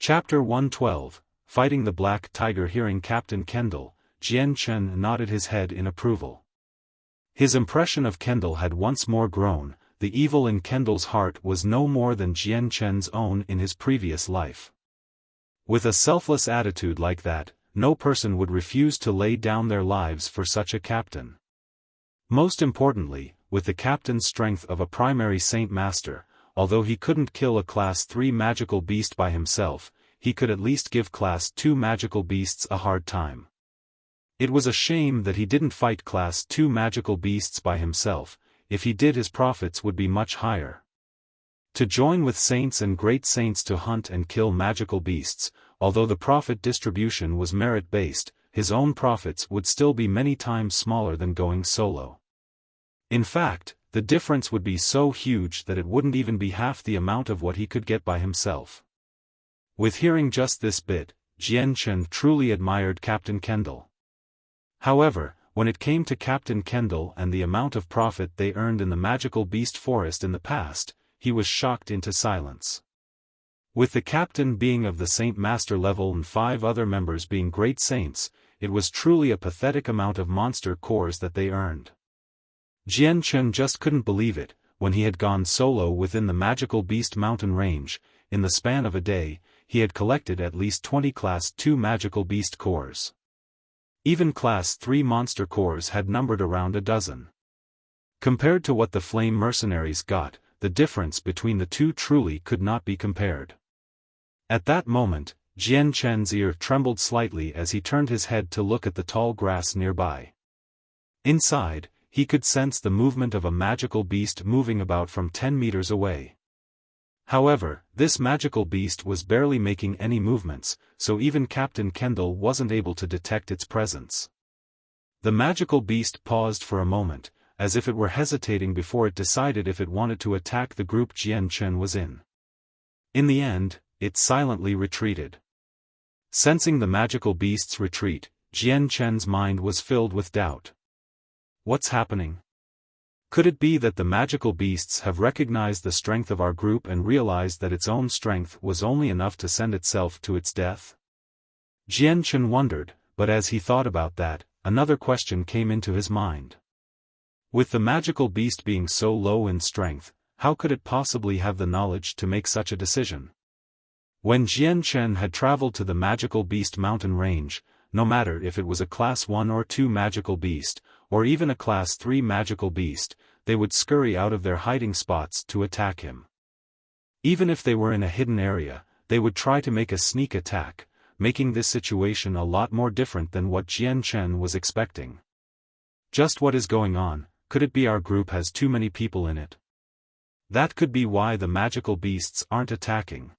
Chapter 112, Fighting the Black Tiger. Hearing Captain Kendall, Jian Chen nodded his head in approval. His impression of Kendall had once more grown. The evil in Kendall's heart was no more than Jian Chen's own in his previous life. With a selfless attitude like that, no person would refuse to lay down their lives for such a captain. Most importantly, with the captain's strength of a primary Saint Master, although he couldn't kill a Class 3 magical beast by himself, he could at least give Class 2 magical beasts a hard time. It was a shame that he didn't fight Class 2 magical beasts by himself. If he did, his profits would be much higher. To join with saints and great saints to hunt and kill magical beasts, although the profit distribution was merit-based, his own profits would still be many times smaller than going solo. In fact, the difference would be so huge that it wouldn't even be half the amount of what he could get by himself. With hearing just this bit, Jian Chen truly admired Captain Kendall. However, when it came to Captain Kendall and the amount of profit they earned in the magical beast forest in the past, he was shocked into silence. With the captain being of the Saint Master level and 5 other members being great saints, it was truly a pathetic amount of monster cores that they earned. Jian Chen just couldn't believe it. When he had gone solo within the magical beast mountain range, in the span of a day, he had collected at least 20 Class 2 magical beast cores. Even Class 3 monster cores had numbered around a dozen. Compared to what the Flame Mercenaries got, the difference between the two truly could not be compared. At that moment, Jian Chen's ear trembled slightly as he turned his head to look at the tall grass nearby. Inside, he could sense the movement of a magical beast moving about from 10 meters away. However, this magical beast was barely making any movements, so even Captain Kendall wasn't able to detect its presence. The magical beast paused for a moment, as if it were hesitating before it decided if it wanted to attack the group Jian Chen was in. In the end, it silently retreated. Sensing the magical beast's retreat, Jian Chen's mind was filled with doubt. What's happening? Could it be that the magical beasts have recognized the strength of our group and realized that its own strength was only enough to send itself to its death? Jian Chen wondered, but as he thought about that, another question came into his mind. With the magical beast being so low in strength, how could it possibly have the knowledge to make such a decision? When Jian Chen had traveled to the magical beast mountain range, no matter if it was a Class 1 or 2 magical beast, or even a Class 3 magical beast, they would scurry out of their hiding spots to attack him. Even if they were in a hidden area, they would try to make a sneak attack, making this situation a lot more different than what Jian Chen was expecting. Just what is going on? Could it be our group has too many people in it? That could be why the magical beasts aren't attacking.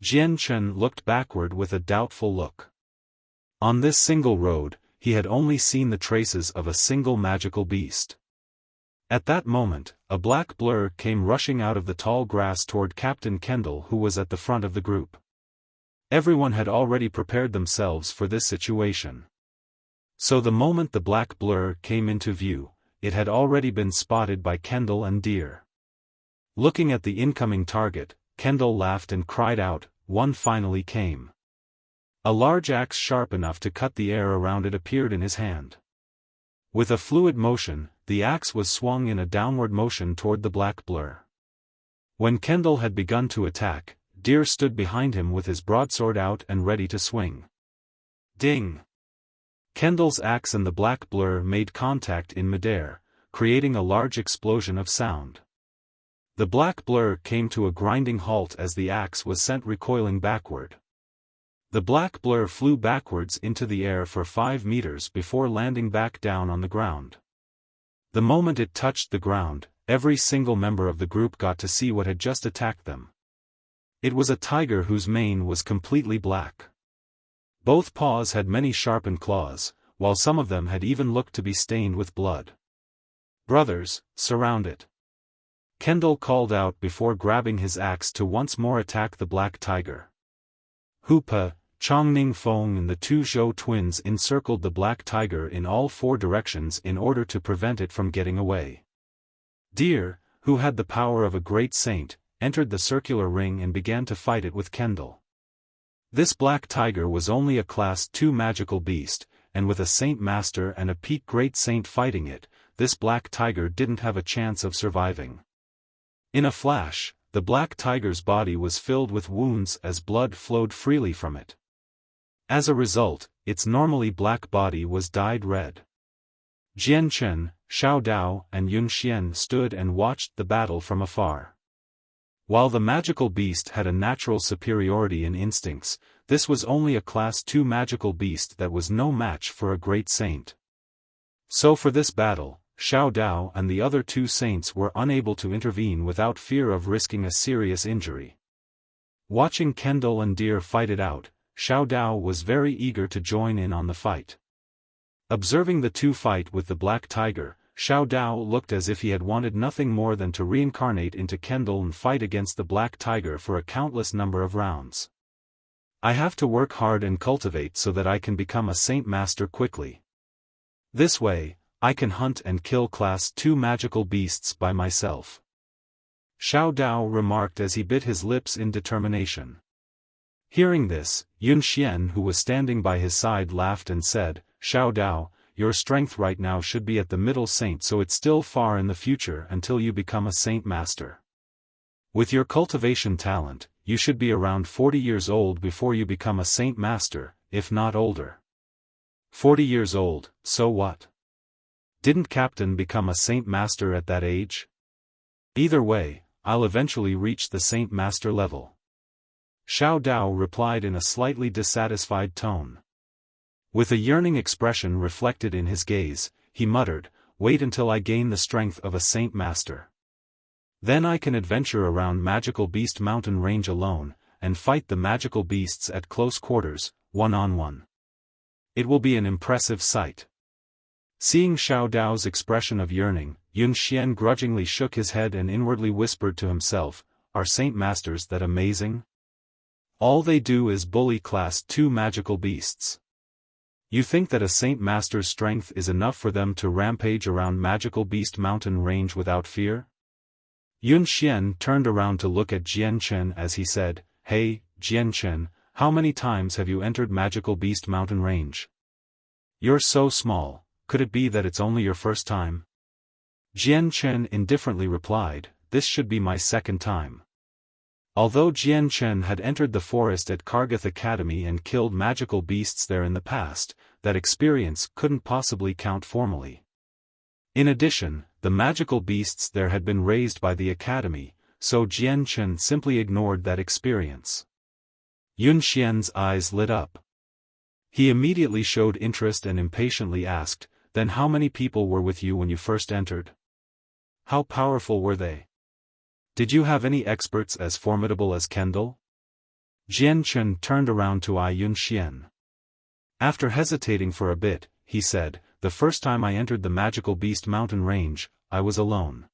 Jian Chen looked backward with a doubtful look. On this single road, he had only seen the traces of a single magical beast. At that moment, a black blur came rushing out of the tall grass toward Captain Kendall, who was at the front of the group. Everyone had already prepared themselves for this situation. So the moment the black blur came into view, it had already been spotted by Kendall and Deer. Looking at the incoming target, Kendall laughed and cried out, "One finally came." A large axe sharp enough to cut the air around it appeared in his hand. With a fluid motion, the axe was swung in a downward motion toward the black blur. When Kendall had begun to attack, Deer stood behind him with his broadsword out and ready to swing. Ding! Kendall's axe and the black blur made contact in midair, creating a large explosion of sound. The black blur came to a grinding halt as the axe was sent recoiling backward. The black blur flew backwards into the air for 5 meters before landing back down on the ground. The moment it touched the ground, every single member of the group got to see what had just attacked them. It was a tiger whose mane was completely black. Both paws had many sharpened claws, while some of them had even looked to be stained with blood. "Brothers, surround it," Kendall called out before grabbing his axe to once more attack the black tiger. Hupa, Chongning Feng and the 2 Zhou twins encircled the black tiger in all 4 directions in order to prevent it from getting away. Deer, who had the power of a great saint, entered the circular ring and began to fight it with Kendall. This black tiger was only a class 2 magical beast, and with a saint master and a peak great saint fighting it, this black tiger didn't have a chance of surviving. In a flash, the black tiger's body was filled with wounds as blood flowed freely from it. As a result, its normally black body was dyed red. Jian Chen, Xiao Dao and Yun Xian stood and watched the battle from afar. While the magical beast had a natural superiority in instincts, this was only a class 2 magical beast that was no match for a great saint. So for this battle, Xiao Dao and the other 2 saints were unable to intervene without fear of risking a serious injury. Watching Kendall and Deer fight it out, Xiao Dao was very eager to join in on the fight. Observing the 2 fight with the black tiger, Xiao Dao looked as if he had wanted nothing more than to reincarnate into Kendall and fight against the black tiger for a countless number of rounds. I have to work hard and cultivate so that I can become a saint master quickly. This way, I can hunt and kill class 2 magical beasts by myself. Xiao Dao remarked as he bit his lips in determination. Hearing this, Yun Xian who was standing by his side laughed and said, Xiao Dao, your strength right now should be at the middle saint, so it's still far in the future until you become a saint master. With your cultivation talent, you should be around 40 years old before you become a saint master, if not older. 40 years old, so what? Didn't Captain become a saint master at that age? Either way, I'll eventually reach the saint master level. Xiao Dao replied in a slightly dissatisfied tone. With a yearning expression reflected in his gaze, he muttered, wait until I gain the strength of a saint master. Then I can adventure around Magical Beast Mountain Range alone, and fight the magical beasts at close quarters, one-on-one. It will be an impressive sight. Seeing Xiao Dao's expression of yearning, Yun Xian grudgingly shook his head and inwardly whispered to himself, are saint masters that amazing? All they do is bully class 2 magical beasts. You think that a saint master's strength is enough for them to rampage around Magical Beast Mountain Range without fear? Yun Xian turned around to look at Jian Chen as he said, hey, Jian Chen, how many times have you entered Magical Beast Mountain Range? You're so small, could it be that it's only your first time? Jian Chen indifferently replied, this should be my second time. Although Jian Chen had entered the forest at Kargath Academy and killed magical beasts there in the past, that experience couldn't possibly count formally. In addition, the magical beasts there had been raised by the academy, so Jian Chen simply ignored that experience. Yun Xian's eyes lit up. He immediately showed interest and impatiently asked, then how many people were with you when you first entered? How powerful were they? Did you have any experts as formidable as Kendall? Jian Chen turned around to Yun Xian. After hesitating for a bit, he said, the first time I entered the Magical Beast Mountain Range, I was alone.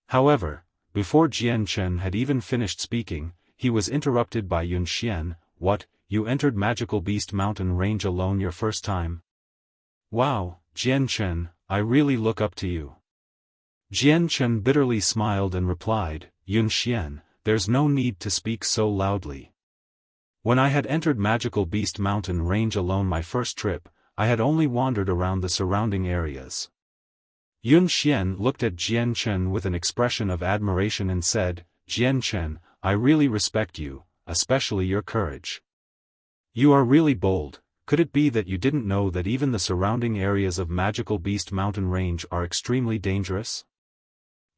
However, before Jian Chen had even finished speaking, he was interrupted by Yun Xian, what, you entered Magical Beast Mountain Range alone your first time? Wow, Jian Chen, I really look up to you. Jian Chen bitterly smiled and replied, Yun Xian, there's no need to speak so loudly. When I had entered Magical Beast Mountain Range alone my first trip, I had only wandered around the surrounding areas. Yun Xian looked at Jian Chen with an expression of admiration and said, Jian Chen, I really respect you, especially your courage. You are really bold. Could it be that you didn't know that even the surrounding areas of Magical Beast Mountain Range are extremely dangerous?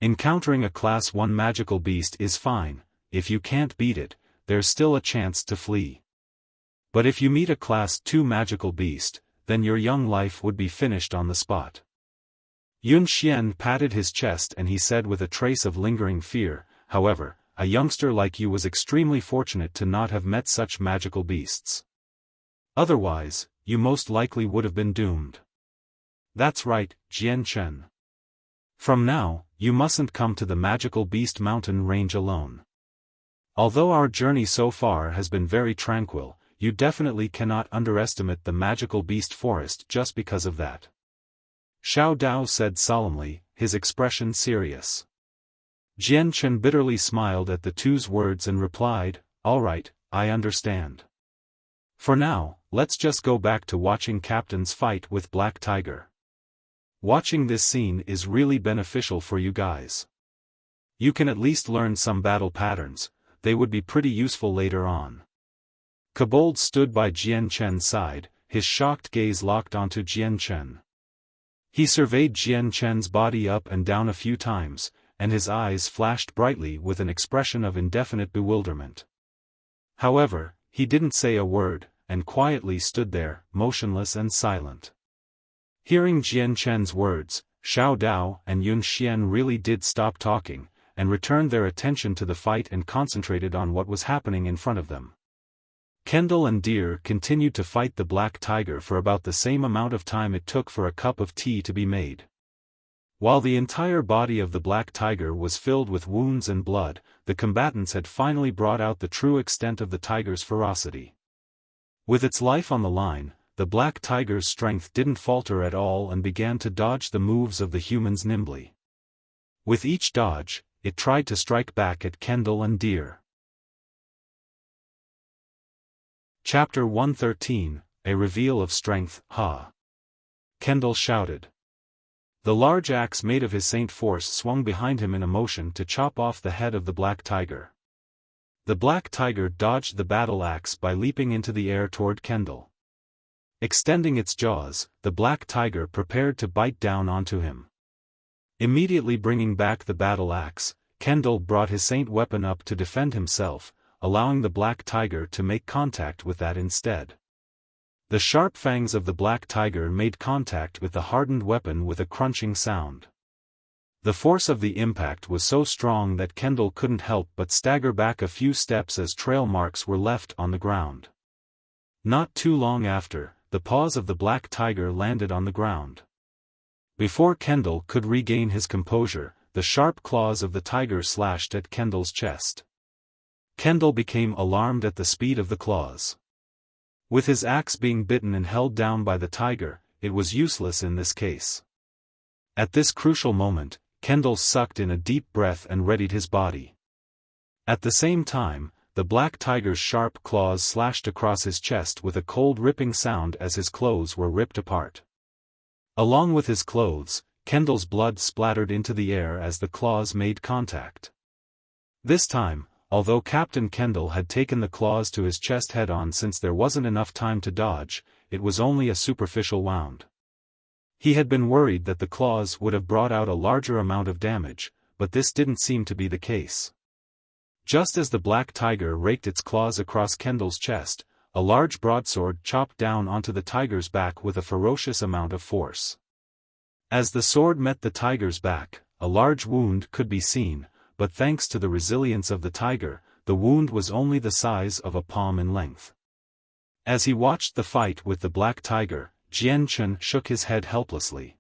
Encountering a Class 1 magical beast is fine, if you can't beat it, there's still a chance to flee. But if you meet a Class 2 magical beast, then your young life would be finished on the spot. Yun Xian patted his chest and he said with a trace of lingering fear, however, a youngster like you was extremely fortunate to not have met such magical beasts. Otherwise, you most likely would have been doomed. That's right, Jian Chen. From now, you mustn't come to the Magical Beast Mountain Range alone. Although our journey so far has been very tranquil, you definitely cannot underestimate the Magical Beast Forest just because of that. Xiao Dao said solemnly, his expression serious. Jian Chen bitterly smiled at the two's words and replied, all right, I understand. For now, let's just go back to watching Captain's fight with Black Tiger. Watching this scene is really beneficial for you guys. You can at least learn some battle patterns, they would be pretty useful later on. Kobold stood by Jian Chen's side, his shocked gaze locked onto Jian Chen. He surveyed Jian Chen's body up and down a few times, and his eyes flashed brightly with an expression of indefinite bewilderment. However, he didn't say a word, and quietly stood there, motionless and silent. Hearing Jian Chen's words, Xiao Dao and Yun Xian really did stop talking, and returned their attention to the fight and concentrated on what was happening in front of them. Kendall and Deer continued to fight the Black Tiger for about the same amount of time it took for a cup of tea to be made. While the entire body of the Black Tiger was filled with wounds and blood, the combatants had finally brought out the true extent of the tiger's ferocity. With its life on the line, the Black Tiger's strength didn't falter at all and began to dodge the moves of the humans nimbly. With each dodge, it tried to strike back at Kendall and Deer. Chapter 113, A Reveal of Strength, Ha! Kendall shouted. The large axe made of his Saint Force swung behind him in a motion to chop off the head of the Black Tiger. The Black Tiger dodged the battle axe by leaping into the air toward Kendall. Extending its jaws, the Black Tiger prepared to bite down onto him. Immediately bringing back the battle axe, Kendall brought his Saint weapon up to defend himself, allowing the Black Tiger to make contact with that instead. The sharp fangs of the Black Tiger made contact with the hardened weapon with a crunching sound. The force of the impact was so strong that Kendall couldn't help but stagger back a few steps as trail marks were left on the ground. Not too long after, the paws of the Black Tiger landed on the ground. Before Kendall could regain his composure, the sharp claws of the tiger slashed at Kendall's chest. Kendall became alarmed at the speed of the claws. With his axe being bitten and held down by the tiger, it was useless in this case. At this crucial moment, Kendall sucked in a deep breath and readied his body. At the same time, the Black Tiger's sharp claws slashed across his chest with a cold ripping sound as his clothes were ripped apart. Along with his clothes, Kendall's blood splattered into the air as the claws made contact. This time, although Captain Kendall had taken the claws to his chest head-on since there wasn't enough time to dodge, it was only a superficial wound. He had been worried that the claws would have brought out a larger amount of damage, but this didn't seem to be the case. Just as the Black Tiger raked its claws across Kendall's chest, a large broadsword chopped down onto the tiger's back with a ferocious amount of force. As the sword met the tiger's back, a large wound could be seen, but thanks to the resilience of the tiger, the wound was only the size of a palm in length. As he watched the fight with the Black Tiger, Jian Chen shook his head helplessly.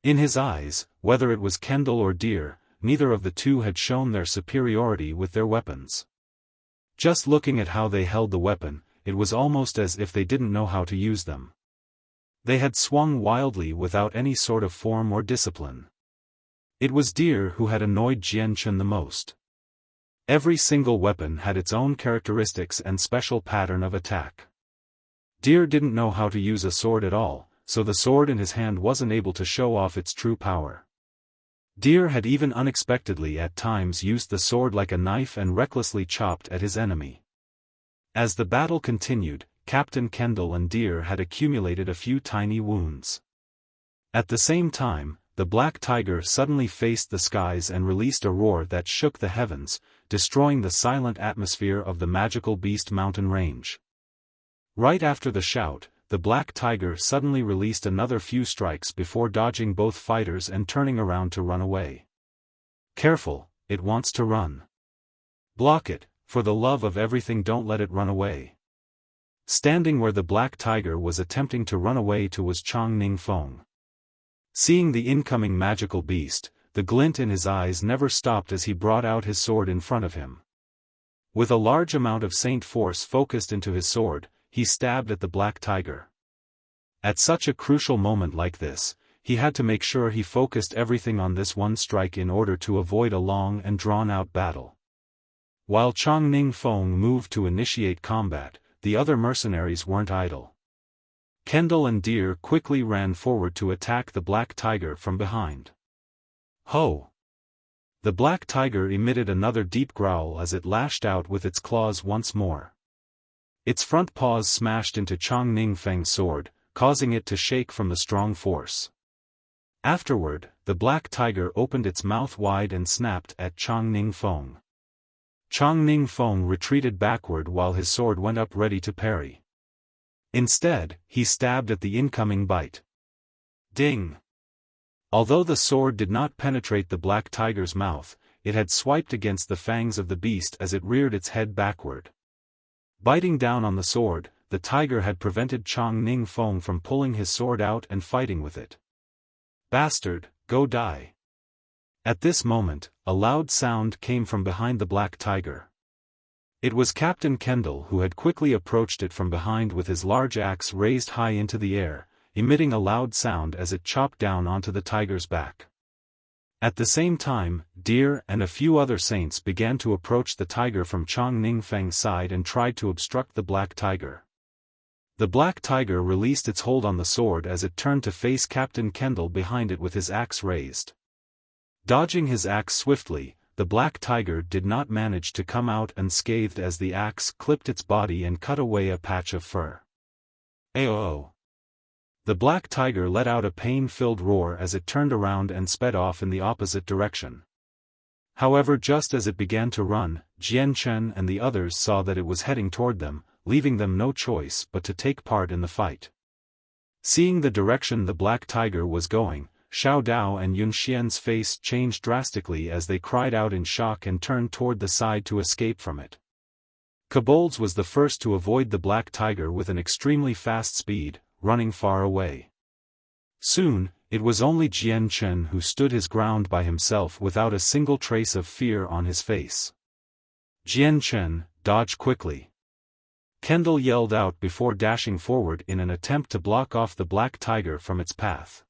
In his eyes, whether it was Kendall or Deer, neither of the two had shown their superiority with their weapons. Just looking at how they held the weapon, it was almost as if they didn't know how to use them. They had swung wildly without any sort of form or discipline. It was Deer who had annoyed Jian Chen the most. Every single weapon had its own characteristics and special pattern of attack. Deer didn't know how to use a sword at all, so the sword in his hand wasn't able to show off its true power. Deer had even unexpectedly at times used the sword like a knife and recklessly chopped at his enemy. As the battle continued, Captain Kendall and Deer had accumulated a few tiny wounds. At the same time, the Black Tiger suddenly faced the skies and released a roar that shook the heavens, destroying the silent atmosphere of the magical Beast Mountain range. Right after the shout, the Black Tiger suddenly released another few strikes before dodging both fighters and turning around to run away. Careful, it wants to run. Block it, for the love of everything don't let it run away. Standing where the Black Tiger was attempting to run away to was Chong Ning Fong. Seeing the incoming magical beast, the glint in his eyes never stopped as he brought out his sword in front of him. With a large amount of Saint Force focused into his sword, he stabbed at the Black Tiger. At such a crucial moment like this, he had to make sure he focused everything on this one strike in order to avoid a long and drawn-out battle. While Chong Ning Fong moved to initiate combat, the other mercenaries weren't idle. Kendall and Deer quickly ran forward to attack the black tiger from behind. Ho! The black tiger emitted another deep growl as it lashed out with its claws once more. Its front paws smashed into Chong Ningfeng's sword, causing it to shake from the strong force. Afterward, the black tiger opened its mouth wide and snapped at Chong Ningfeng. Chong Ningfeng retreated backward while his sword went up ready to parry. Instead, he stabbed at the incoming bite. Ding! Although the sword did not penetrate the black tiger's mouth, it had swiped against the fangs of the beast as it reared its head backward. Biting down on the sword, the tiger had prevented Chong Ningfeng from pulling his sword out and fighting with it. Bastard, go die! At this moment, a loud sound came from behind the black tiger. It was Captain Kendall who had quickly approached it from behind with his large axe raised high into the air, emitting a loud sound as it chopped down onto the tiger's back. At the same time, Deer and a few other saints began to approach the tiger from Chong Ningfeng's side and tried to obstruct the black tiger. The black tiger released its hold on the sword as it turned to face Captain Kendall behind it with his axe raised. Dodging his axe swiftly, the black tiger did not manage to come out unscathed as the axe clipped its body and cut away a patch of fur. Ayo! The black tiger let out a pain-filled roar as it turned around and sped off in the opposite direction. However, just as it began to run, Jian Chen and the others saw that it was heading toward them, leaving them no choice but to take part in the fight. Seeing the direction the black tiger was going, Xiao Dao and Yun Xian's face changed drastically as they cried out in shock and turned toward the side to escape from it. Kobolds was the first to avoid the black tiger with an extremely fast speed, running far away. Soon, it was only Jian Chen who stood his ground by himself without a single trace of fear on his face. Jian Chen, dodge quickly! Kendall yelled out before dashing forward in an attempt to block off the black tiger from its path.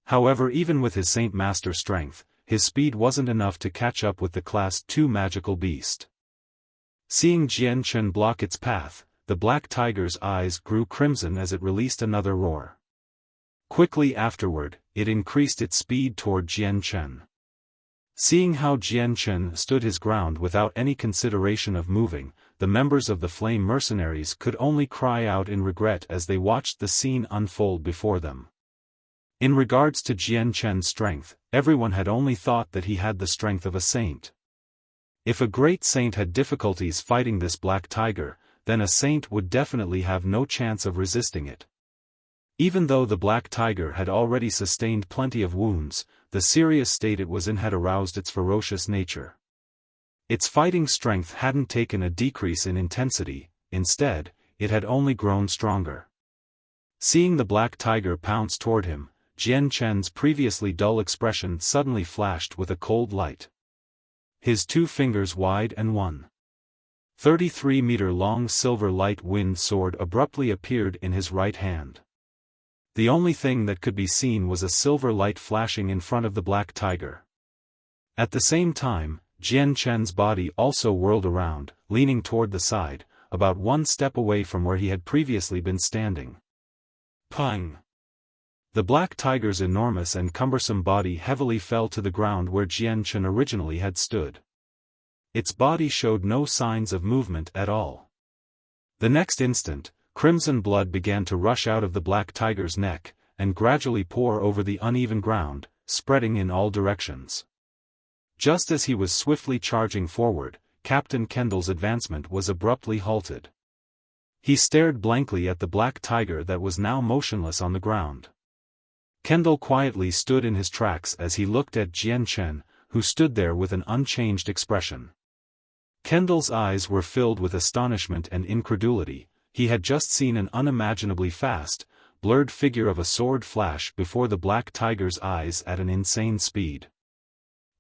However, even with his Saint Master strength, his speed wasn't enough to catch up with the Class 2 magical beast. Seeing Jian Chen block its path, the black tiger's eyes grew crimson as it released another roar. Quickly afterward, it increased its speed toward Jian Chen. Seeing how Jian Chen stood his ground without any consideration of moving, the members of the Flame Mercenaries could only cry out in regret as they watched the scene unfold before them. In regards to Jian Chen's strength, everyone had only thought that he had the strength of a saint. If a great saint had difficulties fighting this black tiger, then a saint would definitely have no chance of resisting it. Even though the black tiger had already sustained plenty of wounds, the serious state it was in had aroused its ferocious nature. Its fighting strength hadn't taken a decrease in intensity, instead, it had only grown stronger. Seeing the black tiger pounce toward him, Jian Chen's previously dull expression suddenly flashed with a cold light. His 2 fingers wide and 1.33-meter-long silver light wind sword abruptly appeared in his right hand. The only thing that could be seen was a silver light flashing in front of the black tiger. At the same time, Jian Chen's body also whirled around, leaning toward the side, about 1 step away from where he had previously been standing. Pang! The black tiger's enormous and cumbersome body heavily fell to the ground where Jian Chen originally had stood. Its body showed no signs of movement at all. The next instant, crimson blood began to rush out of the black tiger's neck, and gradually pour over the uneven ground, spreading in all directions. Just as he was swiftly charging forward, Captain Kendall's advancement was abruptly halted. He stared blankly at the black tiger that was now motionless on the ground. Kendall quietly stood in his tracks as he looked at Jian Chen, who stood there with an unchanged expression. Kendall's eyes were filled with astonishment and incredulity. He had just seen an unimaginably fast, blurred figure of a sword flash before the black tiger's eyes at an insane speed.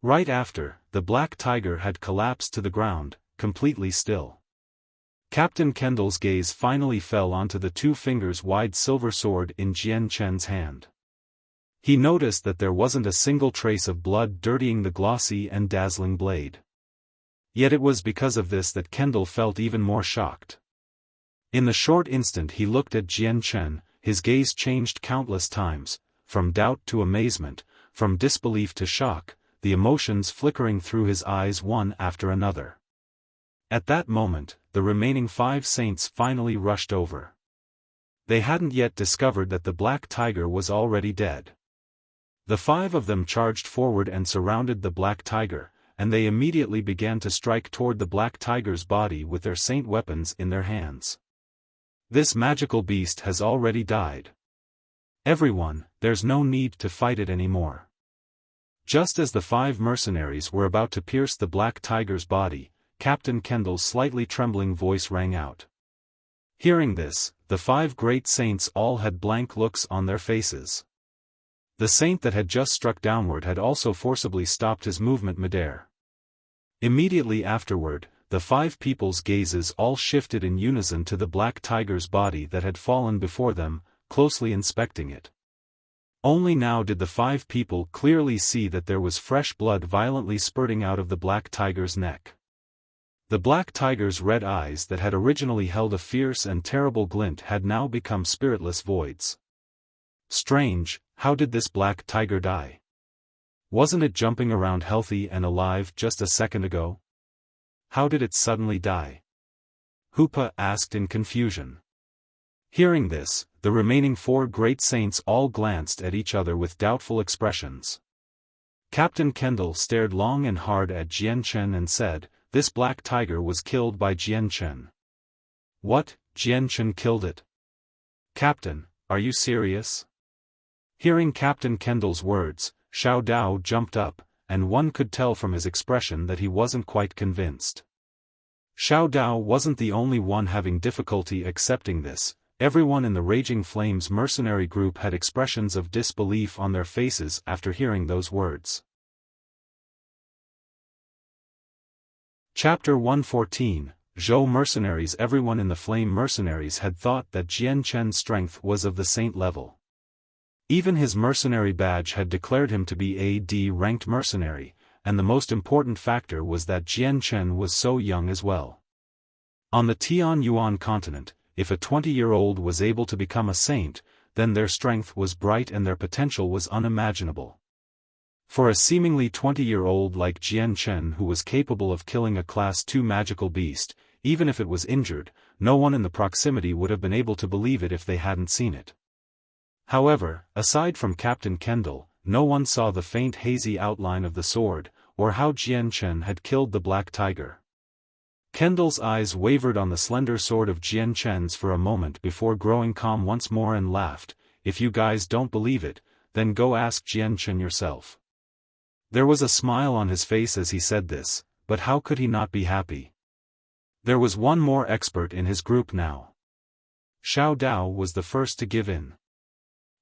Right after, the black tiger had collapsed to the ground, completely still. Captain Kendall's gaze finally fell onto the 2 fingers wide silver sword in Jian Chen's hand. He noticed that there wasn't a single trace of blood dirtying the glossy and dazzling blade. Yet it was because of this that Kendall felt even more shocked. In the short instant he looked at Jian Chen, his gaze changed countless times, from doubt to amazement, from disbelief to shock, the emotions flickering through his eyes one after another. At that moment, the remaining 5 saints finally rushed over. They hadn't yet discovered that the black tiger was already dead. The 5 of them charged forward and surrounded the black tiger, and they immediately began to strike toward the black tiger's body with their saint weapons in their hands. This magical beast has already died. Everyone, there's no need to fight it anymore. Just as the 5 mercenaries were about to pierce the black tiger's body, Captain Kendall's slightly trembling voice rang out. Hearing this, the 5 great saints all had blank looks on their faces. The saint that had just struck downward had also forcibly stopped his movement midair. Immediately afterward, the 5 people's gazes all shifted in unison to the black tiger's body that had fallen before them, closely inspecting it. Only now did the 5 people clearly see that there was fresh blood violently spurting out of the black tiger's neck. The black tiger's red eyes that had originally held a fierce and terrible glint had now become spiritless voids. Strange, how did this black tiger die? Wasn't it jumping around healthy and alive just a second ago? How did it suddenly die? Hoopa asked in confusion. Hearing this, the remaining 4 great saints all glanced at each other with doubtful expressions. Captain Kendall stared long and hard at Jian Chen and said, "This black tiger was killed by Jian Chen." "What, Jian Chen killed it? Captain, are you serious?" Hearing Captain Kendall's words, Xiao Dao jumped up, and one could tell from his expression that he wasn't quite convinced. Xiao Dao wasn't the only one having difficulty accepting this. Everyone in the Raging Flames mercenary group had expressions of disbelief on their faces after hearing those words. Chapter 114, Zhou Mercenaries. Everyone in the Flame Mercenaries had thought that Jian Chen's strength was of the saint level. Even his mercenary badge had declared him to be a D-ranked mercenary, and the most important factor was that Jian Chen was so young as well. On the Tian Yuan continent, if a 20-year-old was able to become a saint, then their strength was bright and their potential was unimaginable. For a seemingly 20-year-old like Jian Chen who was capable of killing a Class 2 magical beast, even if it was injured, no one in the proximity would have been able to believe it if they hadn't seen it. However, aside from Captain Kendall, no one saw the faint hazy outline of the sword, or how Jian Chen had killed the black tiger. Kendall's eyes wavered on the slender sword of Jian Chen's for a moment before growing calm once more and laughed. "If you guys don't believe it, then go ask Jian Chen yourself." There was a smile on his face as he said this, but how could he not be happy? There was one more expert in his group now. Xiao Dao was the first to give in.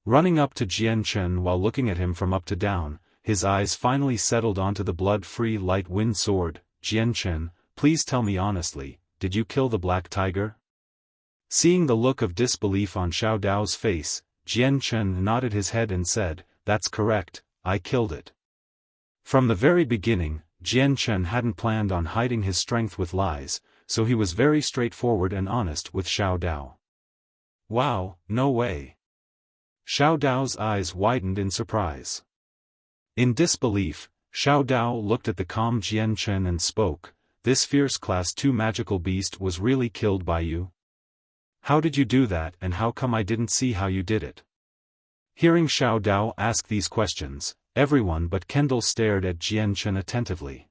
Running up to Jian Chen while looking at him from up to down, his eyes finally settled onto the blood-free light wind sword. "Jian Chen, please tell me honestly, did you kill the black tiger?" Seeing the look of disbelief on Xiao Dao's face, Jian Chen nodded his head and said, "That's correct, I killed it." From the very beginning, Jian Chen hadn't planned on hiding his strength with lies, so he was very straightforward and honest with Xiao Dao. "Wow, no way." Xiao Dao's eyes widened in surprise. In disbelief, Xiao Dao looked at the calm Jian Chen and spoke, "This fierce Class 2 magical beast was really killed by you? How did you do that and how come I didn't see how you did it?" Hearing Xiao Dao ask these questions, everyone but Kendall stared at Jian Chen attentively.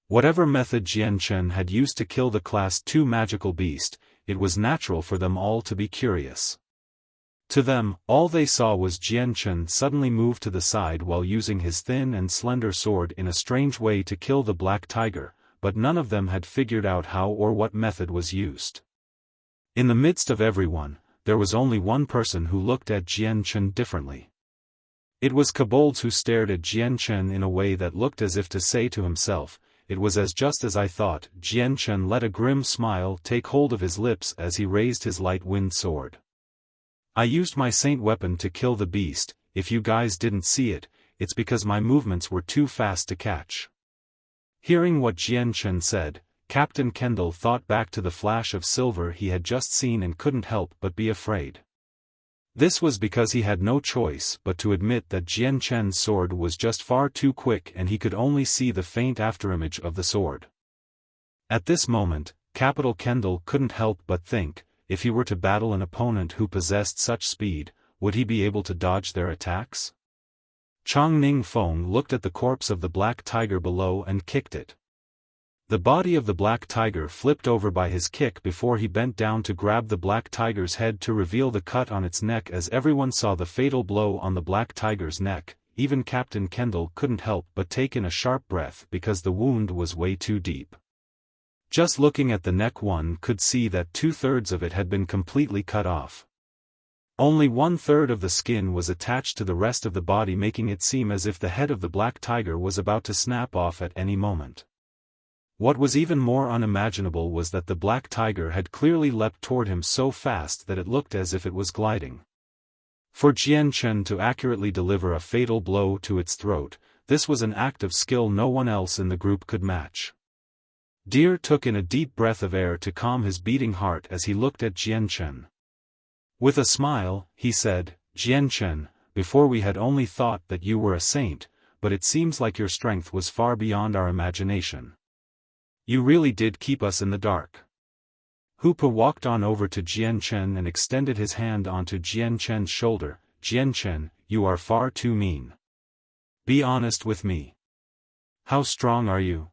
Whatever method Jian Chen had used to kill the Class 2 magical beast, it was natural for them all to be curious. To them, all they saw was Jian Chen suddenly move to the side while using his thin and slender sword in a strange way to kill the black tiger, but none of them had figured out how or what method was used. In the midst of everyone, there was only one person who looked at Jian Chen differently. It was Kobolds who stared at Jian Chen in a way that looked as if to say to himself, "It was just as I thought." Jian Chen let a grim smile take hold of his lips as he raised his light wind sword. "I used my saint weapon to kill the beast. If you guys didn't see it, it's because my movements were too fast to catch." Hearing what Jian Chen said, Captain Kendall thought back to the flash of silver he had just seen and couldn't help but be afraid. This was because he had no choice but to admit that Jian Chen's sword was just far too quick and he could only see the faint afterimage of the sword. At this moment, Capital Kendall couldn't help but think, if he were to battle an opponent who possessed such speed, would he be able to dodge their attacks? Chong Ning Feng looked at the corpse of the black tiger below and kicked it. The body of the black tiger flipped over by his kick before he bent down to grab the black tiger's head to reveal the cut on its neck. As everyone saw the fatal blow on the black tiger's neck, even Captain Kendall couldn't help but take in a sharp breath because the wound was way too deep. Just looking at the neck one could see that 2/3 of it had been completely cut off. Only 1/3 of the skin was attached to the rest of the body, making it seem as if the head of the black tiger was about to snap off at any moment. What was even more unimaginable was that the black tiger had clearly leapt toward him so fast that it looked as if it was gliding. For Jian Chen to accurately deliver a fatal blow to its throat, this was an act of skill no one else in the group could match. Deer took in a deep breath of air to calm his beating heart as he looked at Jian Chen. With a smile, he said, "Jian Chen, before we had only thought that you were a saint, but it seems like your strength was far beyond our imagination. You really did keep us in the dark." Hupa walked on over to Jian Chen and extended his hand onto Jian Chen's shoulder. "Jian Chen, you are far too mean. Be honest with me. How strong are you?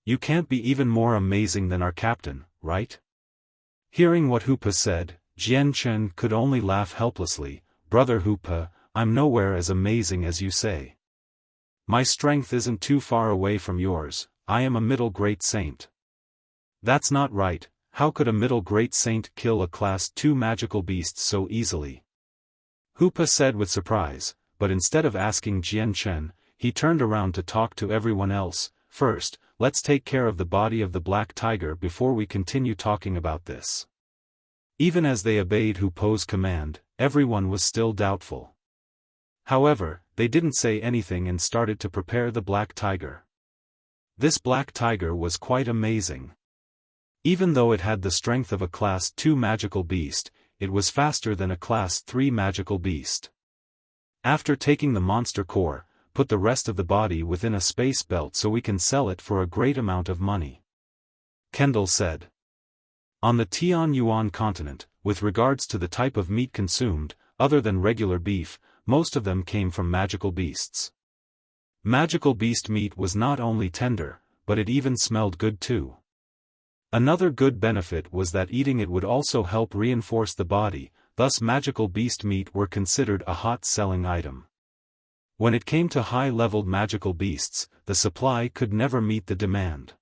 You can't be even more amazing than our captain, right?" Hearing what Hupa said, Jian Chen could only laugh helplessly. "Brother Hupa, I'm nowhere as amazing as you say. My strength isn't too far away from yours. I am a middle great saint." "That's not right. How could a middle great saint kill a class 2 magical beast so easily?" Hupa said with surprise, but instead of asking Jian Chen, he turned around to talk to everyone else. "First, let's take care of the body of the black tiger before we continue talking about this." Even as they obeyed Hupa's command, everyone was still doubtful. However, they didn't say anything and started to prepare the black tiger. This black tiger was quite amazing. Even though it had the strength of a Class 2 magical beast, it was faster than a Class 3 magical beast. After taking the monster core, put the rest of the body within a space belt so we can sell it for a great amount of money," Kendall said. On the Tianyuan continent, with regards to the type of meat consumed, other than regular beef, most of them came from magical beasts. Magical beast meat was not only tender, but it even smelled good too. Another good benefit was that eating it would also help reinforce the body, thus magical beast meat were considered a hot-selling item. When it came to high-leveled magical beasts, the supply could never meet the demand.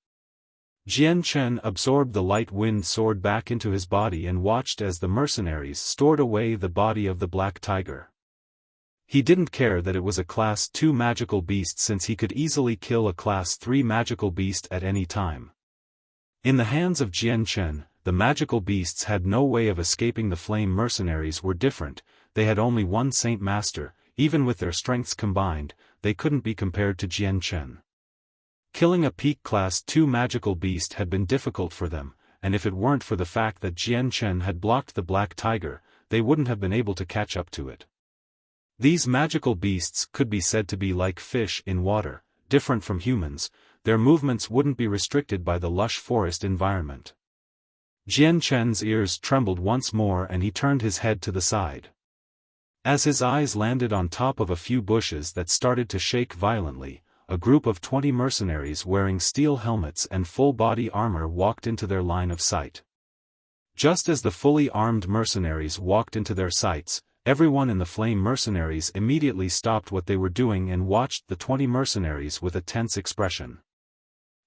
Jian Chen absorbed the light wind sword back into his body and watched as the mercenaries stored away the body of the black tiger. He didn't care that it was a Class 2 magical beast since he could easily kill a Class 3 magical beast at any time. In the hands of Jian Chen, the magical beasts had no way of escaping. The flame mercenaries were different. They had only one Saint Master. Even with their strengths combined, they couldn't be compared to Jian Chen. Killing a peak Class 2 magical beast had been difficult for them, and if it weren't for the fact that Jian Chen had blocked the black tiger, they wouldn't have been able to catch up to it. These magical beasts could be said to be like fish in water, different from humans. Their movements wouldn't be restricted by the lush forest environment. Jian Chen's ears trembled once more and he turned his head to the side. As his eyes landed on top of a few bushes that started to shake violently, a group of 20 mercenaries wearing steel helmets and full-body armor walked into their line of sight. Just as the fully armed mercenaries walked into their sights, everyone in the flame mercenaries immediately stopped what they were doing and watched the 20 mercenaries with a tense expression.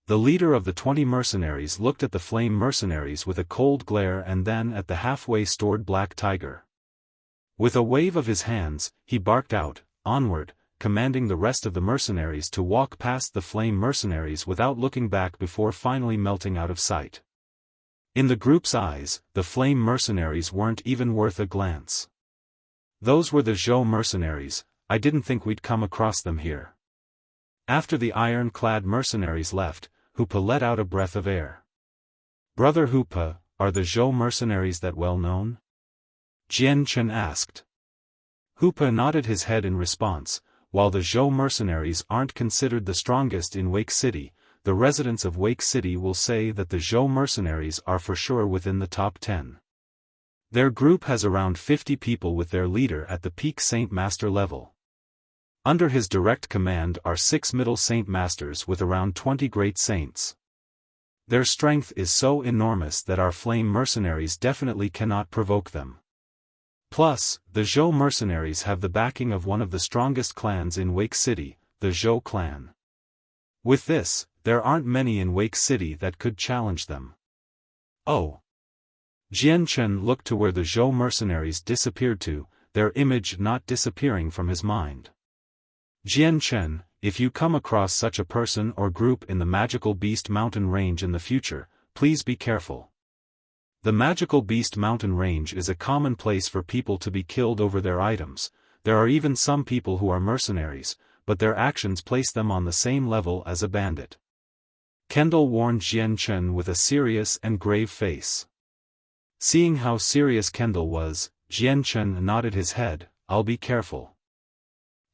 The leader of the 20 mercenaries looked at the flame mercenaries with a cold glare and then at the halfway stored black tiger. With a wave of his hands, he barked out, "Onward," commanding the rest of the mercenaries to walk past the flame mercenaries without looking back before finally melting out of sight. In the group's eyes, the flame mercenaries weren't even worth a glance. Those were the Zhou mercenaries. I didn't think we'd come across them here. After the iron-clad mercenaries left, Hoopa let out a breath of air. "Brother Hoopa, are the Zhou mercenaries that well known?" Jian Chen asked. Hoopa nodded his head in response. "While the Zhou mercenaries aren't considered the strongest in Wake City, the residents of Wake City will say that the Zhou mercenaries are for sure within the top 10. Their group has around 50 people with their leader at the peak Saint Master level. Under his direct command are 6 middle Saint Masters with around 20 great saints. Their strength is so enormous that our flame mercenaries definitely cannot provoke them. Plus, the Zhou mercenaries have the backing of one of the strongest clans in Wake City, the Zhou clan. With this, there aren't many in Wake City that could challenge them." "Oh." Jian Chen looked to where the Zhou mercenaries disappeared to, their image not disappearing from his mind. "Jian Chen, if you come across such a person or group in the Magical Beast Mountain Range in the future, please be careful. The Magical Beast Mountain Range is a common place for people to be killed over their items. There are even some people who are mercenaries, but their actions place them on the same level as a bandit." Kendall warned Jian Chen with a serious and grave face. Seeing how serious Kendall was, Jian Chen nodded his head. "I'll be careful."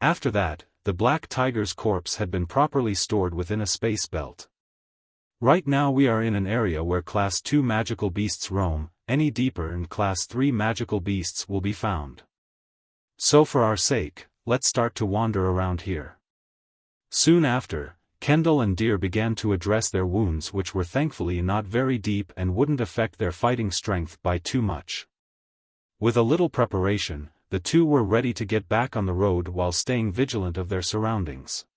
After that, the Black Tiger's corpse had been properly stored within a space belt. Right now we are in an area where Class 2 magical beasts roam, any deeper and Class 3 magical beasts will be found. So for our sake, let's start to wander around here. Soon after, Kendall and Deer began to address their wounds, which were thankfully not very deep and wouldn't affect their fighting strength by too much. With a little preparation, the two were ready to get back on the road while staying vigilant of their surroundings.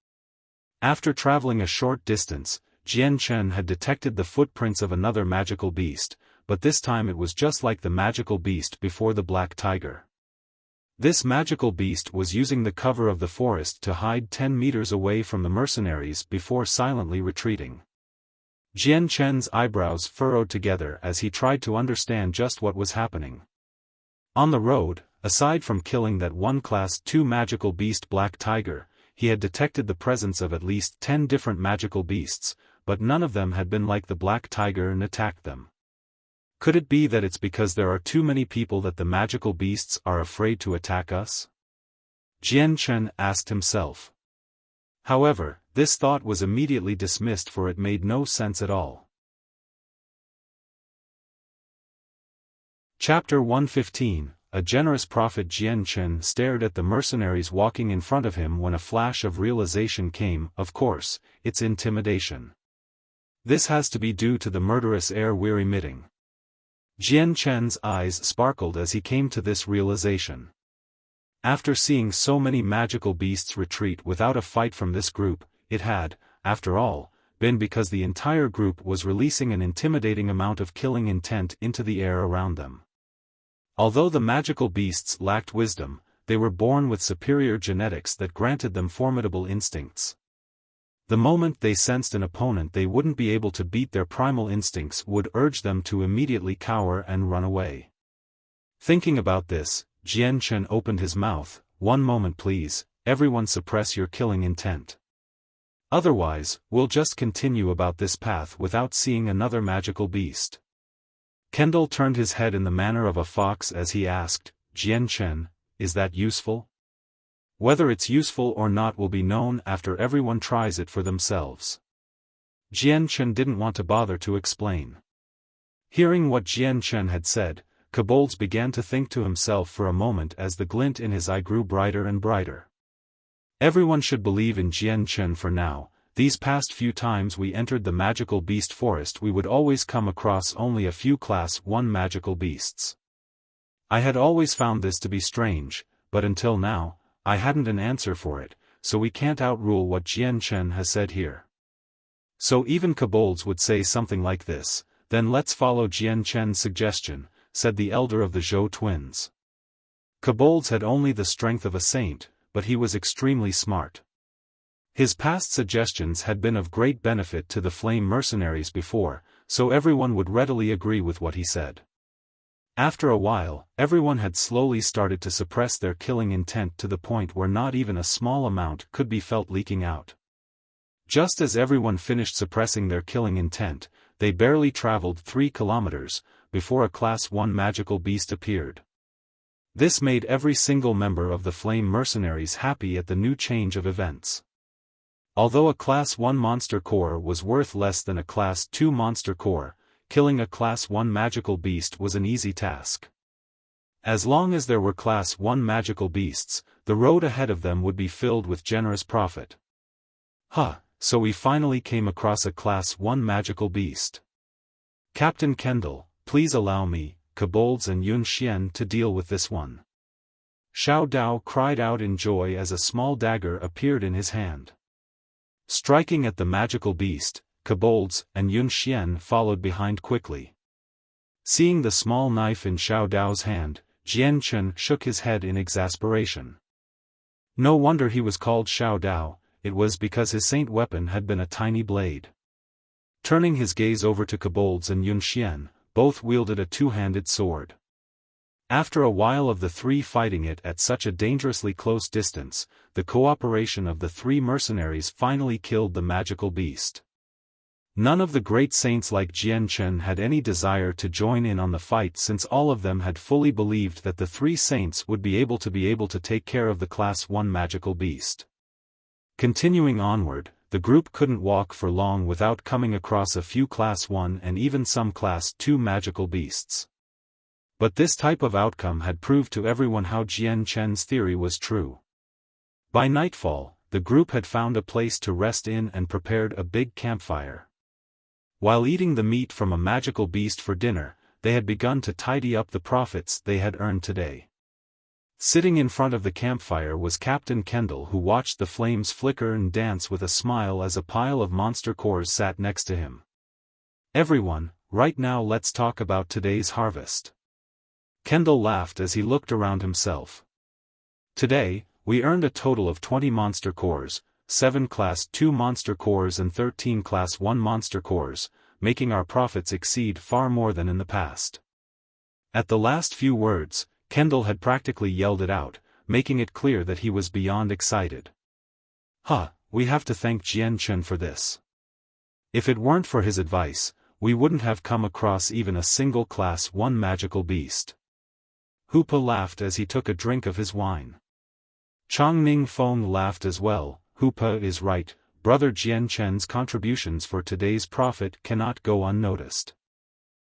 After traveling a short distance, Jian Chen had detected the footprints of another magical beast, but this time it was just like the magical beast before the Black Tiger. This magical beast was using the cover of the forest to hide 10 meters away from the mercenaries before silently retreating. Jian Chen's eyebrows furrowed together as he tried to understand just what was happening. On the road, aside from killing that one Class 2 magical beast Black Tiger, he had detected the presence of at least 10 different magical beasts, but none of them had been like the Black Tiger and attacked them. Could it be that it's because there are too many people that the magical beasts are afraid to attack us? Jian Chen asked himself. However, this thought was immediately dismissed, for it made no sense at all. Chapter 115. A generous prophet. Jian Chen stared at the mercenaries walking in front of him when a flash of realization came. Of course, it's intimidation. This has to be due to the murderous air we're emitting. Jian Chen's eyes sparkled as he came to this realization. After seeing so many magical beasts retreat without a fight from this group, it had, after all, been because the entire group was releasing an intimidating amount of killing intent into the air around them. Although the magical beasts lacked wisdom, they were born with superior genetics that granted them formidable instincts. The moment they sensed an opponent they wouldn't be able to beat, their primal instincts would urge them to immediately cower and run away. Thinking about this, Jian Chen opened his mouth. "One moment please, everyone suppress your killing intent. Otherwise, we'll just continue about this path without seeing another magical beast." Kendall turned his head in the manner of a fox as he asked, "Jian Chen, is that useful?" "Whether it's useful or not will be known after everyone tries it for themselves." Jian Chen didn't want to bother to explain. Hearing what Jian Chen had said, Kobolds began to think to himself for a moment as the glint in his eye grew brighter and brighter. Everyone should believe in Jian Chen for now. These past few times we entered the magical beast forest we would always come across only a few Class 1 magical beasts. I had always found this to be strange, but until now, I hadn't an answer for it, so we can't outrule what Jian Chen has said here. So even Kobolds would say something like this. Then let's follow Jian Chen's suggestion, said the elder of the Zhou twins. Kobolds had only the strength of a saint, but he was extremely smart. His past suggestions had been of great benefit to the flame mercenaries before, so everyone would readily agree with what he said. After a while, everyone had slowly started to suppress their killing intent to the point where not even a small amount could be felt leaking out. Just as everyone finished suppressing their killing intent, they barely traveled 3 kilometers, before a Class 1 magical beast appeared. This made every single member of the Flame Mercenaries happy at the new change of events. Although a Class 1 monster core was worth less than a Class 2 monster core, killing a Class 1 magical beast was an easy task. As long as there were Class 1 magical beasts, the road ahead of them would be filled with generous profit. So we finally came across a Class 1 magical beast. Captain Kendall, please allow me, Kobolds and Yun Xian to deal with this one. Xiao Dao cried out in joy as a small dagger appeared in his hand. Striking at the magical beast, Kobolds and Yun Xian followed behind quickly. Seeing the small knife in Xiao Dao's hand, Jian Chen shook his head in exasperation. No wonder he was called Xiao Dao, it was because his saint weapon had been a tiny blade. Turning his gaze over to Kobolds and Yun Xian, both wielded a two-handed sword. After a while of the three fighting it at such a dangerously close distance, the cooperation of the 3 mercenaries finally killed the magical beast. None of the great saints like Jian Chen had any desire to join in on the fight, since all of them had fully believed that the 3 saints would be able to take care of the Class 1 magical beast. Continuing onward, the group couldn't walk for long without coming across a few Class 1 and even some Class 2 magical beasts. But this type of outcome had proved to everyone how Jian Chen's theory was true. By nightfall, the group had found a place to rest in and prepared a big campfire. While eating the meat from a magical beast for dinner, they had begun to tidy up the profits they had earned today. Sitting in front of the campfire was Captain Kendall, who watched the flames flicker and dance with a smile as a pile of monster cores sat next to him. Everyone, right now let's talk about today's harvest. Kendall laughed as he looked around himself. Today, we earned a total of 20 monster cores, 7 Class 2 monster cores and 13 Class 1 monster cores, making our profits exceed far more than in the past. At the last few words, Kendall had practically yelled it out, making it clear that he was beyond excited. We have to thank Jian Chen for this. If it weren't for his advice, we wouldn't have come across even a single Class 1 magical beast. Hoopa laughed as he took a drink of his wine. Chongning Feng laughed as well. Hoopa is right, Brother Jian Chen's contributions for today's profit cannot go unnoticed.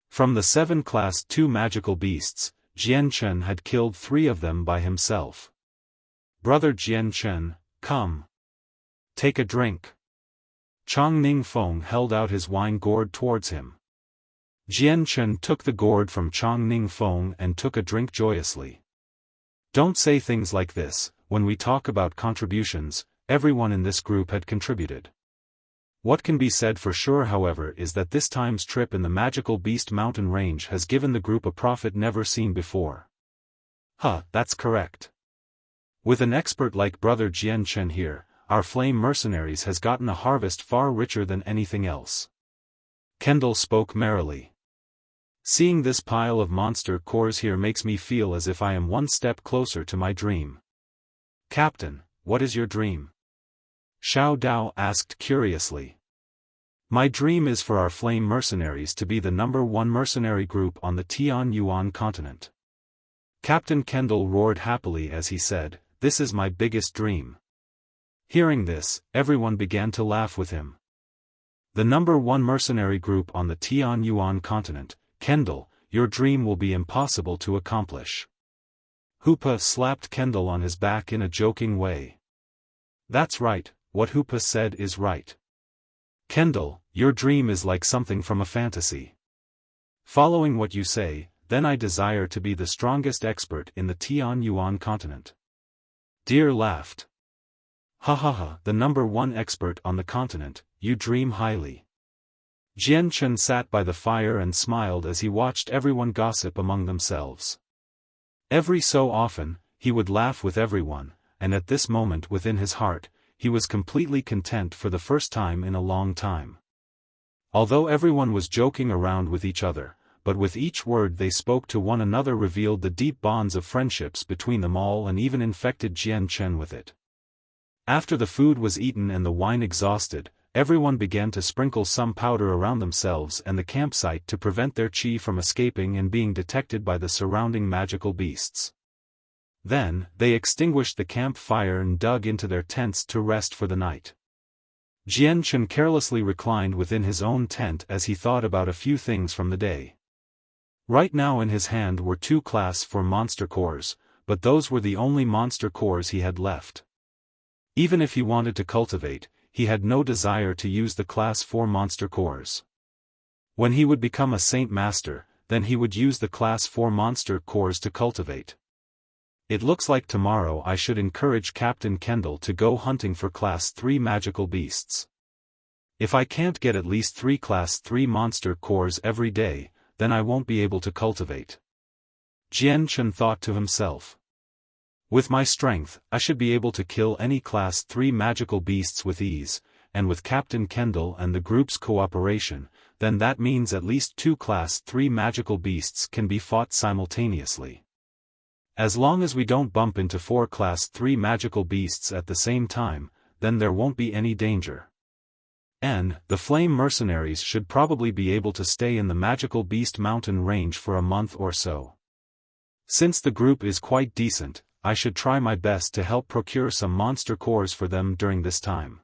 From the 7 Class 2 magical beasts, Jian Chen had killed 3 of them by himself. Brother Jian Chen, come. Take a drink. Chongning Feng held out his wine gourd towards him. Jian Chen took the gourd from Chongning Feng and took a drink joyously. Don't say things like this. When we talk about contributions, everyone in this group had contributed. What can be said for sure, however, is that this time's trip in the magical beast mountain range has given the group a profit never seen before. That's correct. With an expert like Brother Jian Chen here, our Flame Mercenaries has gotten a harvest far richer than anything else. Kendall spoke merrily. Seeing this pile of monster cores here makes me feel as if I am one step closer to my dream. Captain, what is your dream? Xiao Dao asked curiously. My dream is for our Flame Mercenaries to be the #1 mercenary group on the Tianyuan continent. Captain Kendall roared happily as he said, this is my biggest dream. Hearing this, everyone began to laugh with him. The #1 mercenary group on the Tianyuan continent, Kendall, your dream will be impossible to accomplish. Hoopa slapped Kendall on his back in a joking way. That's right, what Hoopa said is right. Kendall, your dream is like something from a fantasy. Following what you say, then I desire to be the strongest expert in the Tianyuan continent. Deer laughed. The #1 expert on the continent, you dream highly. Jian Chen sat by the fire and smiled as he watched everyone gossip among themselves. Every so often, he would laugh with everyone, and at this moment within his heart, he was completely content for the first time in a long time. Although everyone was joking around with each other, but with each word they spoke to one another revealed the deep bonds of friendships between them all and even infected Jian Chen with it. After the food was eaten and the wine exhausted, everyone began to sprinkle some powder around themselves and the campsite to prevent their chi from escaping and being detected by the surrounding magical beasts. Then, they extinguished the campfire and dug into their tents to rest for the night. Jian Chen carelessly reclined within his own tent as he thought about a few things from the day. Right now in his hand were 2 Class 4 monster cores, but those were the only monster cores he had left. Even if he wanted to cultivate, he had no desire to use the Class 4 monster cores. When he would become a Saint Master, then he would use the Class 4 monster cores to cultivate. It looks like tomorrow I should encourage Captain Kendall to go hunting for Class 3 magical beasts. If I can't get at least 3 Class 3 monster cores every day, then I won't be able to cultivate. Jian Chen thought to himself. With my strength, I should be able to kill any Class 3 magical beasts with ease, and with Captain Kendall and the group's cooperation, then that means at least 2 Class 3 magical beasts can be fought simultaneously. As long as we don't bump into 4 Class 3 magical beasts at the same time, then there won't be any danger. And the Flame Mercenaries should probably be able to stay in the Magical Beast Mountain range for a month or so. Since the group is quite decent, I should try my best to help procure some monster cores for them during this time.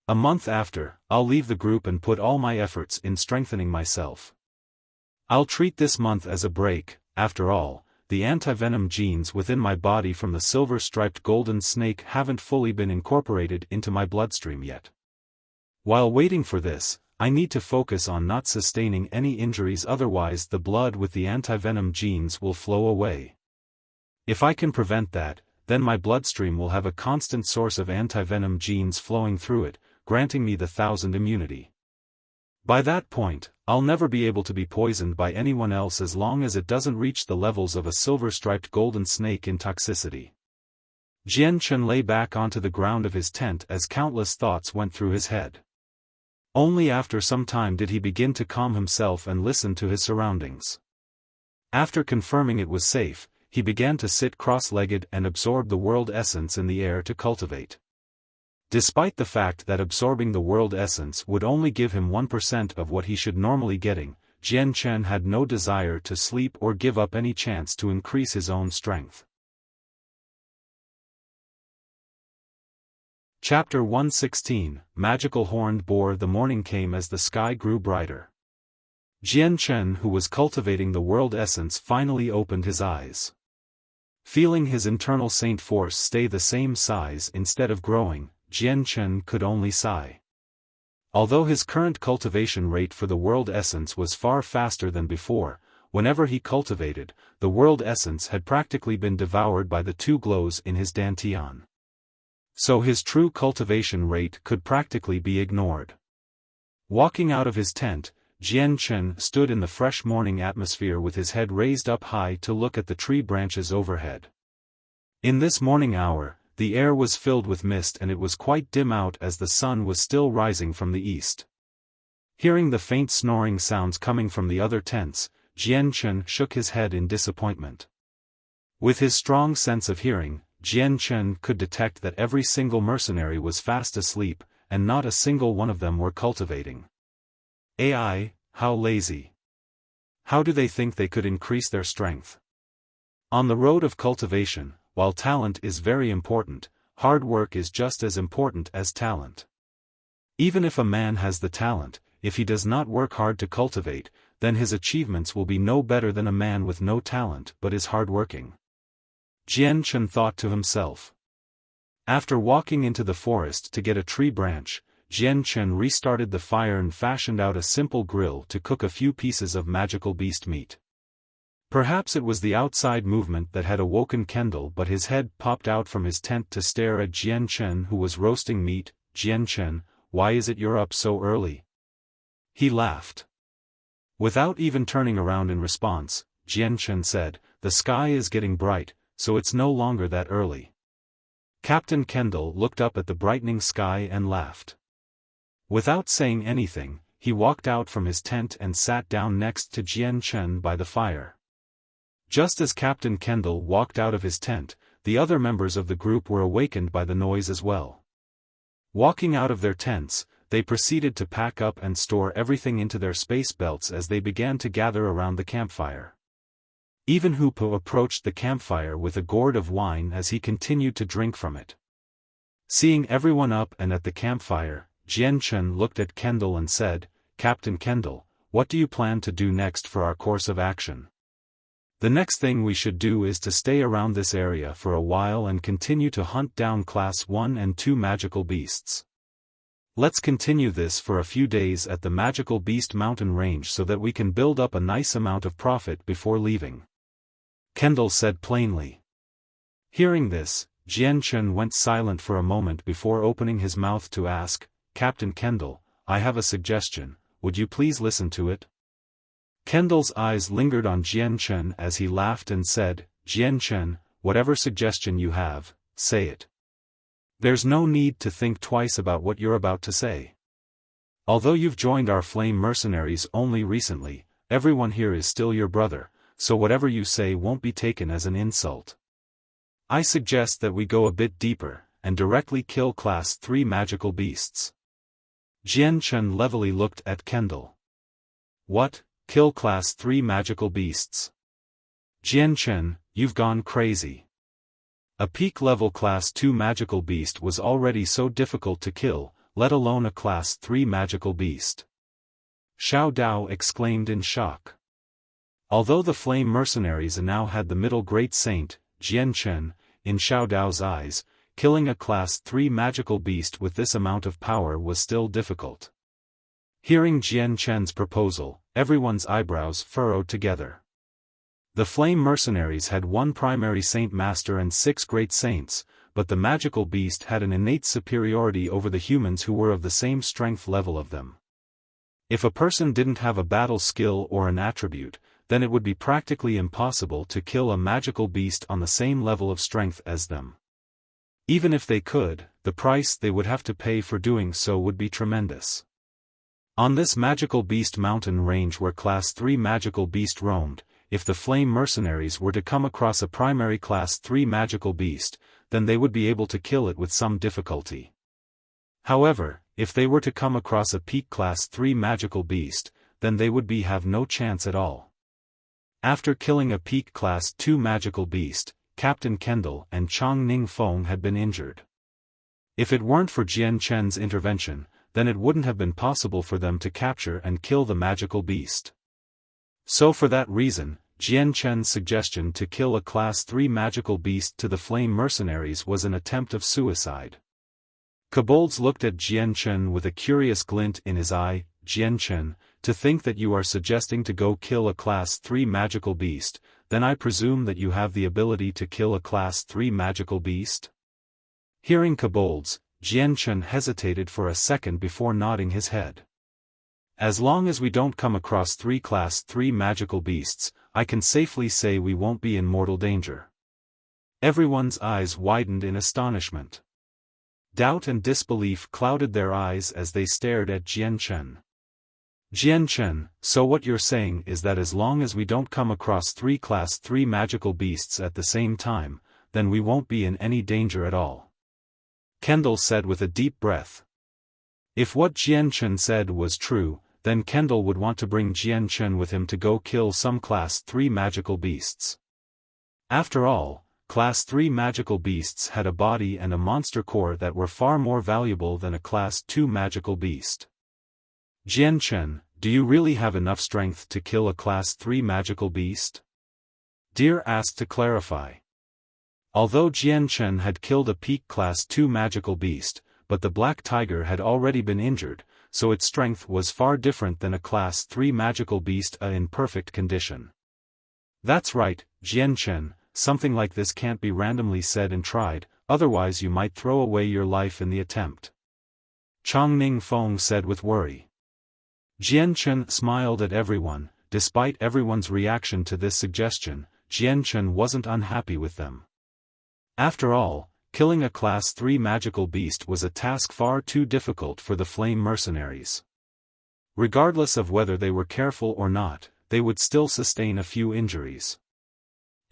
A month after, I'll leave the group and put all my efforts in strengthening myself. I'll treat this month as a break. After all, the anti-venom genes within my body from the silver-striped golden snake haven't fully been incorporated into my bloodstream yet. While waiting for this, I need to focus on not sustaining any injuries, otherwise the blood with the anti-venom genes will flow away. If I can prevent that, then my bloodstream will have a constant source of anti-venom genes flowing through it, granting me the 1000 immunity. By that point, I'll never be able to be poisoned by anyone else as long as it doesn't reach the levels of a silver-striped golden snake in toxicity. Jian Chen lay back onto the ground of his tent as countless thoughts went through his head. Only after some time did he begin to calm himself and listen to his surroundings. After confirming it was safe, he began to sit cross-legged and absorb the world essence in the air to cultivate. Despite the fact that absorbing the world essence would only give him 1% of what he should normally getting, Jian Chen had no desire to sleep or give up any chance to increase his own strength. Chapter 116, Magical Horned Boar. The morning came as the sky grew brighter. Jian Chen, who was cultivating the world essence, finally opened his eyes. Feeling his internal saint force stay the same size instead of growing, Jian Chen could only sigh. Although his current cultivation rate for the world essence was far faster than before, whenever he cultivated, the world essence had practically been devoured by the 2 glows in his dantian. So his true cultivation rate could practically be ignored. Walking out of his tent, Jian Chen stood in the fresh morning atmosphere with his head raised up high to look at the tree branches overhead. In this morning hour, the air was filled with mist and it was quite dim out as the sun was still rising from the east. Hearing the faint snoring sounds coming from the other tents, Jian Chen shook his head in disappointment. With his strong sense of hearing, Jian Chen could detect that every single mercenary was fast asleep, and not a single one of them were cultivating. AI, how lazy. How do they think they could increase their strength? On the road of cultivation, while talent is very important, hard work is just as important as talent. Even if a man has the talent, if he does not work hard to cultivate, then his achievements will be no better than a man with no talent but is hardworking. Jian Chen thought to himself. After walking into the forest to get a tree branch, Jian Chen restarted the fire and fashioned out a simple grill to cook a few pieces of magical beast meat. Perhaps it was the outside movement that had awoken Kendall, but his head popped out from his tent to stare at Jian Chen, who was roasting meat. Jian Chen, why is it you're up so early? He laughed. Without even turning around in response, Jian Chen said, the sky is getting bright, so it's no longer that early. Captain Kendall looked up at the brightening sky and laughed. Without saying anything, he walked out from his tent and sat down next to Jian Chen by the fire. Just as Captain Kendall walked out of his tent, the other members of the group were awakened by the noise as well. Walking out of their tents, they proceeded to pack up and store everything into their space belts as they began to gather around the campfire. Even Hupo approached the campfire with a gourd of wine as he continued to drink from it. Seeing everyone up and at the campfire, Jian Chen looked at Kendall and said, "Captain Kendall, what do you plan to do next for our course of action?" "The next thing we should do is to stay around this area for a while and continue to hunt down Class 1 and 2 magical beasts. Let's continue this for a few days at the Magical Beast Mountain Range so that we can build up a nice amount of profit before leaving," Kendall said plainly. Hearing this, Jian Chen went silent for a moment before opening his mouth to ask, "Captain Kendall, I have a suggestion, would you please listen to it?" Kendall's eyes lingered on Jian Chen as he laughed and said, "Jian Chen, whatever suggestion you have, say it. There's no need to think twice about what you're about to say. Although you've joined our flame mercenaries only recently, everyone here is still your brother, so whatever you say won't be taken as an insult. I suggest that we go a bit deeper, and directly kill Class 3 magical beasts." Jian Chen levelly looked at Kendall. "What, kill Class 3 magical beasts? Jian Chen, you've gone crazy. A peak-level Class 2 magical beast was already so difficult to kill, let alone a Class 3 magical beast." Xiao Dao exclaimed in shock. Although the flame mercenaries now had the middle great saint, Jian Chen, in Xiao Dao's eyes, killing a Class 3 magical beast with this amount of power was still difficult. Hearing Jian Chen's proposal, everyone's eyebrows furrowed together. The flame mercenaries had one primary saint master and 6 great saints, but the magical beast had an innate superiority over the humans who were of the same strength level of them. If a person didn't have a battle skill or an attribute, then it would be practically impossible to kill a magical beast on the same level of strength as them. Even if they could, the price they would have to pay for doing so would be tremendous. On this magical beast mountain range where Class 3 magical beast roamed, if the flame mercenaries were to come across a primary Class 3 magical beast, then they would be able to kill it with some difficulty. However, if they were to come across a peak Class 3 magical beast, then they would have no chance at all. After killing a peak Class 2 magical beast, Captain Kendall and Chong Ning Feng had been injured. If it weren't for Jian Chen's intervention, then it wouldn't have been possible for them to capture and kill the magical beast. So for that reason, Jian Chen's suggestion to kill a Class 3 magical beast to the flame mercenaries was an attempt of suicide. Kobolds looked at Jian Chen with a curious glint in his eye. "Jian Chen, to think that you are suggesting to go kill a Class 3 magical beast, then I presume that you have the ability to kill a Class 3 magical beast?" Hearing kobolds, Jian Chen hesitated for a second before nodding his head. "As long as we don't come across 3 Class 3 magical beasts, I can safely say we won't be in mortal danger." Everyone's eyes widened in astonishment. Doubt and disbelief clouded their eyes as they stared at Jian Chen. "Jian Chen, so what you're saying is that as long as we don't come across 3 Class 3 magical beasts at the same time, then we won't be in any danger at all," Kendall said with a deep breath. If what Jian Chen said was true, then Kendall would want to bring Jian Chen with him to go kill some Class 3 magical beasts. After all, Class 3 magical beasts had a body and a monster core that were far more valuable than a Class 2 magical beast. "Jian Chen, do you really have enough strength to kill a Class 3 magical beast?" Deer asked to clarify. Although Jian Chen had killed a peak Class 2 magical beast, but the black tiger had already been injured, so its strength was far different than a Class 3 magical beast in perfect condition. "That's right, Jian Chen, something like this can't be randomly said and tried, otherwise you might throw away your life in the attempt," Chong Ning Feng said with worry. Jian Chen smiled at everyone. Despite everyone's reaction to this suggestion, Jian Chen wasn't unhappy with them. After all, killing a Class 3 magical beast was a task far too difficult for the flame mercenaries. Regardless of whether they were careful or not, they would still sustain a few injuries.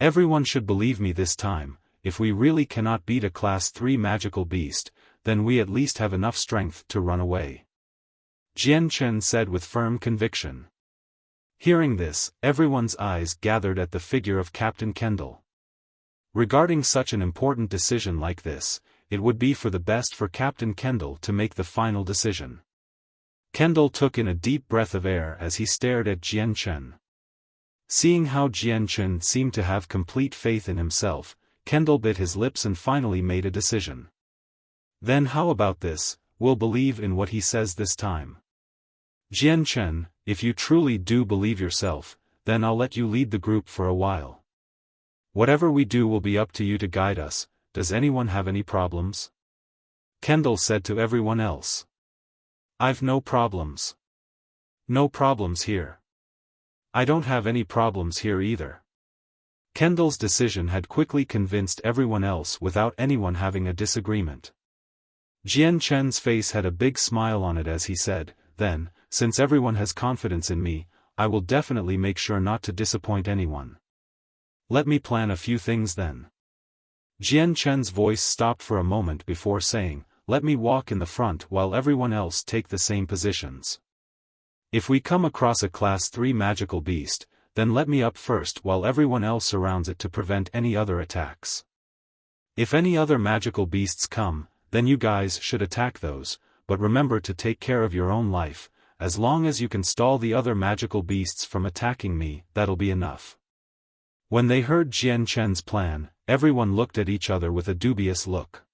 "Everyone should believe me this time. If we really cannot beat a Class 3 magical beast, then we at least have enough strength to run away. Jian Chen said with firm conviction. Hearing this, everyone's eyes gathered at the figure of Captain Kendall. Regarding such an important decision like this, it would be for the best for Captain Kendall to make the final decision. Kendall took in a deep breath of air as he stared at Jian Chen. Seeing how Jian Chen seemed to have complete faith in himself, Kendall bit his lips and finally made a decision. Then how about this, we'll believe in what he says this time. Jian Chen, if you truly do believe yourself, then I'll let you lead the group for a while. Whatever we do will be up to you to guide us. Does anyone have any problems? Kendall said to everyone else. I've no problems. No problems here. I don't have any problems here either. Kendall's decision had quickly convinced everyone else without anyone having a disagreement. Jian Chen's face had a big smile on it as he said, then, since everyone has confidence in me, I will definitely make sure not to disappoint anyone. Let me plan a few things then. Jian Chen's voice stopped for a moment before saying, let me walk in the front while everyone else take the same positions. If we come across a Class 3 magical beast, then let me up first while everyone else surrounds it to prevent any other attacks. If any other magical beasts come, then you guys should attack those, but remember to take care of your own life. As long as you can stall the other magical beasts from attacking me, that'll be enough. When they heard Jian Chen's plan, everyone looked at each other with a dubious look.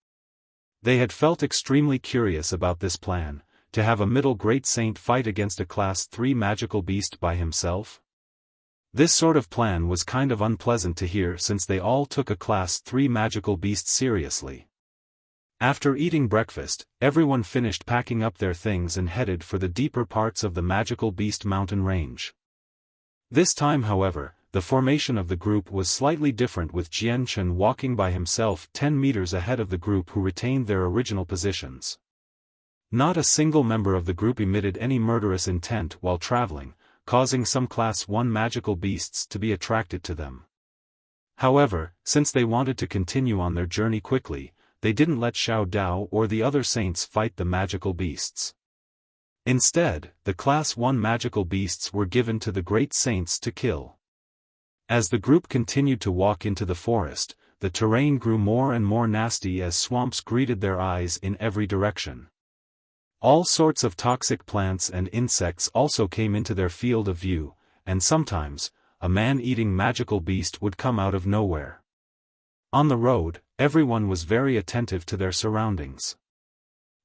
They had felt extremely curious about this plan, to have a middle great saint fight against a Class 3 magical beast by himself. This sort of plan was kind of unpleasant to hear since they all took a Class 3 magical beast seriously. After eating breakfast, everyone finished packing up their things and headed for the deeper parts of the magical beast mountain range. This time however, the formation of the group was slightly different with Jian Chen walking by himself 10 meters ahead of the group who retained their original positions. Not a single member of the group emitted any murderous intent while traveling, causing some Class 1 magical beasts to be attracted to them. However, since they wanted to continue on their journey quickly, they didn't let Xiao Dao or the other saints fight the magical beasts. Instead, the Class 1 magical beasts were given to the great saints to kill. As the group continued to walk into the forest, the terrain grew more and more nasty as swamps greeted their eyes in every direction. All sorts of toxic plants and insects also came into their field of view, and sometimes, a man-eating magical beast would come out of nowhere. On the road, everyone was very attentive to their surroundings.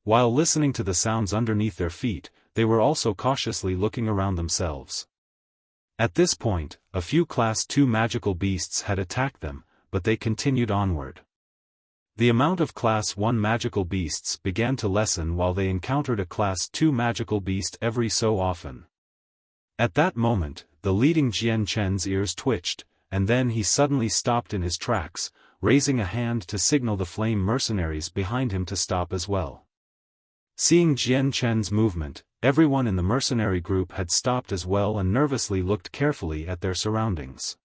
While listening to the sounds underneath their feet, they were also cautiously looking around themselves. At this point, a few Class 2 magical beasts had attacked them, but they continued onward. The amount of Class 1 magical beasts began to lessen while they encountered a Class 2 magical beast every so often. At that moment, the leading Jian Chen's ears twitched, and then he suddenly stopped in his tracks, raising a hand to signal the flame mercenaries behind him to stop as well. Seeing Jian Chen's movement, everyone in the mercenary group had stopped as well and nervously looked carefully at their surroundings.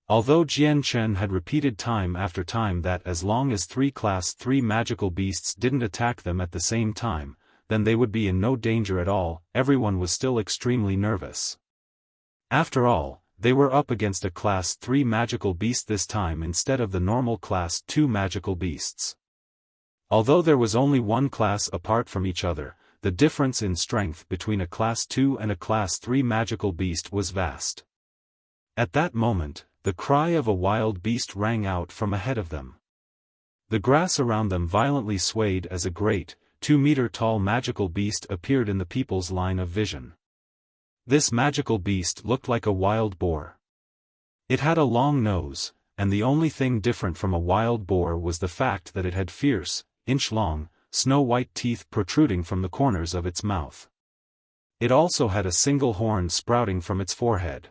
Although Jian Chen had repeated time after time that as long as 3 Class 3 magical beasts didn't attack them at the same time, then they would be in no danger at all, everyone was still extremely nervous. After all, they were up against a Class 3 magical beast this time instead of the normal Class 2 magical beasts. Although there was only one class apart from each other, the difference in strength between a Class 2 and a Class 3 magical beast was vast. At that moment, the cry of a wild beast rang out from ahead of them. The grass around them violently swayed as a great, 2-meter-tall magical beast appeared in the people's line of vision. This magical beast looked like a wild boar. It had a long nose, and the only thing different from a wild boar was the fact that it had fierce, inch-long, snow-white teeth protruding from the corners of its mouth. It also had a single horn sprouting from its forehead.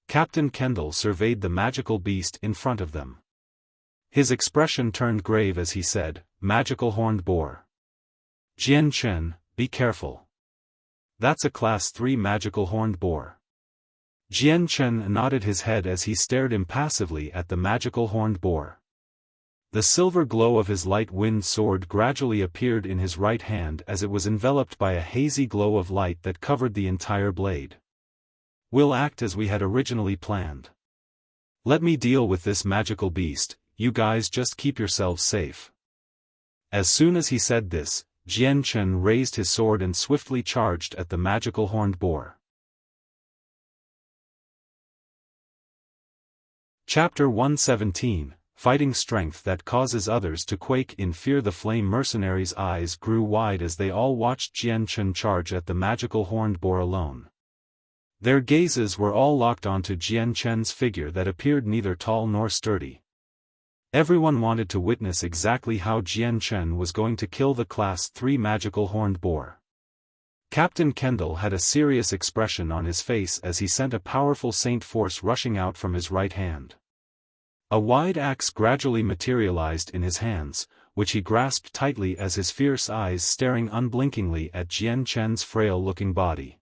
Captain Kendall surveyed the magical beast in front of them. His expression turned grave as he said, "Magical horned boar. Jian Chen, be careful. That's a Class 3 magical horned boar." Jian Chen nodded his head as he stared impassively at the magical horned boar. The silver glow of his light wind sword gradually appeared in his right hand as it was enveloped by a hazy glow of light that covered the entire blade. "We'll act as we had originally planned. Let me deal with this magical beast, you guys just keep yourselves safe." As soon as he said this, Jian Chen raised his sword and swiftly charged at the magical horned boar. Chapter 117, Fighting Strength That Causes Others to Quake in Fear. The flame mercenaries' eyes grew wide as they all watched Jian Chen charge at the magical horned boar alone. Their gazes were all locked onto Jian Chen's figure that appeared neither tall nor sturdy. Everyone wanted to witness exactly how Jian Chen was going to kill the Class 3 magical horned boar. Captain Kendall had a serious expression on his face as he sent a powerful saint force rushing out from his right hand. A wide axe gradually materialized in his hands, which he grasped tightly as his fierce eyes staring unblinkingly at Jian Chen's frail-looking body.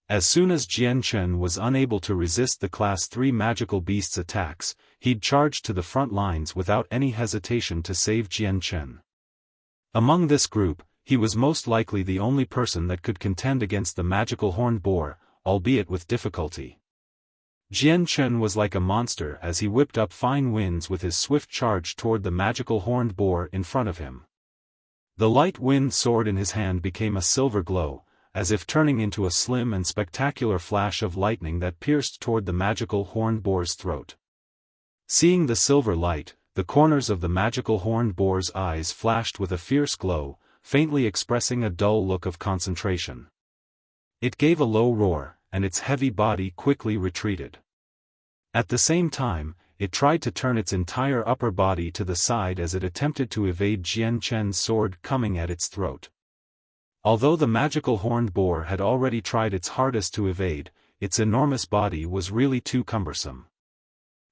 As soon as Jian Chen was unable to resist the Class 3 magical beast's attacks, he'd charged to the front lines without any hesitation to save Jian Chen. Among this group, he was most likely the only person that could contend against the magical horned boar, albeit with difficulty. Jian Chen was like a monster as he whipped up fine winds with his swift charge toward the magical horned boar in front of him. The light wind sword in his hand became a silver glow, as if turning into a slim and spectacular flash of lightning that pierced toward the magical horned boar's throat. Seeing the silver light, the corners of the magical horned boar's eyes flashed with a fierce glow, faintly expressing a dull look of concentration. It gave a low roar, and its heavy body quickly retreated. At the same time, it tried to turn its entire upper body to the side as it attempted to evade Jian Chen's sword coming at its throat. Although the magical horned boar had already tried its hardest to evade, its enormous body was really too cumbersome.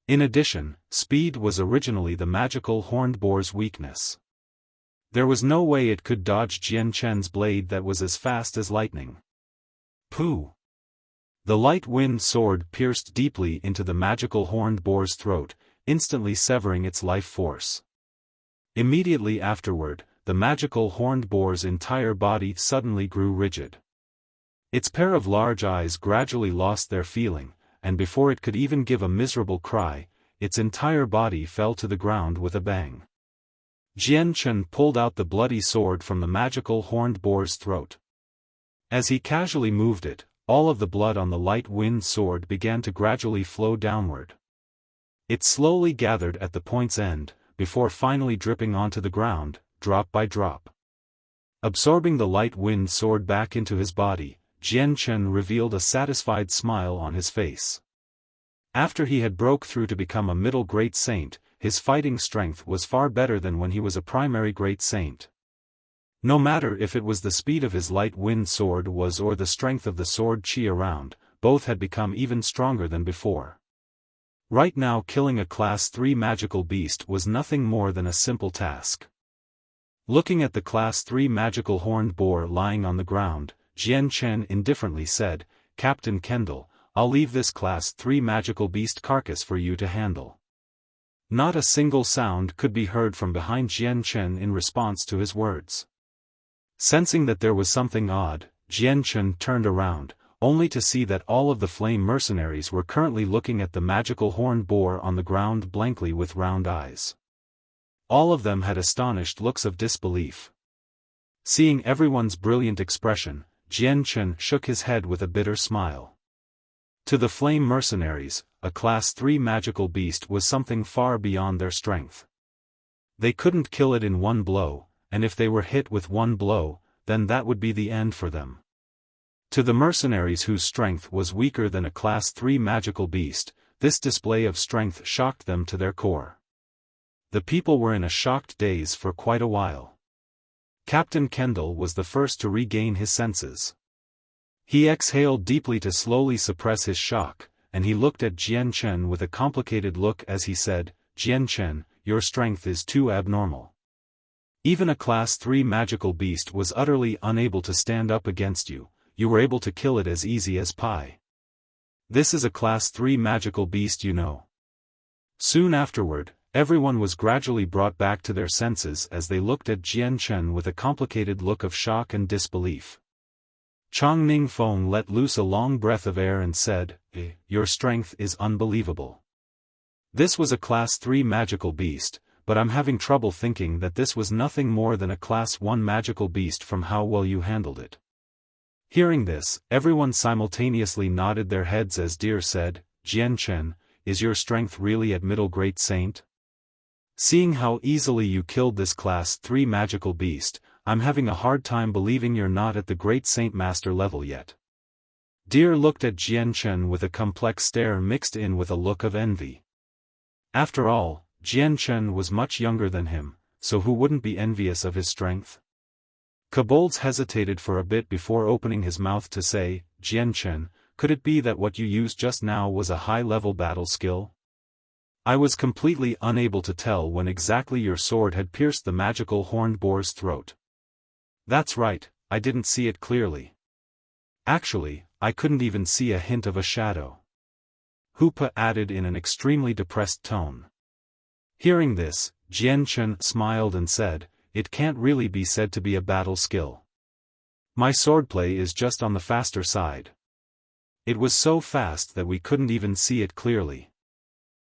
In addition, speed was originally the magical horned boar's weakness. There was no way it could dodge Jian Chen's blade that was as fast as lightning. Pooh! The light wind sword pierced deeply into the magical horned boar's throat, instantly severing its life force. Immediately afterward, the magical horned boar's entire body suddenly grew rigid. Its pair of large eyes gradually lost their feeling, and before it could even give a miserable cry, its entire body fell to the ground with a bang. Jian Chen pulled out the bloody sword from the magical horned boar's throat. As he casually moved it, all of the blood on the light wind sword began to gradually flow downward. It slowly gathered at the point's end, before finally dripping onto the ground, drop by drop. Absorbing the light wind sword back into his body, Jian Chen revealed a satisfied smile on his face. After he had broke through to become a middle great saint, his fighting strength was far better than when he was a primary great saint. No matter if it was the speed of his light wind sword or the strength of the sword chi around, both had become even stronger than before. Right now killing a Class 3 magical beast was nothing more than a simple task. Looking at the Class 3 magical horned boar lying on the ground, Jian Chen indifferently said, "Captain Kendall, I'll leave this Class 3 magical beast carcass for you to handle." Not a single sound could be heard from behind Jian Chen in response to his words. Sensing that there was something odd, Jian Chen turned around, only to see that all of the flame mercenaries were currently looking at the magical horned boar on the ground blankly with round eyes. All of them had astonished looks of disbelief. Seeing everyone's brilliant expression, Jian Chen shook his head with a bitter smile. To the flame mercenaries, a Class 3 magical beast was something far beyond their strength. They couldn't kill it in one blow, and if they were hit with one blow, then that would be the end for them. To the mercenaries whose strength was weaker than a Class 3 magical beast, this display of strength shocked them to their core. The people were in a shocked daze for quite a while. Captain Kendall was the first to regain his senses. He exhaled deeply to slowly suppress his shock, and he looked at Jian Chen with a complicated look as he said, "Jian Chen, your strength is too abnormal. Even a Class 3 magical beast was utterly unable to stand up against you. You were able to kill it as easy as pie. This is a Class 3 magical beast, you know." Soon afterward, everyone was gradually brought back to their senses as they looked at Jian Chen with a complicated look of shock and disbelief. Chang Ningfeng let loose a long breath of air and said, "Your strength is unbelievable. This was a Class 3 magical beast, but I'm having trouble thinking that this was nothing more than a Class 1 magical beast from how well you handled it." Hearing this, everyone simultaneously nodded their heads as Deer said, "Jian Chen, is your strength really at middle great saint? Seeing how easily you killed this Class 3 magical beast, I'm having a hard time believing you're not at the great saint master level yet." Deer looked at Jian Chen with a complex stare mixed in with a look of envy. After all, Jian Chen was much younger than him, so who wouldn't be envious of his strength? Kobolds hesitated for a bit before opening his mouth to say, "Jian Chen, could it be that what you used just now was a high-level battle skill? I was completely unable to tell when exactly your sword had pierced the magical horned boar's throat." "That's right, I didn't see it clearly. Actually, I couldn't even see a hint of a shadow," Hoopa added in an extremely depressed tone. Hearing this, Jian Chen smiled and said, "It can't really be said to be a battle skill. My swordplay is just on the faster side. It was so fast that we couldn't even see it clearly.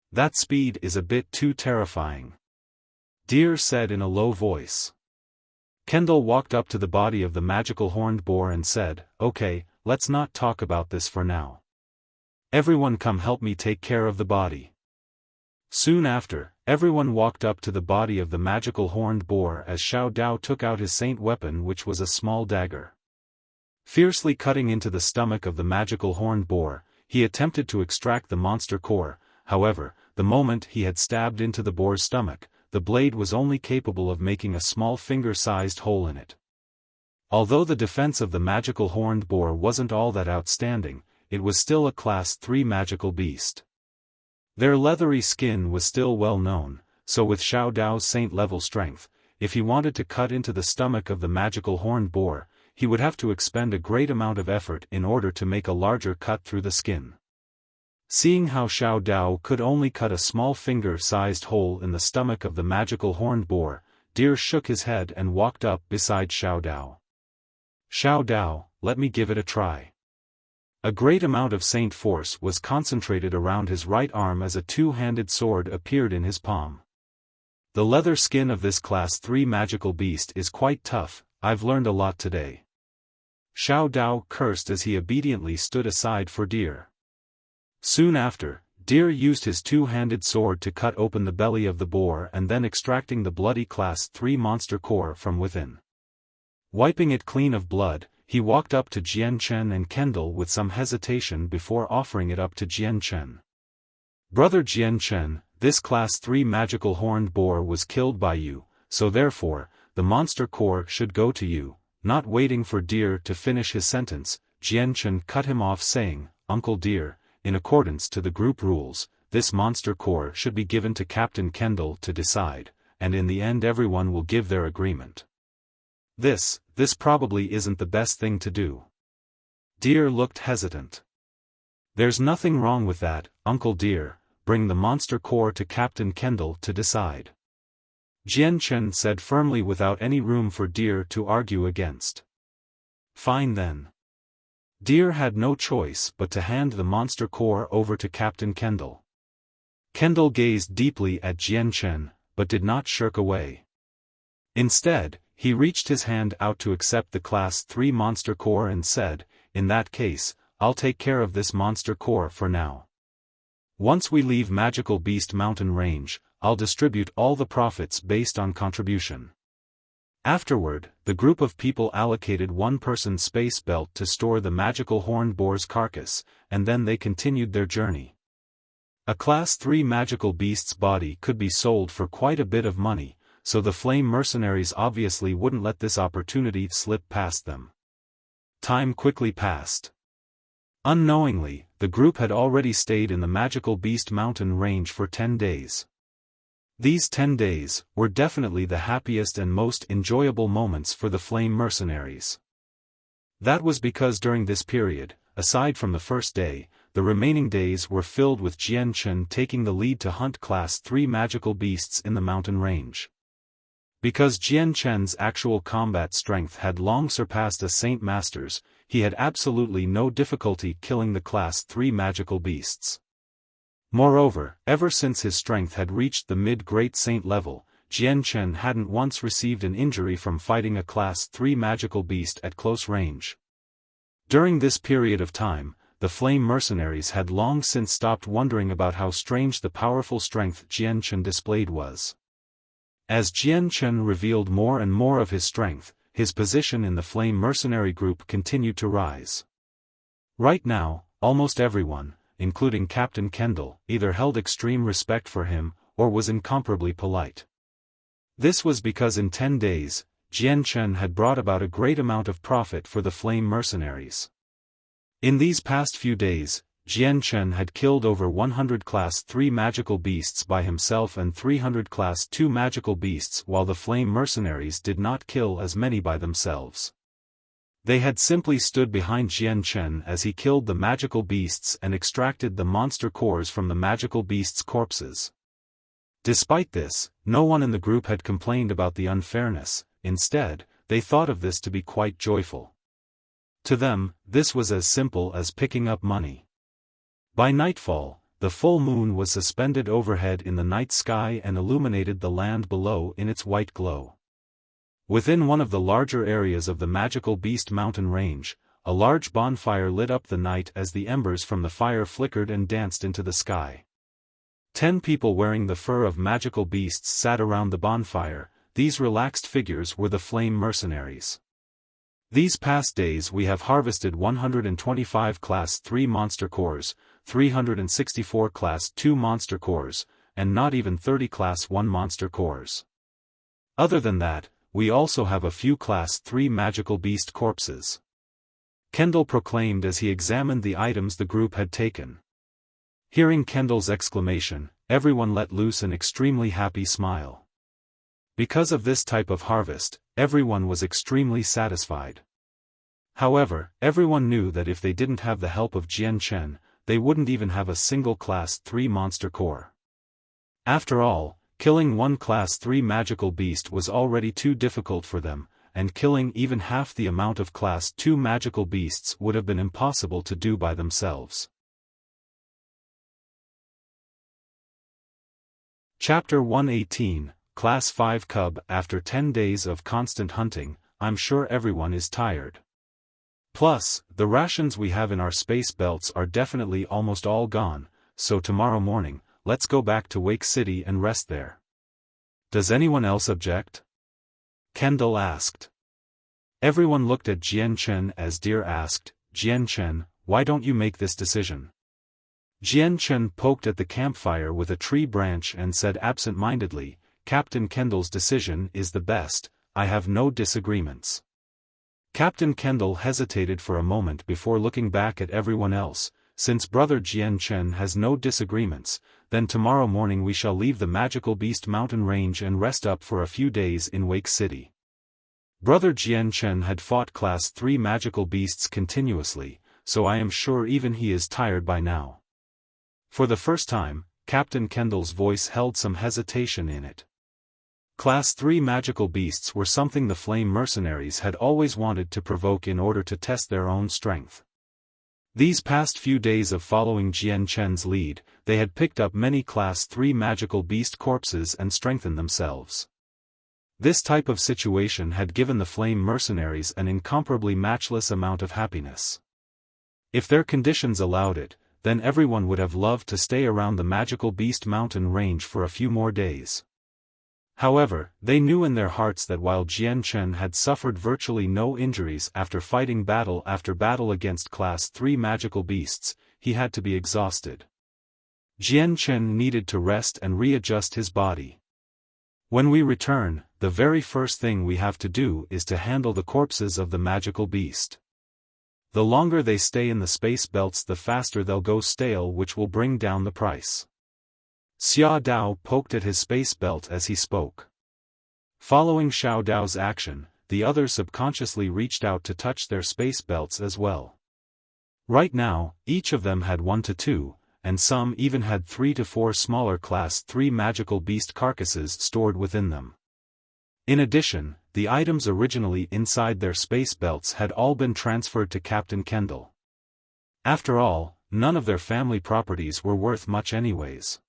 That speed is a bit too terrifying," Deer said in a low voice. Kendall walked up to the body of the magical horned boar and said, "Okay, let's not talk about this for now. Everyone come help me take care of the body." Soon after, everyone walked up to the body of the magical horned boar as Xiao Dao took out his saint weapon, which was a small dagger. Fiercely cutting into the stomach of the magical horned boar, he attempted to extract the monster core. However, the moment he had stabbed into the boar's stomach, the blade was only capable of making a small finger-sized hole in it. Although the defense of the magical horned boar wasn't all that outstanding, it was still a Class 3 magical beast. Their leathery skin was still well known, so with Xiao Dao's saint-level strength, if he wanted to cut into the stomach of the magical horned boar, he would have to expend a great amount of effort in order to make a larger cut through the skin. Seeing how Xiao Dao could only cut a small finger-sized hole in the stomach of the magical horned boar, Deer shook his head and walked up beside Xiao Dao. "Xiao Dao, let me give it a try." A great amount of saint force was concentrated around his right arm as a two-handed sword appeared in his palm. "The leather skin of this Class 3 magical beast is quite tough, I've learned a lot today." Xiao Dao cursed as he obediently stood aside for Deer. Soon after, Deer used his two-handed sword to cut open the belly of the boar and then extracting the bloody Class 3 monster core from within. Wiping it clean of blood, he walked up to Jian Chen and Kendall with some hesitation before offering it up to Jian Chen. "Brother Jian Chen, this Class 3 magical horned boar was killed by you, so therefore, the monster core should go to you." Not waiting for Deer to finish his sentence, Jian Chen cut him off saying, "Uncle Deer, in accordance to the group rules, this monster core should be given to Captain Kendall to decide, and in the end everyone will give their agreement." This probably isn't the best thing to do." Deer looked hesitant. "There's nothing wrong with that, Uncle Deer, bring the monster core to Captain Kendall to decide," Jian Chen said firmly without any room for Deer to argue against. "Fine then." Deer had no choice but to hand the monster core over to Captain Kendall. Kendall gazed deeply at Jian Chen, but did not shirk away. Instead, he reached his hand out to accept the Class 3 monster core and said, "In that case, I'll take care of this monster core for now. Once we leave Magical Beast Mountain Range, I'll distribute all the profits based on contribution." Afterward, the group of people allocated one person's space belt to store the magical horned boar's carcass, and then they continued their journey. A Class 3 magical beast's body could be sold for quite a bit of money, so the flame mercenaries obviously wouldn't let this opportunity slip past them. Time quickly passed. Unknowingly, the group had already stayed in the Magical Beast Mountain Range for 10 days. These 10 days were definitely the happiest and most enjoyable moments for the flame mercenaries. That was because during this period, aside from the first day, the remaining days were filled with Jian Chen taking the lead to hunt Class 3 magical beasts in the mountain range. Because Jian Chen's actual combat strength had long surpassed a Saint Master's, he had absolutely no difficulty killing the Class 3 magical beasts. Moreover, ever since his strength had reached the mid-Great Saint level, Jian Chen hadn't once received an injury from fighting a Class 3 magical beast at close range. During this period of time, the Flame Mercenaries had long since stopped wondering about how strange the powerful strength Jian Chen displayed was. As Jian Chen revealed more and more of his strength, his position in the Flame Mercenary group continued to rise. Right now, almost everyone, including Captain Kendall, either held extreme respect for him, or was incomparably polite. This was because in 10 days, Jian Chen had brought about a great amount of profit for the Flame Mercenaries. In these past few days, Jian Chen had killed over 100 Class 3 magical beasts by himself and 300 Class 2 magical beasts, while the Flame Mercenaries did not kill as many by themselves. They had simply stood behind Jian Chen as he killed the magical beasts and extracted the monster cores from the magical beasts' corpses. Despite this, no one in the group had complained about the unfairness. Instead, they thought of this to be quite joyful. To them, this was as simple as picking up money. By nightfall, the full moon was suspended overhead in the night sky and illuminated the land below in its white glow. Within one of the larger areas of the Magical Beast Mountain Range, a large bonfire lit up the night as the embers from the fire flickered and danced into the sky. 10 people wearing the fur of magical beasts sat around the bonfire. These relaxed figures were the Flame Mercenaries. These past days we have harvested 125 Class 3 monster cores, 364 Class 2 monster cores, and not even 30 Class 1 monster cores. Other than that, we also have a few Class 3 magical beast corpses. Kendall proclaimed as he examined the items the group had taken. Hearing Kendall's exclamation, everyone let loose an extremely happy smile. Because of this type of harvest, everyone was extremely satisfied. However, everyone knew that if they didn't have the help of Jian Chen, they wouldn't even have a single Class 3 monster core. After all, killing one Class 3 magical beast was already too difficult for them, and killing even half the amount of Class 2 magical beasts would have been impossible to do by themselves. Chapter 118, Class 5 Cub. After 10 days of constant hunting, I'm sure everyone is tired. Plus, the rations we have in our space belts are definitely almost all gone, so tomorrow morning, let's go back to Wake City and rest there. Does anyone else object? Kendall asked. Everyone looked at Jian Chen as Deer asked, Jian Chen, why don't you make this decision? Jian Chen poked at the campfire with a tree branch and said absent-mindedly, Captain Kendall's decision is the best, I have no disagreements. Captain Kendall hesitated for a moment before looking back at everyone else. Since Brother Jian Chen has no disagreements, then tomorrow morning we shall leave the Magical Beast Mountain Range and rest up for a few days in Wake City. Brother Jian Chen had fought Class 3 magical beasts continuously, so I am sure even he is tired by now. For the first time, Captain Kendall's voice held some hesitation in it. Class 3 magical beasts were something the Flame Mercenaries had always wanted to provoke in order to test their own strength. These past few days of following Jian Chen's lead, they had picked up many Class 3 magical beast corpses and strengthened themselves. This type of situation had given the Flame Mercenaries an incomparably matchless amount of happiness. If their conditions allowed it, then everyone would have loved to stay around the Magical Beast Mountain Range for a few more days. However, they knew in their hearts that while Jian Chen had suffered virtually no injuries after fighting battle after battle against Class 3 magical beasts, he had to be exhausted. Jian Chen needed to rest and readjust his body. When we return, the very first thing we have to do is to handle the corpses of the magical beast. The longer they stay in the space belts, the faster they'll go stale, which will bring down the price. Xiao Dao poked at his space belt as he spoke. Following Xiao Dao's action, the others subconsciously reached out to touch their space belts as well. Right now, each of them had 1 to 2, and some even had 3 to 4 smaller Class 3 magical beast carcasses stored within them. In addition, the items originally inside their space belts had all been transferred to Captain Kendall. After all, none of their family properties were worth much anyways.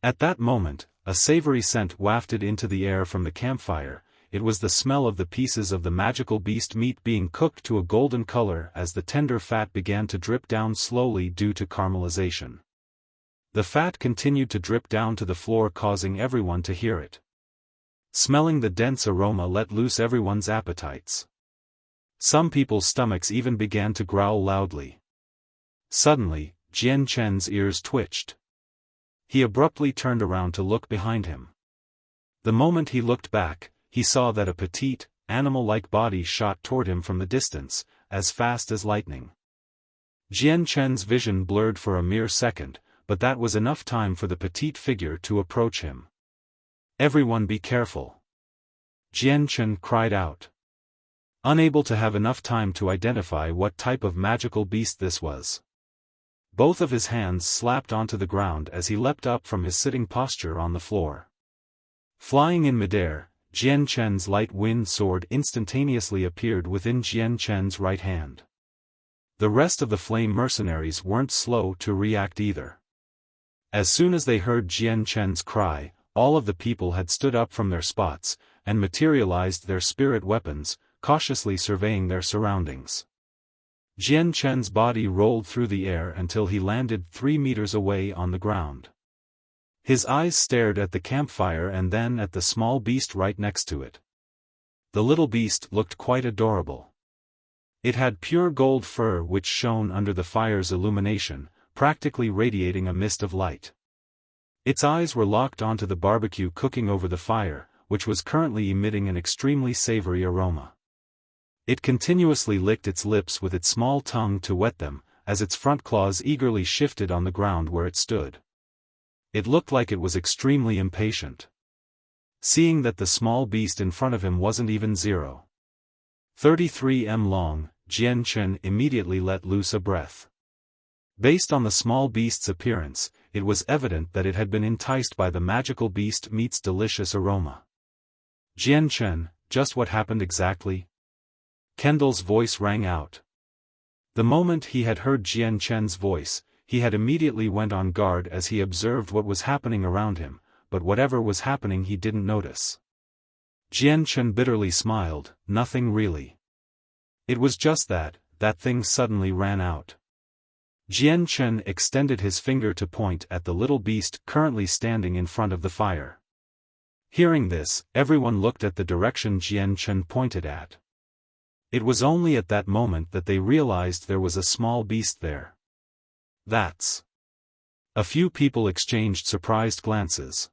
At that moment, a savory scent wafted into the air from the campfire. It was the smell of the pieces of the magical beast meat being cooked to a golden color as the tender fat began to drip down slowly due to caramelization. The fat continued to drip down to the floor, causing everyone to hear it. Smelling the dense aroma let loose everyone's appetites. Some people's stomachs even began to growl loudly. Suddenly, Jian Chen's ears twitched. He abruptly turned around to look behind him. The moment he looked back, he saw that a petite, animal-like body shot toward him from the distance, as fast as lightning. Jian Chen's vision blurred for a mere second, but that was enough time for the petite figure to approach him. "Everyone be careful!" Jian Chen cried out. Unable to have enough time to identify what type of magical beast this was. Both of his hands slapped onto the ground as he leapt up from his sitting posture on the floor. Flying in midair, Jian Chen's light wind sword instantaneously appeared within Jian Chen's right hand. The rest of the flame mercenaries weren't slow to react either. As soon as they heard Jian Chen's cry, all of the people had stood up from their spots, and materialized their spirit weapons, cautiously surveying their surroundings. Jian Chen's body rolled through the air until he landed 3 meters away on the ground. His eyes stared at the campfire and then at the small beast right next to it. The little beast looked quite adorable. It had pure gold fur which shone under the fire's illumination, practically radiating a mist of light. Its eyes were locked onto the barbecue cooking over the fire, which was currently emitting an extremely savory aroma. It continuously licked its lips with its small tongue to wet them, as its front claws eagerly shifted on the ground where it stood. It looked like it was extremely impatient. Seeing that the small beast in front of him wasn't even 0.33 m long, Jian Chen immediately let loose a breath. Based on the small beast's appearance, it was evident that it had been enticed by the magical beast meat's delicious aroma. "Jian Chen, just what happened exactly?" Kendall's voice rang out. The moment he had heard Jian Chen's voice, he had immediately went on guard as he observed what was happening around him, but whatever was happening he didn't notice. Jian Chen bitterly smiled, "Nothing really. It was just that thing suddenly ran out." Jian Chen extended his finger to point at the little beast currently standing in front of the fire. Hearing this, everyone looked at the direction Jian Chen pointed at. It was only at that moment that they realized there was a small beast there. "That's..." A few people exchanged surprised glances.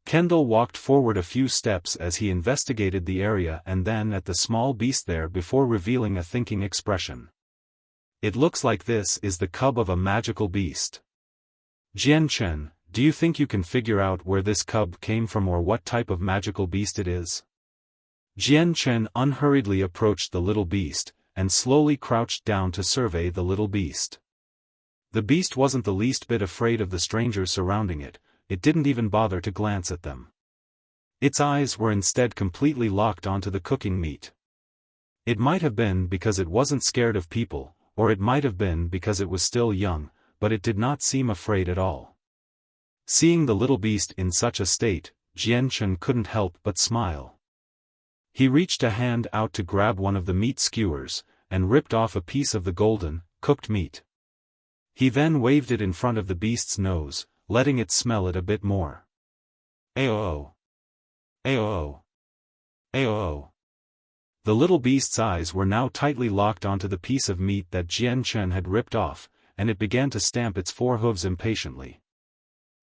Kendall walked forward a few steps as he investigated the area and then at the small beast there before revealing a thinking expression. "It looks like this is the cub of a magical beast. Jian Chen, do you think you can figure out where this cub came from or what type of magical beast it is?" Jian Chen unhurriedly approached the little beast, and slowly crouched down to survey the little beast. The beast wasn't the least bit afraid of the strangers surrounding it. It didn't even bother to glance at them. Its eyes were instead completely locked onto the cooking meat. It might have been because it wasn't scared of people, or it might have been because it was still young, but it did not seem afraid at all. Seeing the little beast in such a state, Jian Chen couldn't help but smile. He reached a hand out to grab one of the meat skewers, and ripped off a piece of the golden, cooked meat. He then waved it in front of the beast's nose, letting it smell it a bit more. "Aoo! Aoo! Aoo!" The little beast's eyes were now tightly locked onto the piece of meat that Jian Chen had ripped off, and it began to stamp its forehooves impatiently.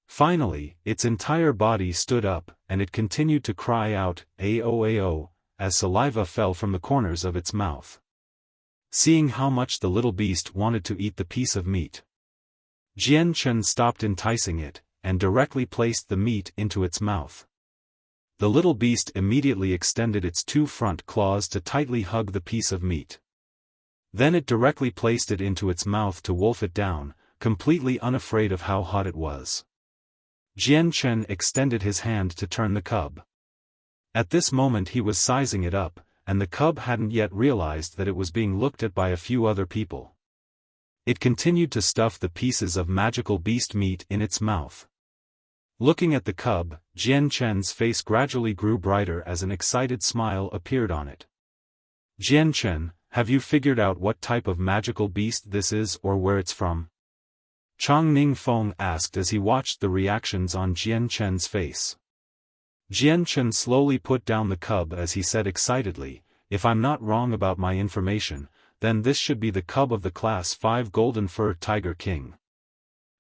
Finally, its entire body stood up, and it continued to cry out, "Ao ao," as saliva fell from the corners of its mouth. Seeing how much the little beast wanted to eat the piece of meat, Jian Chen stopped enticing it, and directly placed the meat into its mouth. The little beast immediately extended its 2 front claws to tightly hug the piece of meat. Then it directly placed it into its mouth to wolf it down, completely unafraid of how hot it was. Jian Chen extended his hand to turn the cub. At this moment he was sizing it up, and the cub hadn't yet realized that it was being looked at by a few other people. It continued to stuff the pieces of magical beast meat in its mouth. Looking at the cub, Jian Chen's face gradually grew brighter as an excited smile appeared on it. Jian Chen, have you figured out what type of magical beast this is or where it's from? Chang Ningfeng asked as he watched the reactions on Jian Chen's face. Jian Chen slowly put down the cub as he said excitedly, if I'm not wrong about my information, then this should be the cub of the Class 5 Golden Fur Tiger King.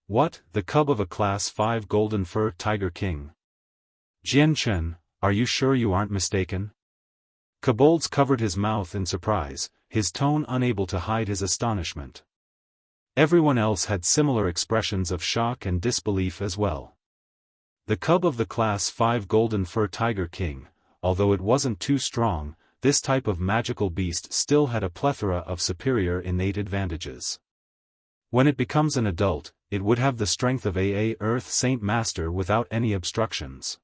What, the cub of a Class 5 Golden Fur Tiger King? Jian Chen, are you sure you aren't mistaken? Kobolds covered his mouth in surprise, his tone unable to hide his astonishment. Everyone else had similar expressions of shock and disbelief as well. The cub of the Class 5 Golden Fur Tiger King, although it wasn't too strong, this type of magical beast still had a plethora of superior innate advantages. When it becomes an adult, it would have the strength of a Earth Saint Master without any obstructions.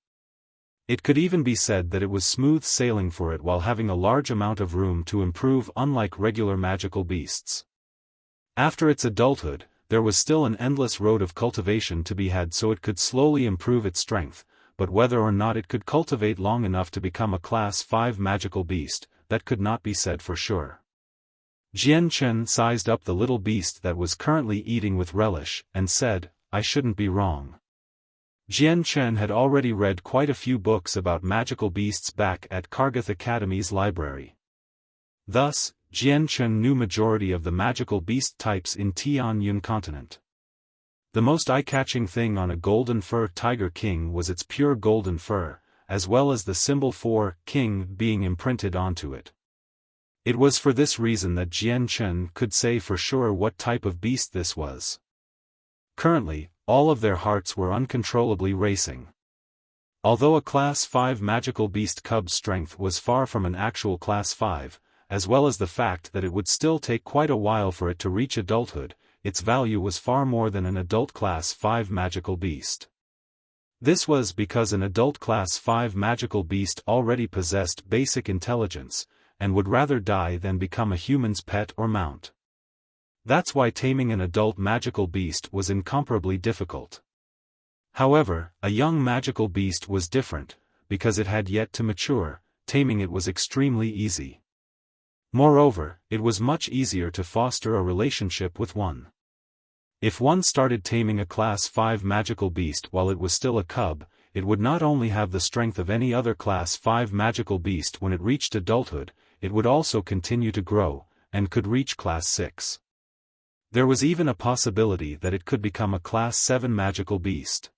It could even be said that it was smooth sailing for it while having a large amount of room to improve, unlike regular magical beasts. After its adulthood, there was still an endless road of cultivation to be had, so it could slowly improve its strength, but whether or not it could cultivate long enough to become a Class 5 magical beast, that could not be said for sure. Jian Chen sized up the little beast that was currently eating with relish, and said, I shouldn't be wrong. Jian Chen had already read quite a few books about magical beasts back at Kargath Academy's library. Thus, Jian Chen knew majority of the magical beast types in Tianyun continent. The most eye-catching thing on a golden fur tiger king was its pure golden fur, as well as the symbol for king being imprinted onto it. It was for this reason that Jian Chen could say for sure what type of beast this was. Currently, all of their hearts were uncontrollably racing. Although a Class 5 magical beast cub's strength was far from an actual Class 5, as well as the fact that it would still take quite a while for it to reach adulthood, its value was far more than an adult Class 5 magical beast. This was because an adult Class 5 magical beast already possessed basic intelligence, and would rather die than become a human's pet or mount. That's why taming an adult magical beast was incomparably difficult. However, a young magical beast was different, because it had yet to mature, taming it was extremely easy. Moreover, it was much easier to foster a relationship with one. If one started taming a Class 5 magical beast while it was still a cub, it would not only have the strength of any other Class 5 magical beast when it reached adulthood, it would also continue to grow, and could reach Class 6. There was even a possibility that it could become a Class 7 magical beast.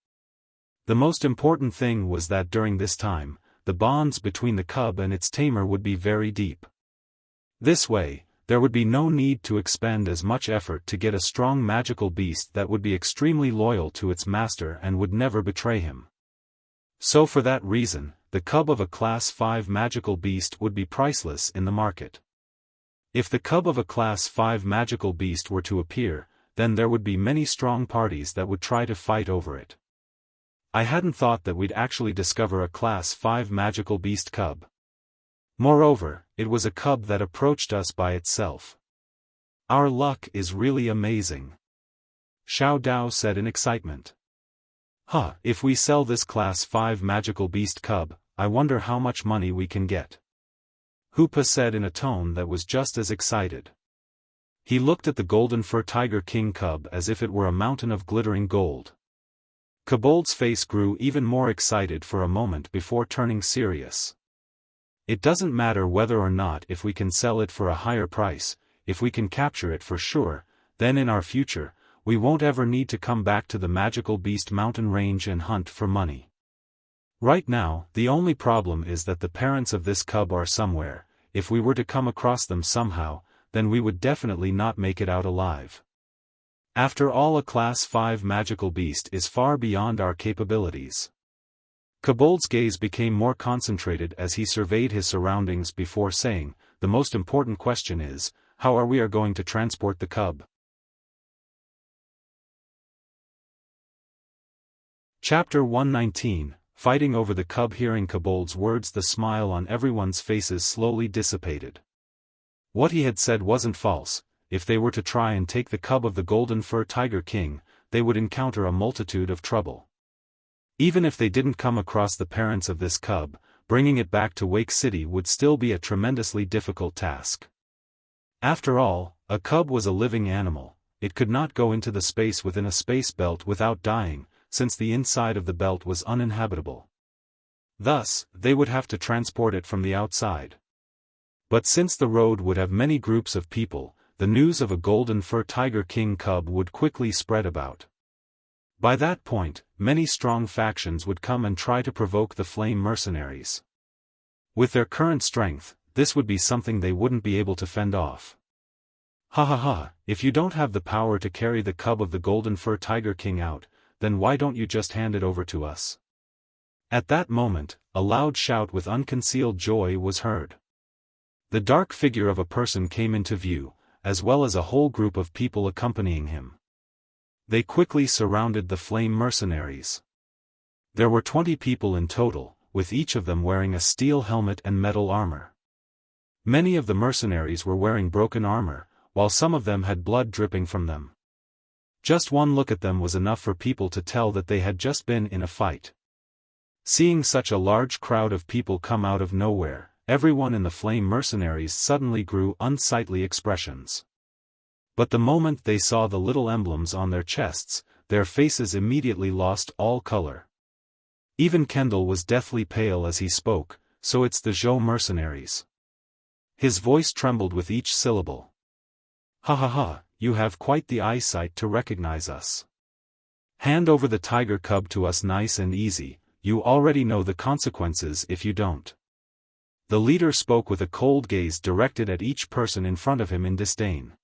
The most important thing was that during this time, the bonds between the cub and its tamer would be very deep. This way, there would be no need to expend as much effort to get a strong magical beast that would be extremely loyal to its master and would never betray him. So for that reason, the cub of a Class 5 magical beast would be priceless in the market. If the cub of a Class 5 magical beast were to appear, then there would be many strong parties that would try to fight over it. I hadn't thought that we'd actually discover a Class 5 magical beast cub. Moreover, it was a cub that approached us by itself. Our luck is really amazing. Xiao Dao said in excitement. If we sell this Class 5 magical beast cub, I wonder how much money we can get. Hoopa said in a tone that was just as excited. He looked at the golden fur tiger king cub as if it were a mountain of glittering gold. Kobold's face grew even more excited for a moment before turning serious. It doesn't matter whether or not if we can sell it for a higher price, if we can capture it for sure, then in our future, we won't ever need to come back to the magical beast mountain range and hunt for money. Right now, the only problem is that the parents of this cub are somewhere. If we were to come across them somehow, then we would definitely not make it out alive. After all, a Class 5 magical beast is far beyond our capabilities. Kobold's gaze became more concentrated as he surveyed his surroundings before saying, the most important question is, how are we going to transport the cub? Chapter 119, Fighting over the cub. Hearing Kobold's words, the smile on everyone's faces slowly dissipated. What he had said wasn't false. If they were to try and take the cub of the Golden Fur Tiger King, they would encounter a multitude of trouble. Even if they didn't come across the parents of this cub, bringing it back to Wake City would still be a tremendously difficult task. After all, a cub was a living animal. It could not go into the space within a space belt without dying, since the inside of the belt was uninhabitable. Thus, they would have to transport it from the outside. But since the road would have many groups of people, the news of a Golden Fur Tiger King cub would quickly spread about. By that point, many strong factions would come and try to provoke the Flame Mercenaries. With their current strength, this would be something they wouldn't be able to fend off. Ha ha ha, if you don't have the power to carry the cub of the Golden Fur Tiger King out, then why don't you just hand it over to us? At that moment, a loud shout with unconcealed joy was heard. The dark figure of a person came into view, as well as a whole group of people accompanying him. They quickly surrounded the Flame Mercenaries. There were 20 people in total, with each of them wearing a steel helmet and metal armor. Many of the mercenaries were wearing broken armor, while some of them had blood dripping from them. Just one look at them was enough for people to tell that they had just been in a fight. Seeing such a large crowd of people come out of nowhere, everyone in the Flame Mercenaries suddenly grew unsightly expressions. But the moment they saw the little emblems on their chests, their faces immediately lost all color. Even Kendall was deathly pale as he spoke, "So it's the Zhou mercenaries." His voice trembled with each syllable. "Ha ha ha, you have quite the eyesight to recognize us. Hand over the tiger cub to us nice and easy, you already know the consequences if you don't." The leader spoke with a cold gaze directed at each person in front of him in disdain.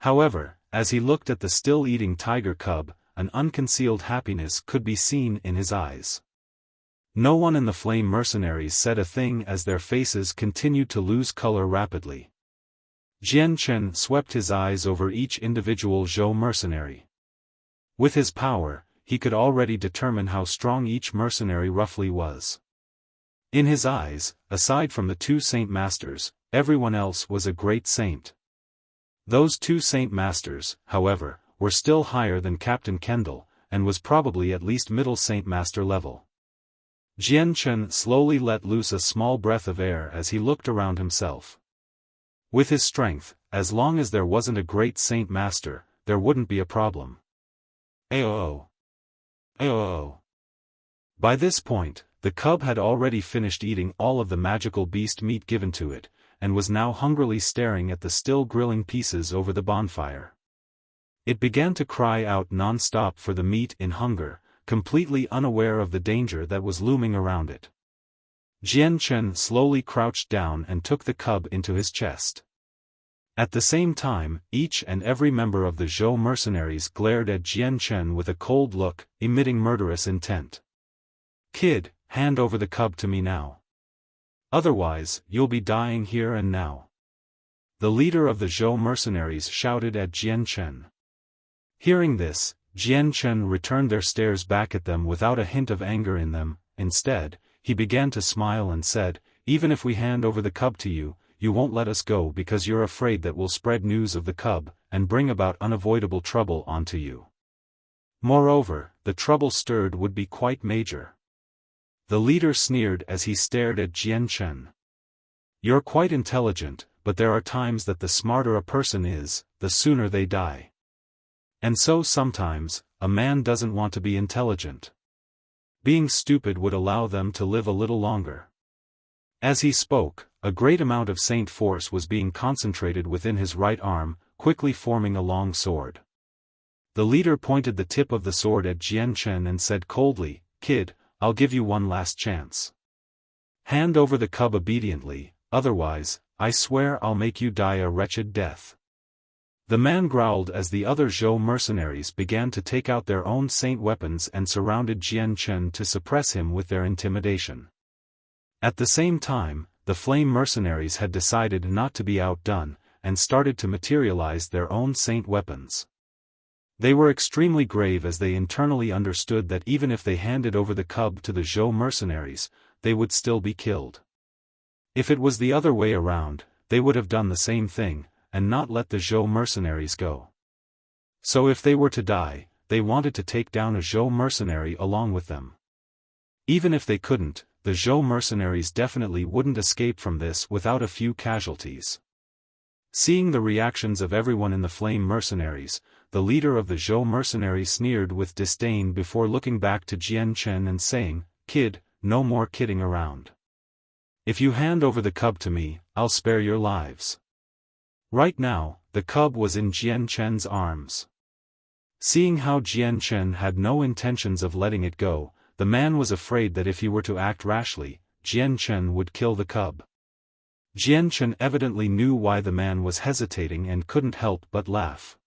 However, as he looked at the still-eating tiger cub, an unconcealed happiness could be seen in his eyes. No one in the Flame Mercenaries said a thing as their faces continued to lose color rapidly. Jian Chen swept his eyes over each individual Zhou mercenary. With his power, he could already determine how strong each mercenary roughly was. In his eyes, aside from the two Saint Masters, everyone else was a great saint. Those two Saint Masters, however, were still higher than Captain Kendall, and was probably at least middle Saint Master level. Jian Chen slowly let loose a small breath of air as he looked around himself. With his strength, as long as there wasn't a great Saint Master, there wouldn't be a problem. Aoo. Aoo. By this point, the cub had already finished eating all of the magical beast meat given to it, and was now hungrily staring at the still grilling pieces over the bonfire. It began to cry out non-stop for the meat in hunger, completely unaware of the danger that was looming around it. Jian Chen slowly crouched down and took the cub into his chest. At the same time, each and every member of the Zhou mercenaries glared at Jian Chen with a cold look, emitting murderous intent. "Kid, hand over the cub to me now. Otherwise, you'll be dying here and now." The leader of the Zhou mercenaries shouted at Jian Chen. Hearing this, Jian Chen returned their stares back at them without a hint of anger in them. Instead, he began to smile and said, "Even if we hand over the cub to you, you won't let us go because you're afraid that we'll spread news of the cub, and bring about unavoidable trouble onto you. Moreover, the trouble stirred would be quite major." The leader sneered as he stared at Jian Chen. "You're quite intelligent, but there are times that the smarter a person is, the sooner they die. And so sometimes, a man doesn't want to be intelligent. Being stupid would allow them to live a little longer." As he spoke, a great amount of saint force was being concentrated within his right arm, quickly forming a long sword. The leader pointed the tip of the sword at Jian Chen and said coldly, "Kid, I'll give you one last chance. Hand over the cub obediently, otherwise, I swear I'll make you die a wretched death." The man growled as the other Zhou mercenaries began to take out their own saint weapons and surrounded Jian Chen to suppress him with their intimidation. At the same time, the Flame mercenaries had decided not to be outdone, and started to materialize their own saint weapons. They were extremely grave as they internally understood that even if they handed over the cub to the Zhou mercenaries, they would still be killed. If it was the other way around, they would have done the same thing, and not let the Zhou mercenaries go. So if they were to die, they wanted to take down a Zhou mercenary along with them. Even if they couldn't, the Zhou mercenaries definitely wouldn't escape from this without a few casualties. Seeing the reactions of everyone in the Flame mercenaries, the leader of the Zhou mercenaries sneered with disdain before looking back to Jian Chen and saying, "Kid, no more kidding around. If you hand over the cub to me, I'll spare your lives." Right now, the cub was in Jian Chen's arms. Seeing how Jian Chen had no intentions of letting it go, the man was afraid that if he were to act rashly, Jian Chen would kill the cub. Jian Chen evidently knew why the man was hesitating and couldn't help but laugh.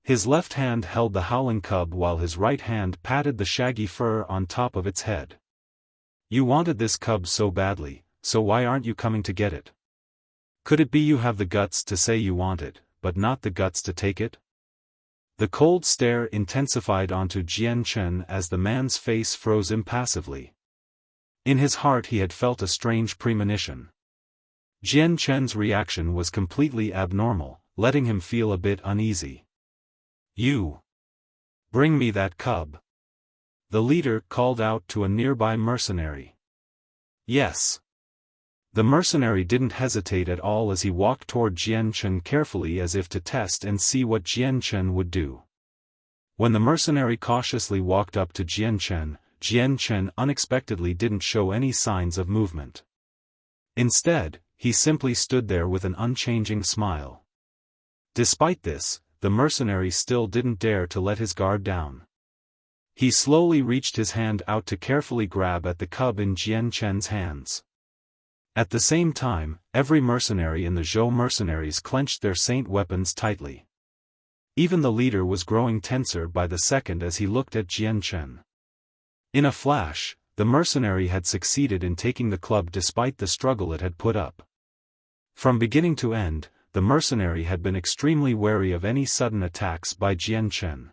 His left hand held the howling cub while his right hand patted the shaggy fur on top of its head. "You wanted this cub so badly, so why aren't you coming to get it? Could it be you have the guts to say you want it, but not the guts to take it?" The cold stare intensified onto Jian Chen as the man's face froze impassively. In his heart he had felt a strange premonition. Jian Chen's reaction was completely abnormal, letting him feel a bit uneasy. "You! Bring me that cub!" The leader called out to a nearby mercenary. "Yes." The mercenary didn't hesitate at all as he walked toward Jian Chen carefully as if to test and see what Jian Chen would do. When the mercenary cautiously walked up to Jian Chen unexpectedly didn't show any signs of movement. Instead, he simply stood there with an unchanging smile. Despite this, the mercenary still didn't dare to let his guard down. He slowly reached his hand out to carefully grab at the cub in Jian Chen's hands. At the same time, every mercenary in the Zhou mercenaries clenched their saint weapons tightly. Even the leader was growing tenser by the second as he looked at Jian Chen. In a flash, the mercenary had succeeded in taking the club despite the struggle it had put up. From beginning to end, the mercenary had been extremely wary of any sudden attacks by Jian Chen.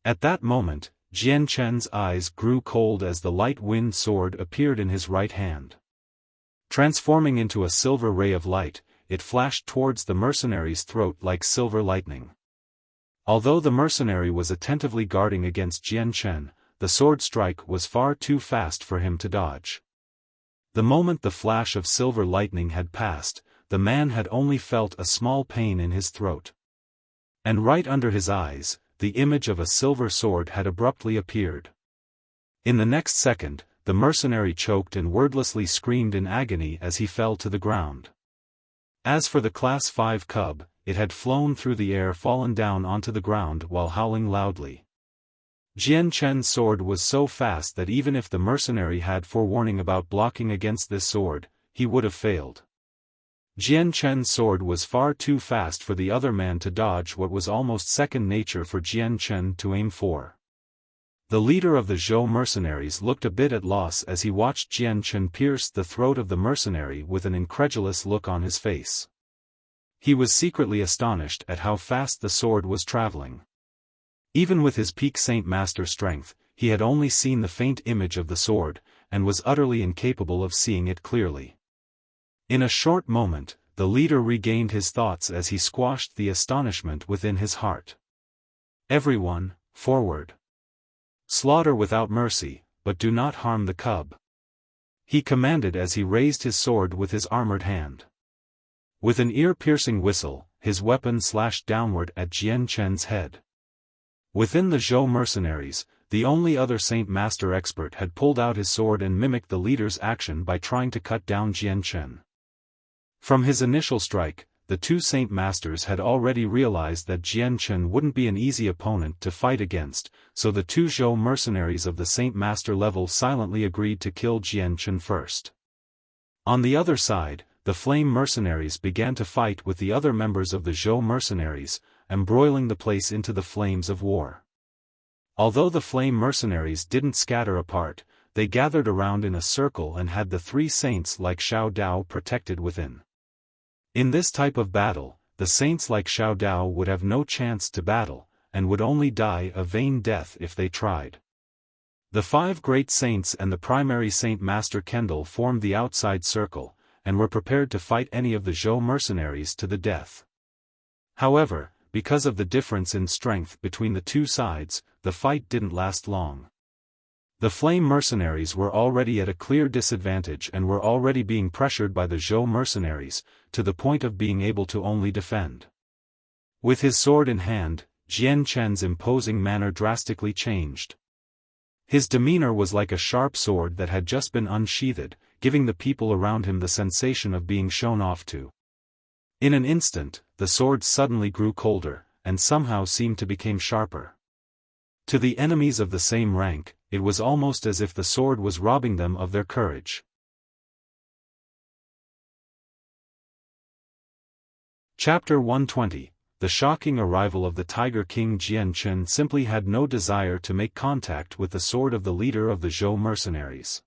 At that moment, Jian Chen's eyes grew cold as the light wind sword appeared in his right hand. Transforming into a silver ray of light, it flashed towards the mercenary's throat like silver lightning. Although the mercenary was attentively guarding against Jian Chen, the sword strike was far too fast for him to dodge. The moment the flash of silver lightning had passed, the man had only felt a small pain in his throat. And right under his eyes, the image of a silver sword had abruptly appeared. In the next second, the mercenary choked and wordlessly screamed in agony as he fell to the ground. As for the Class 5 cub, it had flown through the air, fallen down onto the ground while howling loudly. Jian Chen's sword was so fast that even if the mercenary had forewarning about blocking against this sword, he would have failed. Jian Chen's sword was far too fast for the other man to dodge what was almost second nature for Jian Chen to aim for. The leader of the Zhou mercenaries looked a bit at loss as he watched Jian Chen pierce the throat of the mercenary with an incredulous look on his face. He was secretly astonished at how fast the sword was traveling. Even with his peak Saint Master strength, he had only seen the faint image of the sword, and was utterly incapable of seeing it clearly. In a short moment, the leader regained his thoughts as he squashed the astonishment within his heart. "Everyone, forward! Slaughter without mercy, but do not harm the cub," he commanded as he raised his sword with his armored hand. With an ear-piercing whistle, his weapon slashed downward at Jian Chen's head. Within the Zhou mercenaries, the only other Saint Master expert had pulled out his sword and mimicked the leader's action by trying to cut down Jian Chen. From his initial strike, the two Saint Masters had already realized that Jian Chen wouldn't be an easy opponent to fight against, so the two Zhou mercenaries of the Saint Master level silently agreed to kill Jian Chen first. On the other side, the Flame mercenaries began to fight with the other members of the Zhou mercenaries, embroiling the place into the flames of war. Although the Flame mercenaries didn't scatter apart, they gathered around in a circle and had the three saints like Xiao Dao protected within. In this type of battle, the saints like Xiao Dao would have no chance to battle, and would only die a vain death if they tried. The 5 great saints and the primary Saint Master Kendall formed the outside circle, and were prepared to fight any of the Zhou mercenaries to the death. However, because of the difference in strength between the two sides, the fight didn't last long. The Flame mercenaries were already at a clear disadvantage and were already being pressured by the Zhou mercenaries, to the point of being able to only defend. With his sword in hand, Jian Chen's imposing manner drastically changed. His demeanor was like a sharp sword that had just been unsheathed, giving the people around him the sensation of being shown off to. In an instant, the sword suddenly grew colder, and somehow seemed to become sharper. To the enemies of the same rank, it was almost as if the sword was robbing them of their courage. Chapter 120. The shocking arrival of the Tiger King. Jian Chen simply had no desire to make contact with the sword of the leader of the Zhou mercenaries.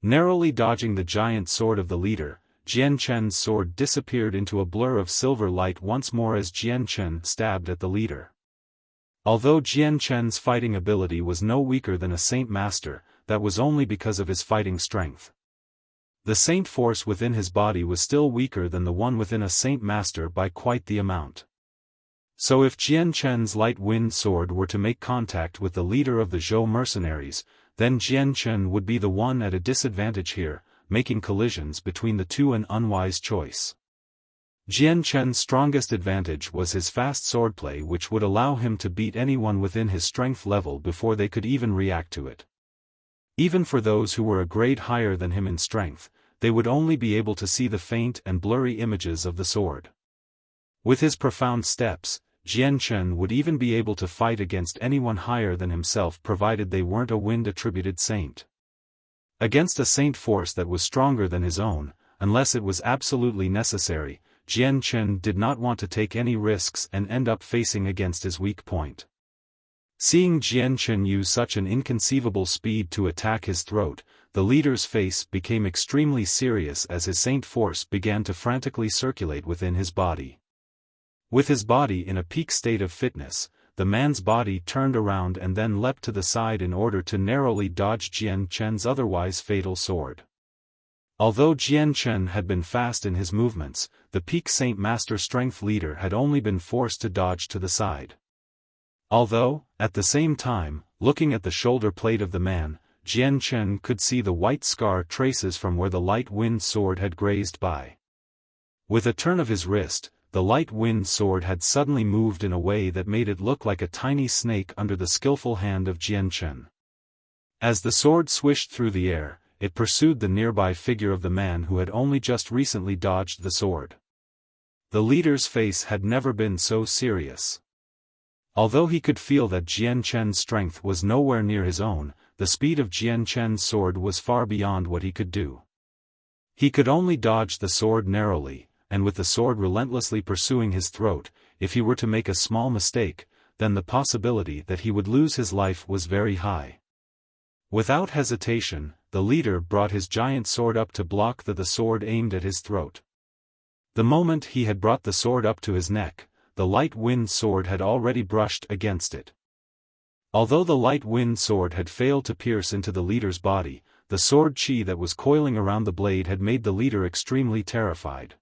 Narrowly dodging the giant sword of the leader, Jian Chen's sword disappeared into a blur of silver light once more as Jian Chen stabbed at the leader. Although Jian Chen's fighting ability was no weaker than a Saint Master, that was only because of his fighting strength. The Saint force within his body was still weaker than the one within a Saint Master by quite the amount. So if Jian Chen's light wind sword were to make contact with the leader of the Zhou mercenaries, then Jian Chen would be the one at a disadvantage here, making collisions between the two an unwise choice. Jian Chen's strongest advantage was his fast swordplay, which would allow him to beat anyone within his strength level before they could even react to it. Even for those who were a grade higher than him in strength, they would only be able to see the faint and blurry images of the sword. With his profound steps, Jian Chen would even be able to fight against anyone higher than himself provided they weren't a wind-attributed saint. Against a saint force that was stronger than his own, unless it was absolutely necessary, Jian Chen did not want to take any risks and end up facing against his weak point. Seeing Jian Chen use such an inconceivable speed to attack his throat, the leader's face became extremely serious as his saint force began to frantically circulate within his body. With his body in a peak state of fitness, the man's body turned around and then leapt to the side in order to narrowly dodge Jian Chen's otherwise fatal sword. Although Jian Chen had been fast in his movements, the peak Saint Master strength leader had only been forced to dodge to the side. Although, at the same time, looking at the shoulder plate of the man, Jian Chen could see the white scar traces from where the light wind sword had grazed by. With a turn of his wrist, the light wind sword had suddenly moved in a way that made it look like a tiny snake under the skillful hand of Jian Chen. As the sword swished through the air, it pursued the nearby figure of the man who had only just recently dodged the sword. The leader's face had never been so serious. Although he could feel that Jian Chen's strength was nowhere near his own, the speed of Jian Chen's sword was far beyond what he could do. He could only dodge the sword narrowly, and with the sword relentlessly pursuing his throat, if he were to make a small mistake, then the possibility that he would lose his life was very high. Without hesitation, the leader brought his giant sword up to block the sword aimed at his throat. The moment he had brought the sword up to his neck, the light wind sword had already brushed against it. Although the light wind sword had failed to pierce into the leader's body, the sword chi that was coiling around the blade had made the leader extremely terrified.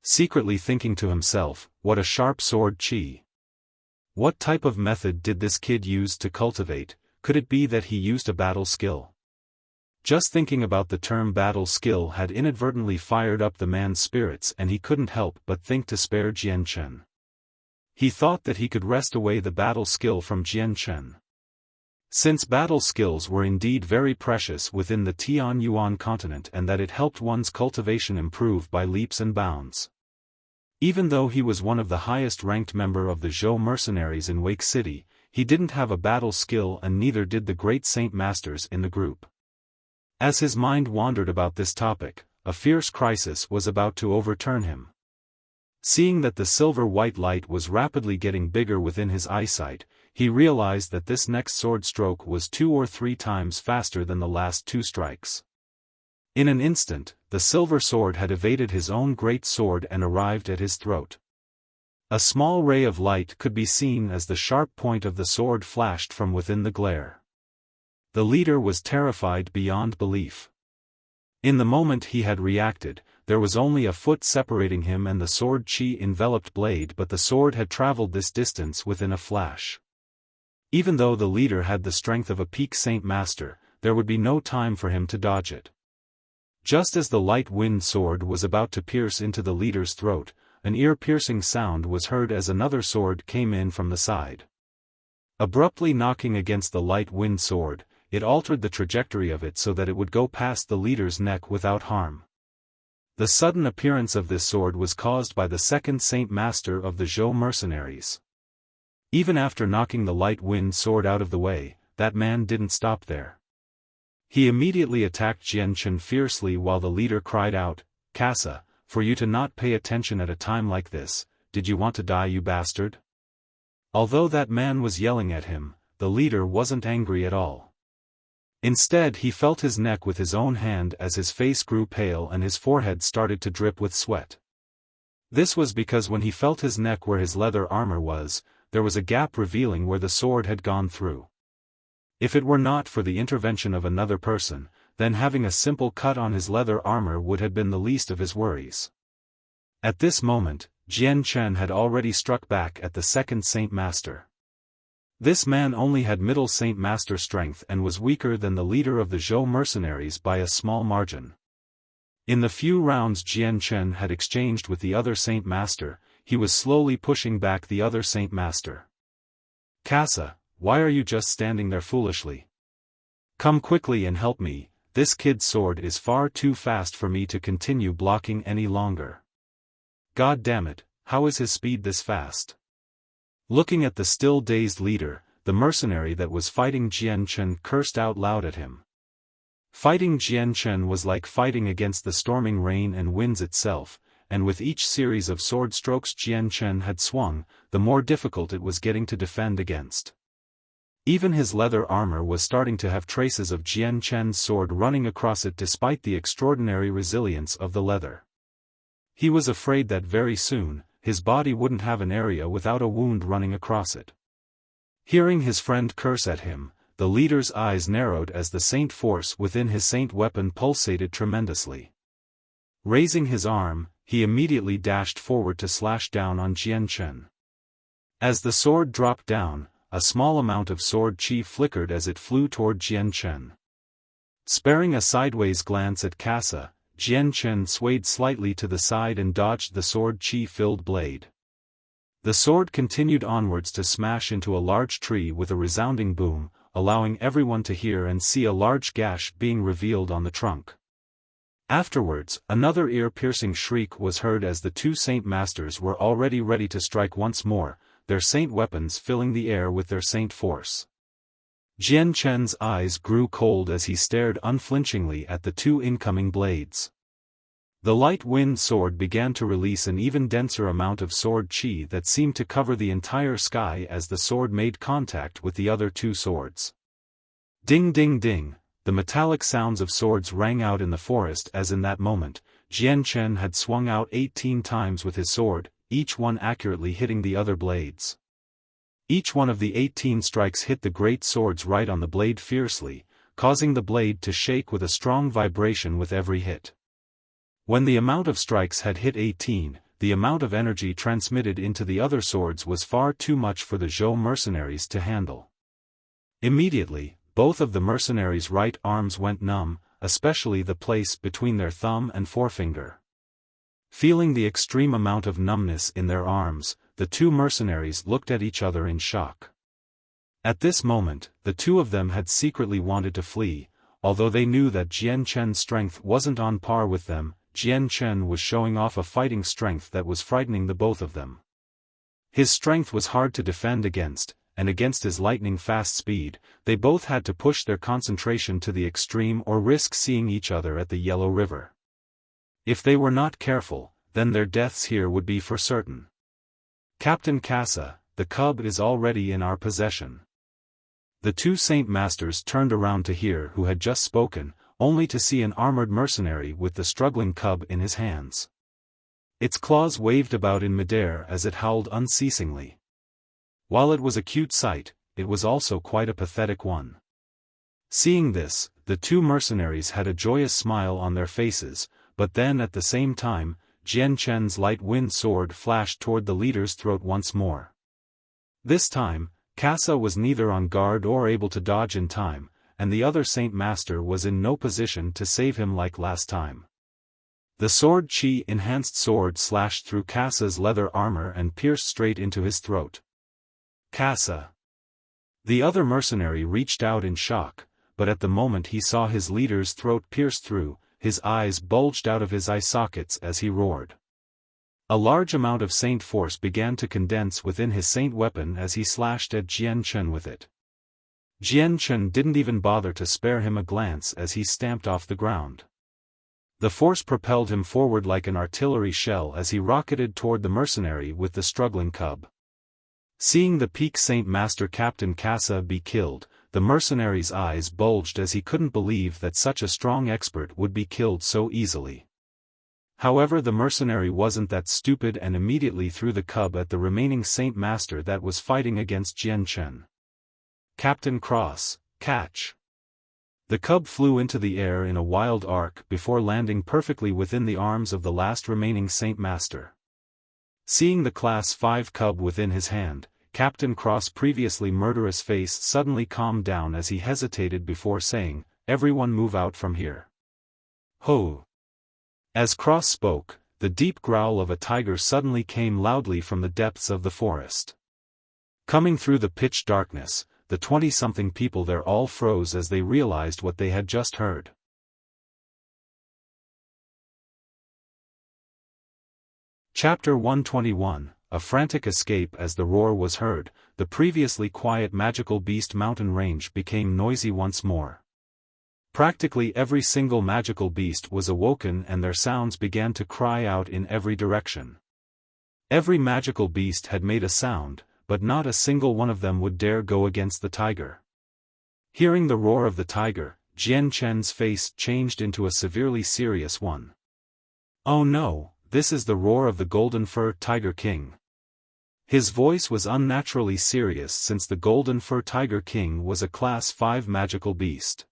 Secretly thinking to himself, what a sharp sword chi. What type of method did this kid use to cultivate? Could it be that he used a battle skill? Just thinking about the term battle skill had inadvertently fired up the man's spirits, and he couldn't help but think to spare Jian Chen. He thought that he could wrest away the battle skill from Jian Chen. Since battle skills were indeed very precious within the Tian Yuan continent and that it helped one's cultivation improve by leaps and bounds. Even though he was one of the highest-ranked member of the Zhou mercenaries in Wake City, he didn't have a battle skill, and neither did the great Saint Masters in the group. As his mind wandered about this topic, a fierce crisis was about to overturn him. Seeing that the silver-white light was rapidly getting bigger within his eyesight, he realized that this next sword stroke was 2 or 3 times faster than the last 2 strikes. In an instant, the silver sword had evaded his own great sword and arrived at his throat. A small ray of light could be seen as the sharp point of the sword flashed from within the glare. The leader was terrified beyond belief. In the moment he had reacted, there was only a foot separating him and the sword chi-enveloped blade, but the sword had traveled this distance within a flash. Even though the leader had the strength of a peak Saint Master, there would be no time for him to dodge it. Just as the light wind sword was about to pierce into the leader's throat, an ear-piercing sound was heard as another sword came in from the side. Abruptly knocking against the light wind sword, it altered the trajectory of it so that it would go past the leader's neck without harm. The sudden appearance of this sword was caused by the second Saint Master of the Zhou mercenaries. Even after knocking the light wind sword out of the way, that man didn't stop there. He immediately attacked Jian Chen fiercely while the leader cried out, "Casa, for you to not pay attention at a time like this, did you want to die, you bastard?" Although that man was yelling at him, the leader wasn't angry at all. Instead he felt his neck with his own hand as his face grew pale and his forehead started to drip with sweat. This was because when he felt his neck where his leather armor was, there was a gap revealing where the sword had gone through. If it were not for the intervention of another person, then having a simple cut on his leather armor would have been the least of his worries. At this moment, Jian Chen had already struck back at the second Saint Master. This man only had middle Saint Master strength and was weaker than the leader of the Zhou mercenaries by a small margin. In the few rounds Jian Chen had exchanged with the other Saint Master, he was slowly pushing back the other Saint Master. "Casa, why are you just standing there foolishly? Come quickly and help me, this kid's sword is far too fast for me to continue blocking any longer. God damn it, how is his speed this fast?" Looking at the still dazed leader, the mercenary that was fighting Jian Chen cursed out loud at him. Fighting Jian Chen was like fighting against the storming rain and winds itself, and with each series of sword strokes Jian Chen had swung, the more difficult it was getting to defend against. Even his leather armor was starting to have traces of Jian Chen's sword running across it despite the extraordinary resilience of the leather. He was afraid that very soon, his body wouldn't have an area without a wound running across it. Hearing his friend curse at him, the leader's eyes narrowed as the saint force within his saint weapon pulsated tremendously. Raising his arm, he immediately dashed forward to slash down on Jian Chen. As the sword dropped down, a small amount of sword chi flickered as it flew toward Jian Chen. Sparing a sideways glance at Casa, Jian Chen swayed slightly to the side and dodged the sword chi-filled blade. The sword continued onwards to smash into a large tree with a resounding boom, allowing everyone to hear and see a large gash being revealed on the trunk. Afterwards, another ear-piercing shriek was heard as the two Saint Masters were already ready to strike once more, their saint weapons filling the air with their saint force. Jian Chen's eyes grew cold as he stared unflinchingly at the two incoming blades. The light wind sword began to release an even denser amount of sword chi that seemed to cover the entire sky as the sword made contact with the other two swords. Ding ding ding, the metallic sounds of swords rang out in the forest as in that moment, Jian Chen had swung out 18 times with his sword, each one accurately hitting the other blades. Each one of the 18 strikes hit the great swords right on the blade fiercely, causing the blade to shake with a strong vibration with every hit. When the amount of strikes had hit 18, the amount of energy transmitted into the other swords was far too much for the Zhou mercenaries to handle. Immediately, both of the mercenaries' right arms went numb, especially the place between their thumb and forefinger. Feeling the extreme amount of numbness in their arms, the two mercenaries looked at each other in shock. At this moment, the two of them had secretly wanted to flee, although they knew that Jian Chen's strength wasn't on par with them. Jian Chen was showing off a fighting strength that was frightening the both of them. His strength was hard to defend against, and against his lightning-fast speed, they both had to push their concentration to the extreme or risk seeing each other at the Yellow River. If they were not careful, then their deaths here would be for certain. "Captain Casa, the cub is already in our possession." The two Saint Masters turned around to hear who had just spoken, only to see an armored mercenary with the struggling cub in his hands. Its claws waved about in midair as it howled unceasingly. While it was a cute sight, it was also quite a pathetic one. Seeing this, the two mercenaries had a joyous smile on their faces, but then at the same time, Jian Chen's light wind sword flashed toward the leader's throat once more. This time, Casa was neither on guard or able to dodge in time, and the other Saint Master was in no position to save him like last time. The sword Qi-enhanced sword slashed through Casa's leather armor and pierced straight into his throat. Casa! The other mercenary reached out in shock, but at the moment he saw his leader's throat pierced through, his eyes bulged out of his eye sockets as he roared. A large amount of Saint force began to condense within his Saint weapon as he slashed at Jian Chen with it. Jian Chen didn't even bother to spare him a glance as he stamped off the ground. The force propelled him forward like an artillery shell as he rocketed toward the mercenary with the struggling cub. Seeing the peak Saint Master Captain Casa be killed, the mercenary's eyes bulged as he couldn't believe that such a strong expert would be killed so easily. However, the mercenary wasn't that stupid and immediately threw the cub at the remaining Saint Master that was fighting against Jian Chen. Captain Cross, catch! The cub flew into the air in a wild arc before landing perfectly within the arms of the last remaining Saint Master. Seeing the Class 5 cub within his hand, Captain Cross' previously murderous face suddenly calmed down as he hesitated before saying, "Everyone move out from here." Ho! As Cross spoke, the deep growl of a tiger suddenly came loudly from the depths of the forest. Coming through the pitch darkness, the 20-something people there all froze as they realized what they had just heard. Chapter 121, A frantic escape. As the roar was heard, the previously quiet magical beast mountain range became noisy once more. Practically every single magical beast was awoken and their sounds began to cry out in every direction. Every magical beast had made a sound, but not a single one of them would dare go against the tiger. Hearing the roar of the tiger, Jian Chen's face changed into a severely serious one. "Oh no, this is the roar of the Golden Fur Tiger King." His voice was unnaturally serious since the Golden Fur Tiger King was a Class 5 magical beast.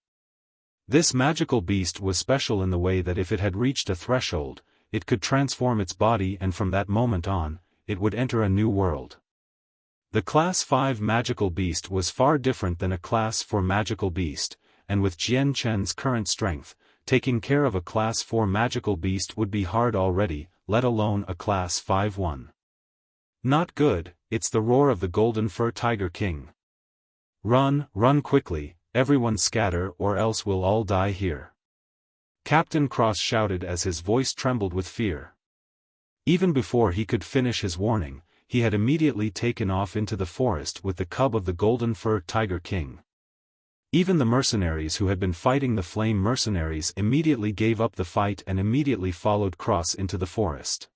This magical beast was special in the way that if it had reached a threshold, it could transform its body and from that moment on, it would enter a new world. The Class 5 magical beast was far different than a Class 4 magical beast, and with Jian Chen's current strength, taking care of a Class 4 magical beast would be hard already, let alone a Class 5 one. Not good, it's the roar of the Golden Fur Tiger King. Run, run quickly, everyone scatter or else we'll all die here. Captain Cross shouted as his voice trembled with fear. Even before he could finish his warning, he had immediately taken off into the forest with the cub of the Golden Fur Tiger King. Even the mercenaries who had been fighting the flame mercenaries immediately gave up the fight and immediately followed Cross into the forest.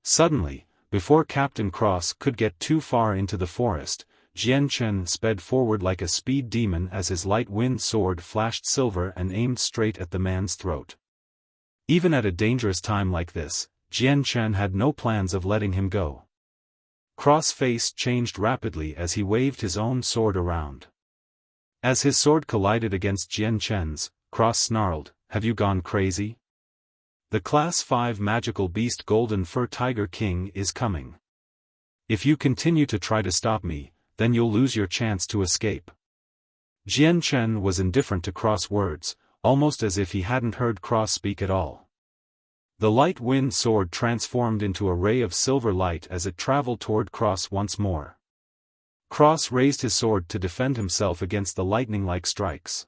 Suddenly, before Captain Cross could get too far into the forest, Jian Chen sped forward like a speed demon as his light wind sword flashed silver and aimed straight at the man's throat. Even at a dangerous time like this, Jian Chen had no plans of letting him go. Cross' face changed rapidly as he waved his own sword around. As his sword collided against Jian Chen's, Cross snarled, "Have you gone crazy? The Class 5 magical beast Golden Fur Tiger King is coming. If you continue to try to stop me, then you'll lose your chance to escape." Jian Chen was indifferent to Cross' words, almost as if he hadn't heard Cross speak at all. The light wind sword transformed into a ray of silver light as it traveled toward Cross once more. Cross raised his sword to defend himself against the lightning-like strikes.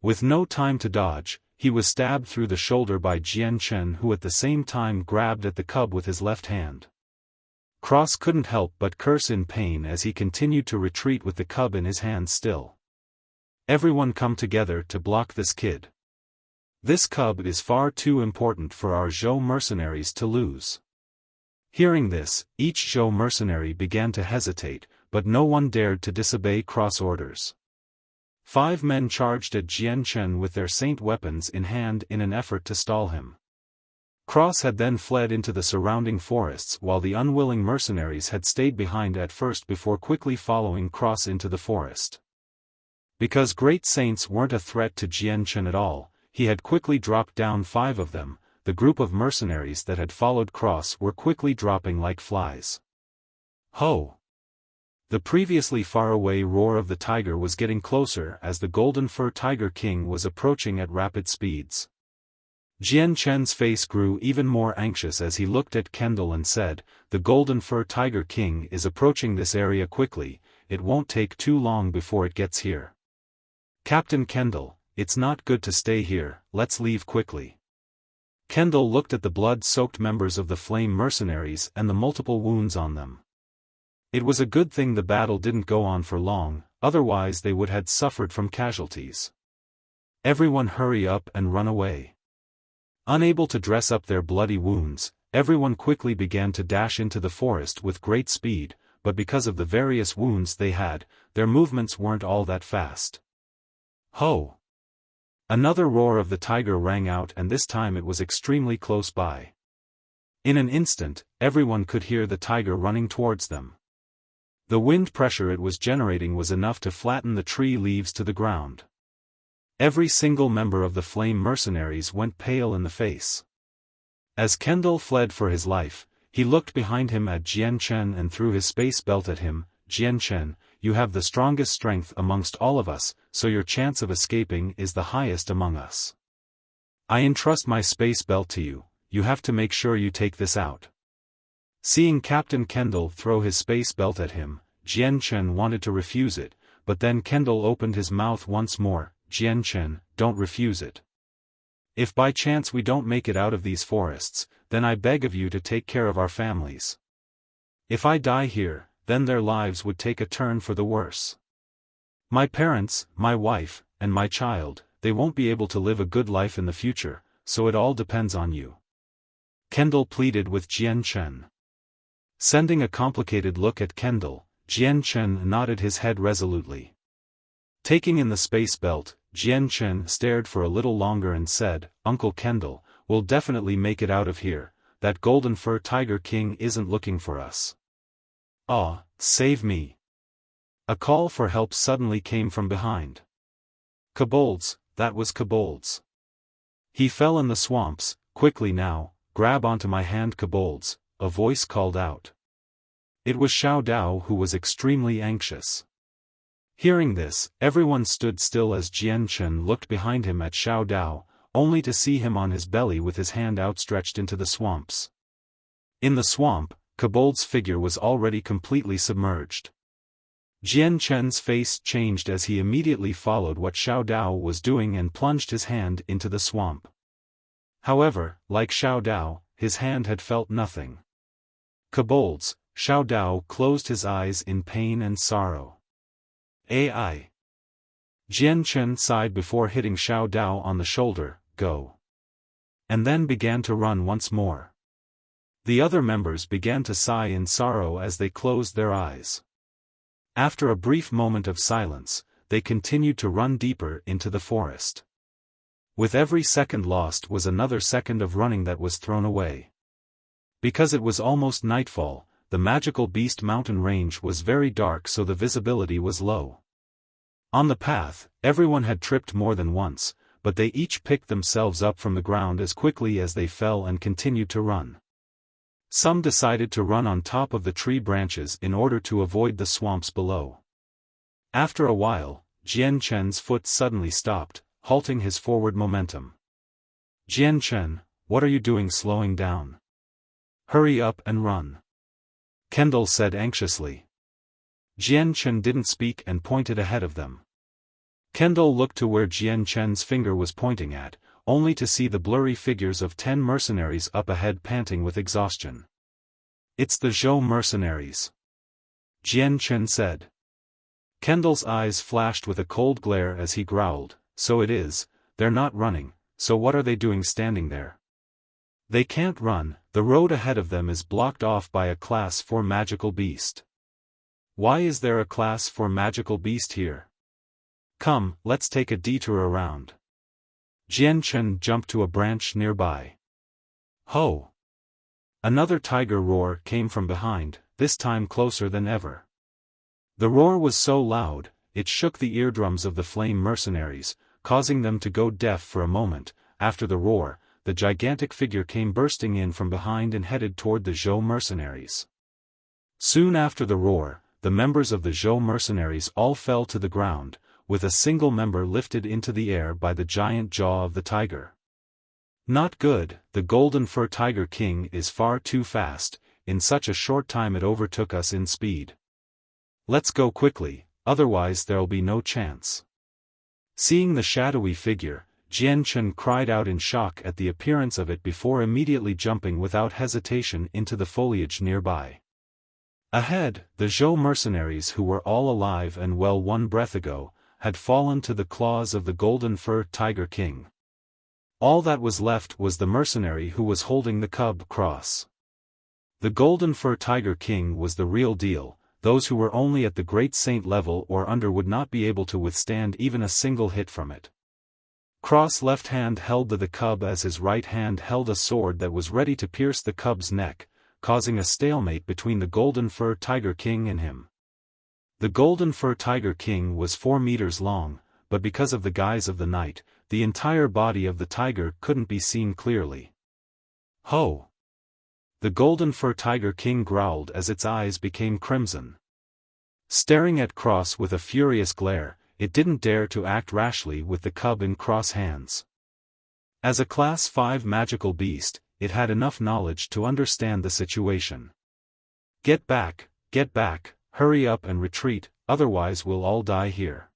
With no time to dodge, he was stabbed through the shoulder by Jian Chen, who at the same time grabbed at the cub with his left hand. Cross couldn't help but curse in pain as he continued to retreat with the cub in his hand still. "Everyone come together to block this kid. This cub is far too important for our Zhou mercenaries to lose." Hearing this, each Zhou mercenary began to hesitate, but no one dared to disobey Cross orders. 5 men charged at Jian Chen with their saint weapons in hand in an effort to stall him. Cross had then fled into the surrounding forests while the unwilling mercenaries had stayed behind at first before quickly following Cross into the forest. Because great saints weren't a threat to Jian Chen at all, he had quickly dropped down 5 of them. The group of mercenaries that had followed Cross were quickly dropping like flies. Ho! The previously faraway roar of the tiger was getting closer as the Golden Fur Tiger King was approaching at rapid speeds. Jian Chen's face grew even more anxious as he looked at Kendall and said, "The Golden Fur Tiger King is approaching this area quickly, it won't take too long before it gets here. Captain Kendall, it's not good to stay here, let's leave quickly." Kendall looked at the blood-soaked members of the Flame Mercenaries and the multiple wounds on them. It was a good thing the battle didn't go on for long, otherwise they would have suffered from casualties. Everyone hurry up and run away. Unable to dress up their bloody wounds, everyone quickly began to dash into the forest with great speed, but because of the various wounds they had, their movements weren't all that fast. Ho! Another roar of the tiger rang out, and this time it was extremely close by. In an instant, everyone could hear the tiger running towards them. The wind pressure it was generating was enough to flatten the tree leaves to the ground. Every single member of the Flame Mercenaries went pale in the face. As Kendall fled for his life, he looked behind him at Jian Chen and threw his space belt at him. "Jian Chen, you have the strongest strength amongst all of us, so your chance of escaping is the highest among us. I entrust my space belt to you, you have to make sure you take this out." Seeing Captain Kendall throw his space belt at him, Jian Chen wanted to refuse it, but then Kendall opened his mouth once more. "Jian Chen, don't refuse it. If by chance we don't make it out of these forests, then I beg of you to take care of our families. If I die here, then their lives would take a turn for the worse. My parents, my wife, and my child, they won't be able to live a good life in the future, so it all depends on you." Kendall pleaded with Jian Chen. Sending a complicated look at Kendall, Jian Chen nodded his head resolutely. Taking in the space belt, Jian Chen stared for a little longer and said, "Uncle Kendall, we'll definitely make it out of here, that Golden Fur Tiger King isn't looking for us. Ah, save me." A call for help suddenly came from behind. "Kobolds, that was kobolds. He fell in the swamps, quickly now, grab onto my hand kobolds," a voice called out. It was Xiao Dao who was extremely anxious. Hearing this, everyone stood still as Jian Chen looked behind him at Xiao Dao, only to see him on his belly with his hand outstretched into the swamps. In the swamp, Kobold's figure was already completely submerged. Jian Chen's face changed as he immediately followed what Xiao Dao was doing and plunged his hand into the swamp. However, like Xiao Dao, his hand had felt nothing. "Kobolds," Xiao Dao closed his eyes in pain and sorrow. "Ai." Jian Chen sighed before hitting Xiao Dao on the shoulder, "Go." And then began to run once more. The other members began to sigh in sorrow as they closed their eyes. After a brief moment of silence, they continued to run deeper into the forest. With every second lost was another second of running that was thrown away. Because it was almost nightfall, the magical Beast Mountain range was very dark, so the visibility was low. On the path, everyone had tripped more than once, but they each picked themselves up from the ground as quickly as they fell and continued to run. Some decided to run on top of the tree branches in order to avoid the swamps below. After a while, Jian Chen's foot suddenly stopped, halting his forward momentum. "Jian Chen, what are you doing slowing down? Hurry up and run," Kendall said anxiously. Jian Chen didn't speak and pointed ahead of them. Kendall looked to where Jian Chen's finger was pointing at, only to see the blurry figures of 10 mercenaries up ahead panting with exhaustion. "It's the Zhou mercenaries," Jian Chen said. Kendall's eyes flashed with a cold glare as he growled, "So it is, they're not running, so what are they doing standing there? They can't run, the road ahead of them is blocked off by a class 4 magical beast. Why is there a class 4 magical beast here? Come, let's take a detour around. Jian Chen jumped to a branch nearby. Ho! Another tiger roar came from behind, this time closer than ever. The roar was so loud, it shook the eardrums of the flame mercenaries, causing them to go deaf for a moment. After the roar, the gigantic figure came bursting in from behind and headed toward the Zhou mercenaries. Soon after the roar, the members of the Zhou mercenaries all fell to the ground, with a single member lifted into the air by the giant jaw of the tiger. Not good, the Golden Fur Tiger King is far too fast, in such a short time it overtook us in speed. Let's go quickly, otherwise there'll be no chance. Seeing the shadowy figure, Jian Chen cried out in shock at the appearance of it before immediately jumping without hesitation into the foliage nearby. Ahead, the Zhou mercenaries who were all alive and well 1 breath ago, had fallen to the claws of the Golden Fur Tiger King. All that was left was the mercenary who was holding the cub cross. The Golden Fur Tiger King was the real deal. Those who were only at the Great Saint level or under would not be able to withstand even a single hit from it. Cross' left hand held the cub as his right hand held a sword that was ready to pierce the cub's neck, causing a stalemate between the Golden Fur Tiger King and him. The Golden Fur Tiger King was 4 meters long, but because of the guise of the night, the entire body of the tiger couldn't be seen clearly. Ho! The Golden Fur Tiger King growled as its eyes became crimson. Staring at Cross with a furious glare, it didn't dare to act rashly with the cub in Cross' hands. As a Class 5 magical beast, it had enough knowledge to understand the situation. Get back, hurry up and retreat, otherwise we'll all die here.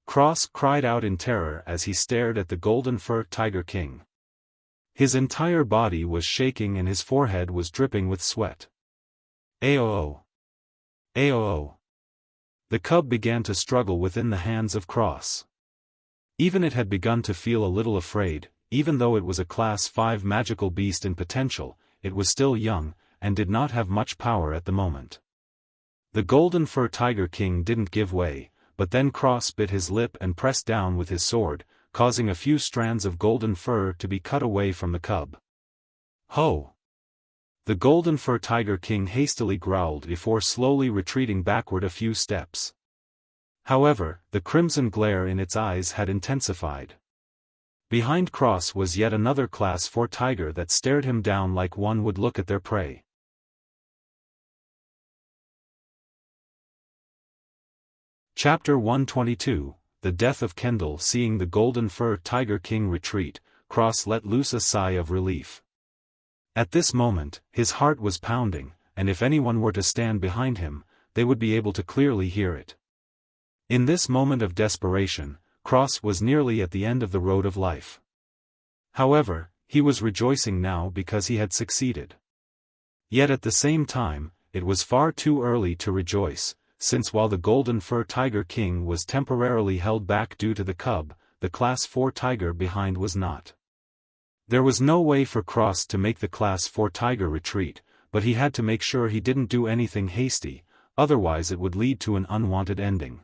Cross cried out in terror as he stared at the Golden Fur Tiger King. His entire body was shaking and his forehead was dripping with sweat. Aoo! Aoo! The cub began to struggle within the hands of Cross. Even it had begun to feel a little afraid. Even though it was a Class 5 magical beast in potential, it was still young, and did not have much power at the moment. The Golden Fur Tiger King didn't give way, but then Cross bit his lip and pressed down with his sword, causing a few strands of golden fur to be cut away from the cub. Ho! The Golden Fur Tiger King hastily growled before slowly retreating backward a few steps. However, the crimson glare in its eyes had intensified. Behind Cross was yet another Class 4 tiger that stared him down like one would look at their prey. Chapter 122, The Death of Kendall. Seeing the Golden Fur Tiger King retreat, Cross let loose a sigh of relief. At this moment, his heart was pounding, and if anyone were to stand behind him, they would be able to clearly hear it. In this moment of desperation, Cross was nearly at the end of the road of life. However, he was rejoicing now because he had succeeded. Yet at the same time, it was far too early to rejoice, since while the Golden Fur Tiger King was temporarily held back due to the cub, the Class 4 tiger behind was not. There was no way for Cross to make the Class 4 tiger retreat, but he had to make sure he didn't do anything hasty, otherwise it would lead to an unwanted ending.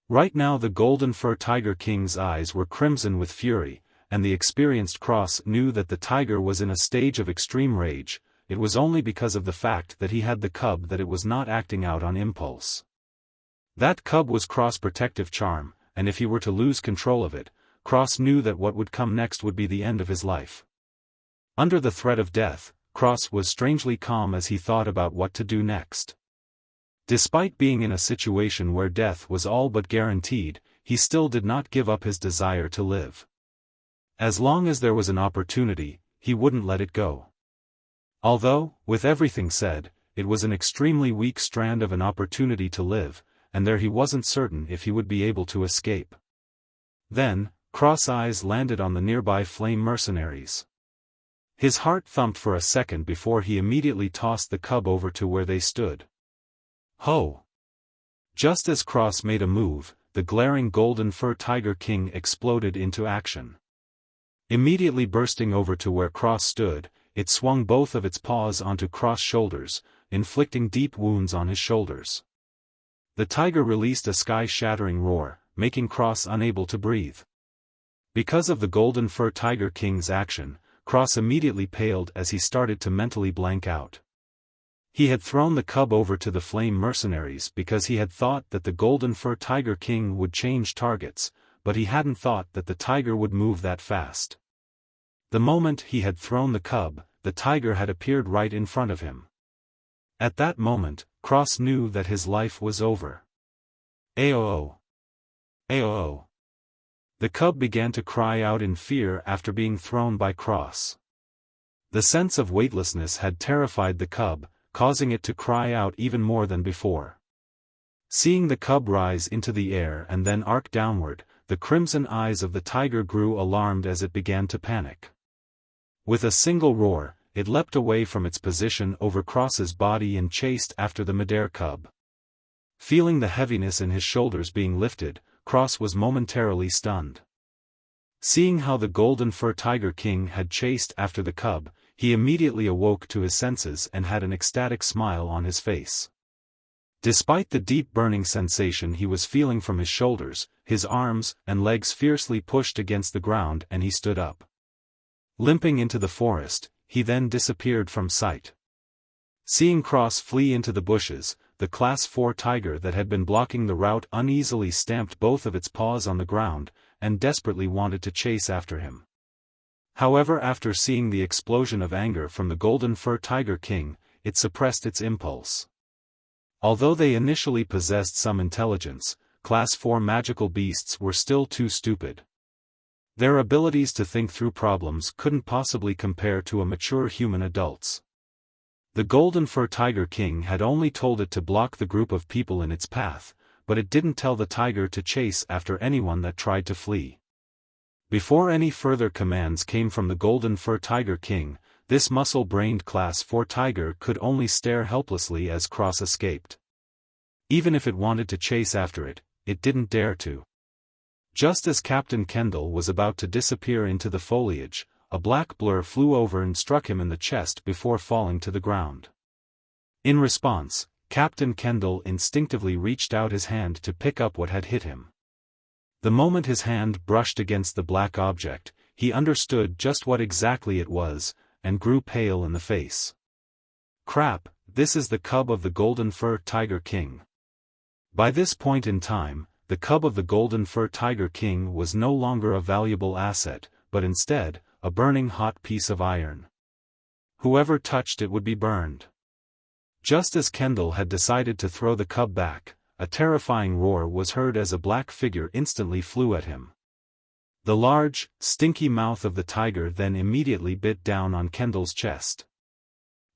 Right now the Golden Fur Tiger King's eyes were crimson with fury, and the experienced Cross knew that the tiger was in a stage of extreme rage. It was only because of the fact that he had the cub that it was not acting out on impulse. That cub was Cross' protective charm, and if he were to lose control of it, Cross knew that what would come next would be the end of his life. Under the threat of death, Cross was strangely calm as he thought about what to do next. Despite being in a situation where death was all but guaranteed, he still did not give up his desire to live. As long as there was an opportunity, he wouldn't let it go. Although, with everything said, it was an extremely weak strand of an opportunity to live, and there he wasn't certain if he would be able to escape. Then, Cross' eyes landed on the nearby flame mercenaries. His heart thumped for a second before he immediately tossed the cub over to where they stood. Ho! Just as Cross made a move, the glaring Golden Fur Tiger King exploded into action. Immediately bursting over to where Cross stood, it swung both of its paws onto Cross' shoulders, inflicting deep wounds on his shoulders. The tiger released a sky-shattering roar, making Cross unable to breathe. Because of the Golden Fur Tiger King's action, Cross immediately paled as he started to mentally blank out. He had thrown the cub over to the flame mercenaries because he had thought that the Golden Fur Tiger King would change targets, but he hadn't thought that the tiger would move that fast. The moment he had thrown the cub, the tiger had appeared right in front of him. At that moment, Cross knew that his life was over. Aoo! Aoo! The cub began to cry out in fear after being thrown by Cross. The sense of weightlessness had terrified the cub, causing it to cry out even more than before. Seeing the cub rise into the air and then arc downward, the crimson eyes of the tiger grew alarmed as it began to panic. With a single roar, it leapt away from its position over Cross's body and chased after the mid-air cub. Feeling the heaviness in his shoulders being lifted, Cross was momentarily stunned. Seeing how the Golden Fur Tiger King had chased after the cub, he immediately awoke to his senses and had an ecstatic smile on his face. Despite the deep burning sensation he was feeling from his shoulders, his arms and legs fiercely pushed against the ground and he stood up. Limping into the forest, he then disappeared from sight. Seeing Cross flee into the bushes, the Class 4 tiger that had been blocking the route uneasily stamped both of its paws on the ground, and desperately wanted to chase after him. However, after seeing the explosion of anger from the Golden Fur Tiger King, it suppressed its impulse. Although they initially possessed some intelligence, Class 4 magical beasts were still too stupid. Their abilities to think through problems couldn't possibly compare to a mature human adult's. The Golden Fur Tiger King had only told it to block the group of people in its path, but it didn't tell the tiger to chase after anyone that tried to flee. Before any further commands came from the Golden Fur Tiger King, this muscle-brained Class 4 tiger could only stare helplessly as Cross escaped. Even if it wanted to chase after it, it didn't dare to. Just as Captain Kendall was about to disappear into the foliage, a black blur flew over and struck him in the chest before falling to the ground. In response, Captain Kendall instinctively reached out his hand to pick up what had hit him. The moment his hand brushed against the black object, he understood just what exactly it was, and grew pale in the face. Crap, this is the cub of the Golden Fur Tiger King. By this point in time, the cub of the Golden Fur Tiger King was no longer a valuable asset, but instead, a burning hot piece of iron. Whoever touched it would be burned. Just as Kendall had decided to throw the cub back, a terrifying roar was heard as a black figure instantly flew at him. The large, stinky mouth of the tiger then immediately bit down on Kendall's chest.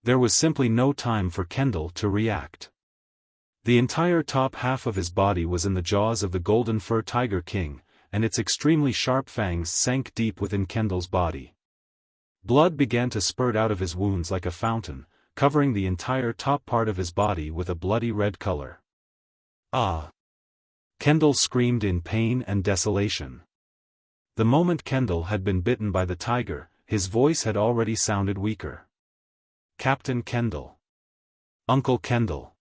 There was simply no time for Kendall to react. The entire top half of his body was in the jaws of the Golden Fur Tiger King, and its extremely sharp fangs sank deep within Kendall's body. Blood began to spurt out of his wounds like a fountain, covering the entire top part of his body with a bloody red color. Ah! Kendall screamed in pain and desolation. The moment Kendall had been bitten by the tiger, his voice had already sounded weaker. Captain Kendall. Uncle Kendall.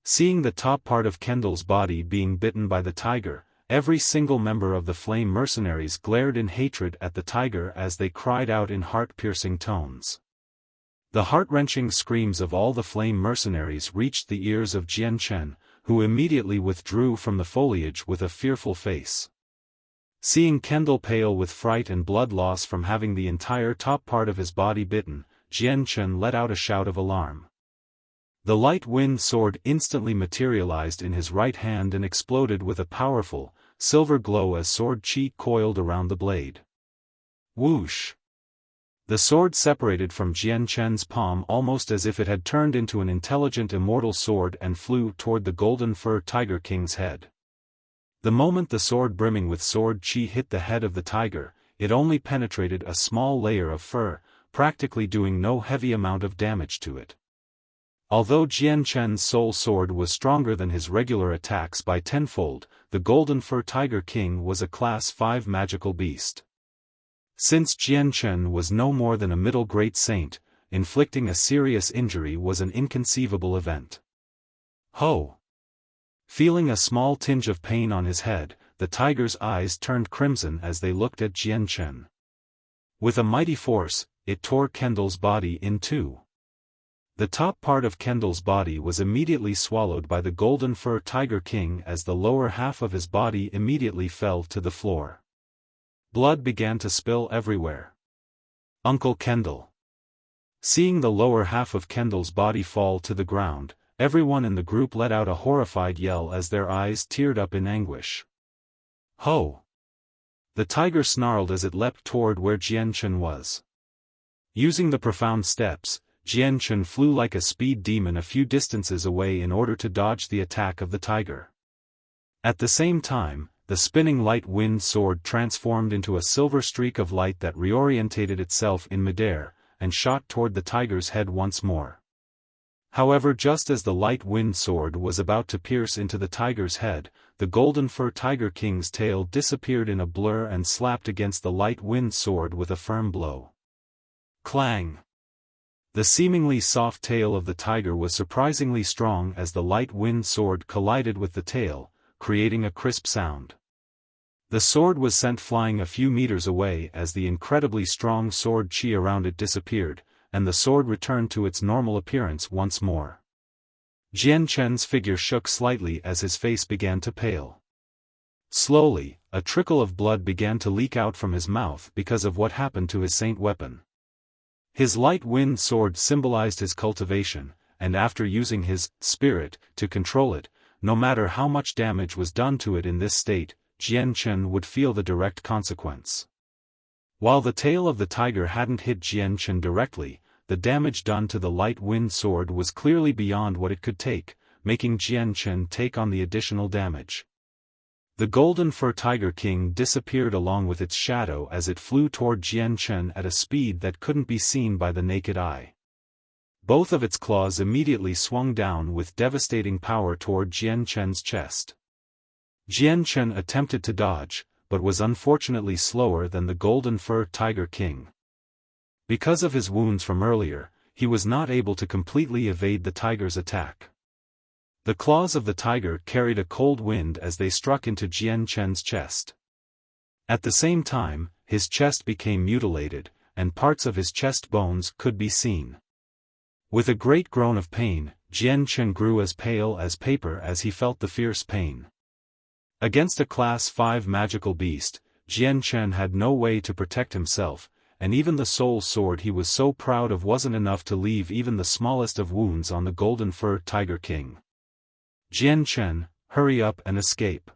Seeing the top part of Kendall's body being bitten by the tiger, every single member of the Flame Mercenaries glared in hatred at the tiger as they cried out in heart-piercing tones. The heart-wrenching screams of all the Flame Mercenaries reached the ears of Jian Chen, who immediately withdrew from the foliage with a fearful face. Seeing Kendall pale with fright and blood loss from having the entire top part of his body bitten, Jian Chen let out a shout of alarm. The light wind sword instantly materialized in his right hand and exploded with a powerful, silver glow as sword chi coiled around the blade. Whoosh! The sword separated from Jian Chen's palm almost as if it had turned into an intelligent immortal sword and flew toward the Golden Fur Tiger King's head. The moment the sword brimming with sword chi hit the head of the tiger, it only penetrated a small layer of fur, practically doing no heavy amount of damage to it. Although Jian Chen's soul sword was stronger than his regular attacks by tenfold, the Golden Fur Tiger King was a Class 5 magical beast. Since Jian Chen was no more than a middle great saint, inflicting a serious injury was an inconceivable event. Ho! Feeling a small tinge of pain on his head, the tiger's eyes turned crimson as they looked at Jian Chen. With a mighty force, it tore Kendall's body in two. The top part of Kendall's body was immediately swallowed by the Golden Fur Tiger King as the lower half of his body immediately fell to the floor. Blood began to spill everywhere. Uncle Kendall. Seeing the lower half of Kendall's body fall to the ground, everyone in the group let out a horrified yell as their eyes teared up in anguish. Ho! The tiger snarled as it leapt toward where Jian Chen was. Using the profound steps, Jian Chen flew like a speed demon a few distances away in order to dodge the attack of the tiger. At the same time, the spinning light wind sword transformed into a silver streak of light that reorientated itself in midair, and shot toward the tiger's head once more. However, just as the light wind sword was about to pierce into the tiger's head, the Golden Fur Tiger King's tail disappeared in a blur and slapped against the light wind sword with a firm blow. Clang! The seemingly soft tail of the tiger was surprisingly strong as the light wind sword collided with the tail, creating a crisp sound. The sword was sent flying a few meters away as the incredibly strong sword chi around it disappeared, and the sword returned to its normal appearance once more. Jian Chen's figure shook slightly as his face began to pale. Slowly, a trickle of blood began to leak out from his mouth because of what happened to his saint weapon. His light wind sword symbolized his cultivation, and after using his spirit to control it, no matter how much damage was done to it in this state, Jian Chen would feel the direct consequence. While the tail of the tiger hadn't hit Jian Chen directly, the damage done to the light wind sword was clearly beyond what it could take, making Jian Chen take on the additional damage. The Golden Fur Tiger King disappeared along with its shadow as it flew toward Jian Chen at a speed that couldn't be seen by the naked eye. Both of its claws immediately swung down with devastating power toward Jian Chen's chest. Jian Chen attempted to dodge, but was unfortunately slower than the Golden Fur Tiger King. Because of his wounds from earlier, he was not able to completely evade the tiger's attack. The claws of the tiger carried a cold wind as they struck into Jian Chen's chest. At the same time, his chest became mutilated, and parts of his chest bones could be seen. With a great groan of pain, Jian Chen grew as pale as paper as he felt the fierce pain. Against a Class 5 magical beast, Jian Chen had no way to protect himself, and even the soul sword he was so proud of wasn't enough to leave even the smallest of wounds on the Golden Fur Tiger King. Jian Chen, hurry up and escape.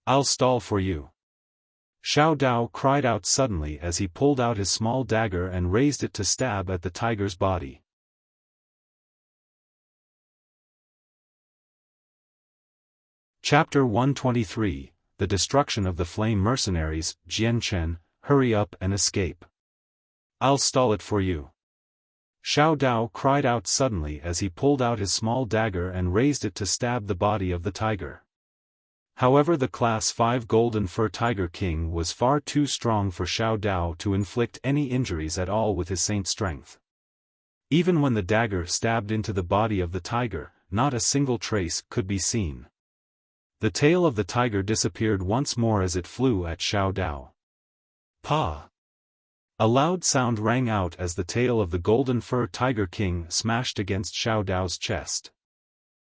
I'll stall for you. Xiao Dao cried out suddenly as he pulled out his small dagger and raised it to stab at the tiger's body. Chapter 123, The Destruction of the Flame Mercenaries. Jian Chen, hurry up and escape. I'll stall it for you. Xiao Dao cried out suddenly as he pulled out his small dagger and raised it to stab the body of the tiger. However, the Class 5 Golden Fur Tiger King was far too strong for Xiao Dao to inflict any injuries at all with his saint strength. Even when the dagger stabbed into the body of the tiger, not a single trace could be seen. The tail of the tiger disappeared once more as it flew at Xiao Dao. Pa! A loud sound rang out as the tail of the Golden Fur Tiger King smashed against Xiao Dao's chest.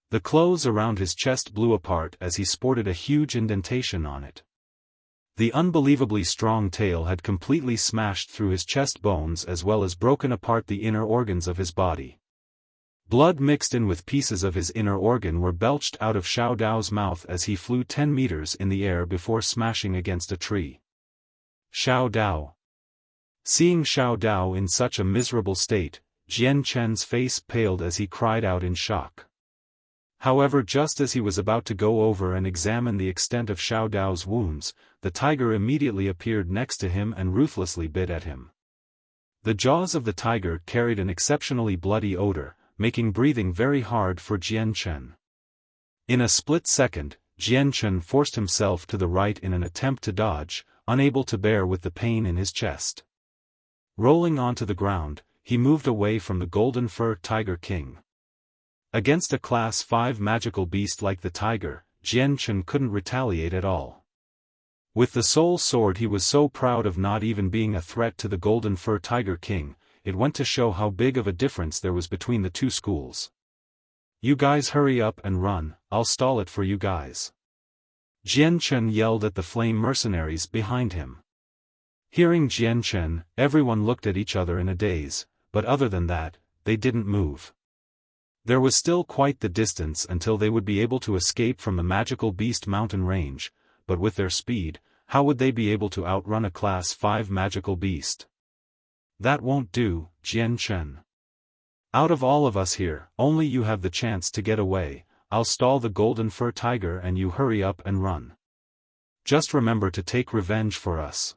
The clothes around his chest blew apart as he sported a huge indentation on it. The unbelievably strong tail had completely smashed through his chest bones as well as broken apart the inner organs of his body. Blood mixed in with pieces of his inner organ were belched out of Xiao Dao's mouth as he flew 10 meters in the air before smashing against a tree. Xiao Dao. Seeing Xiao Dao in such a miserable state, Jian Chen's face paled as he cried out in shock. However, just as he was about to go over and examine the extent of Xiao Dao's wounds, the tiger immediately appeared next to him and ruthlessly bit at him. The jaws of the tiger carried an exceptionally bloody odor, making breathing very hard for Jian Chen. In a split second, Jian Chen forced himself to the right in an attempt to dodge, unable to bear with the pain in his chest. Rolling onto the ground, he moved away from the Golden Fur Tiger King. Against a Class 5 magical beast like the tiger, Jian Chen couldn't retaliate at all. With the soul sword he was so proud of not even being a threat to the Golden Fur Tiger King. It went to show how big of a difference there was between the two schools. "You guys hurry up and run, I'll stall it for you guys," Jian Chen yelled at the flame mercenaries behind him. Hearing Jian Chen, everyone looked at each other in a daze, but other than that, they didn't move. There was still quite the distance until they would be able to escape from the magical beast mountain range, but with their speed, how would they be able to outrun a Class 5 magical beast? "That won't do, Jian Chen. Out of all of us here, only you have the chance to get away. I'll stall the Golden Fur Tiger and you hurry up and run. Just remember to take revenge for us."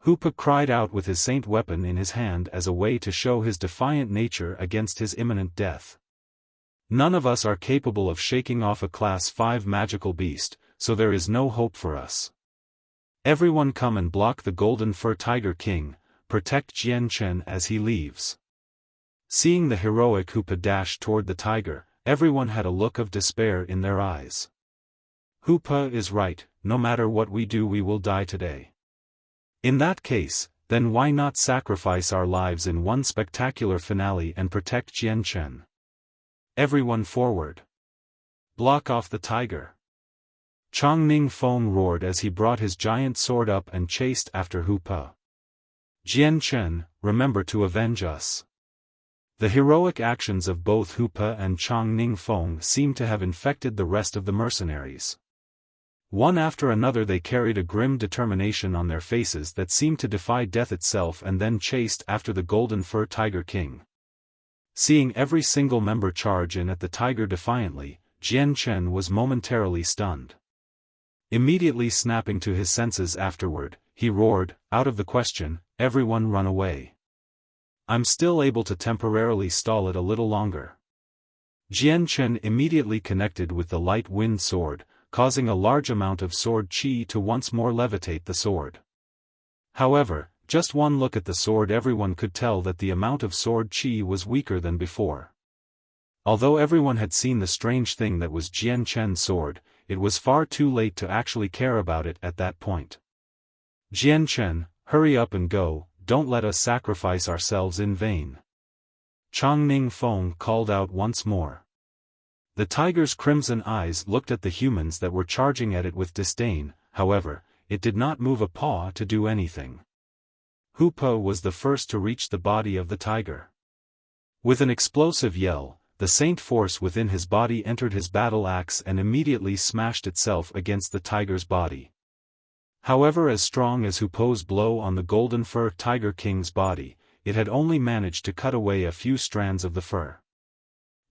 Hoopa cried out with his saint weapon in his hand as a way to show his defiant nature against his imminent death. "None of us are capable of shaking off a Class 5 magical beast, so there is no hope for us. Everyone come and block the Golden Fur Tiger King, protect Jian Chen as he leaves." Seeing the heroic Hoopa dash toward the tiger, everyone had a look of despair in their eyes. "Hoopa is right, no matter what we do we will die today. In that case, then why not sacrifice our lives in one spectacular finale and protect Jian Chen? Everyone forward. Block off the tiger." Chongning Feng roared as he brought his giant sword up and chased after Hoopa. "Jian Chen, remember to avenge us." The heroic actions of both Hoopa and Chongning Feng seemed to have infected the rest of the mercenaries. One after another they carried a grim determination on their faces that seemed to defy death itself and then chased after the Golden Fur Tiger King. Seeing every single member charge in at the tiger defiantly, Jian Chen was momentarily stunned. Immediately snapping to his senses afterward, he roared, "Out of the question, everyone run away. I'm still able to temporarily stall it a little longer." Jian Chen immediately connected with the light wind sword, causing a large amount of sword chi to once more levitate the sword. However, just one look at the sword everyone could tell that the amount of sword chi was weaker than before. Although everyone had seen the strange thing that was Jian Chen's sword, it was far too late to actually care about it at that point. "Jian Chen, hurry up and go, don't let us sacrifice ourselves in vain," Chongning Feng called out once more. The tiger's crimson eyes looked at the humans that were charging at it with disdain, however, it did not move a paw to do anything. Hoopa was the first to reach the body of the tiger. With an explosive yell, the saint force within his body entered his battle axe and immediately smashed itself against the tiger's body. However, as strong as Hoopa's blow on the Golden Fur Tiger King's body, it had only managed to cut away a few strands of the fur.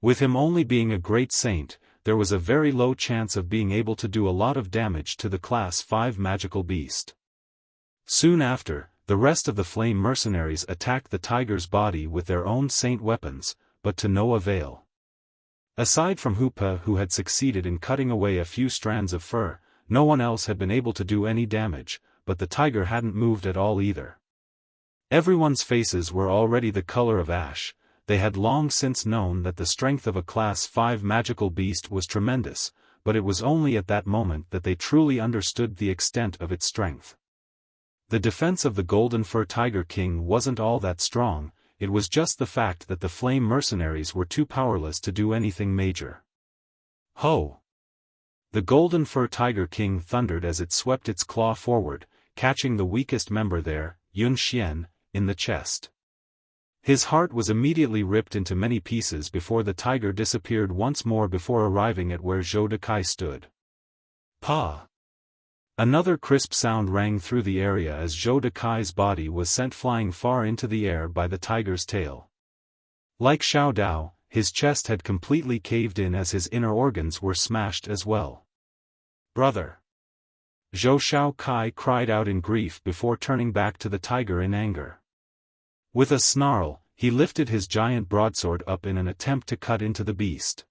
With him only being a great saint, there was a very low chance of being able to do a lot of damage to the Class 5 magical beast. Soon after, the rest of the flame mercenaries attacked the tiger's body with their own saint weapons, but to no avail. Aside from Hoopa, who had succeeded in cutting away a few strands of fur, no one else had been able to do any damage, but the tiger hadn't moved at all either. Everyone's faces were already the color of ash. They had long since known that the strength of a Class 5 magical beast was tremendous, but it was only at that moment that they truly understood the extent of its strength. The defense of the Golden Fur Tiger King wasn't all that strong, it was just the fact that the flame mercenaries were too powerless to do anything major. Ho! The Golden Fur Tiger King thundered as it swept its claw forward, catching the weakest member there, Yun Xian, in the chest. His heart was immediately ripped into many pieces before the tiger disappeared once more before arriving at where Zhou Dekai stood. Pa! Another crisp sound rang through the area as Zhou Dekai's body was sent flying far into the air by the tiger's tail. Like Xiao Dao, his chest had completely caved in as his inner organs were smashed as well. "Brother!" Zhou Shaokai cried out in grief before turning back to the tiger in anger. With a snarl, he lifted his giant broadsword up in an attempt to cut into the beast.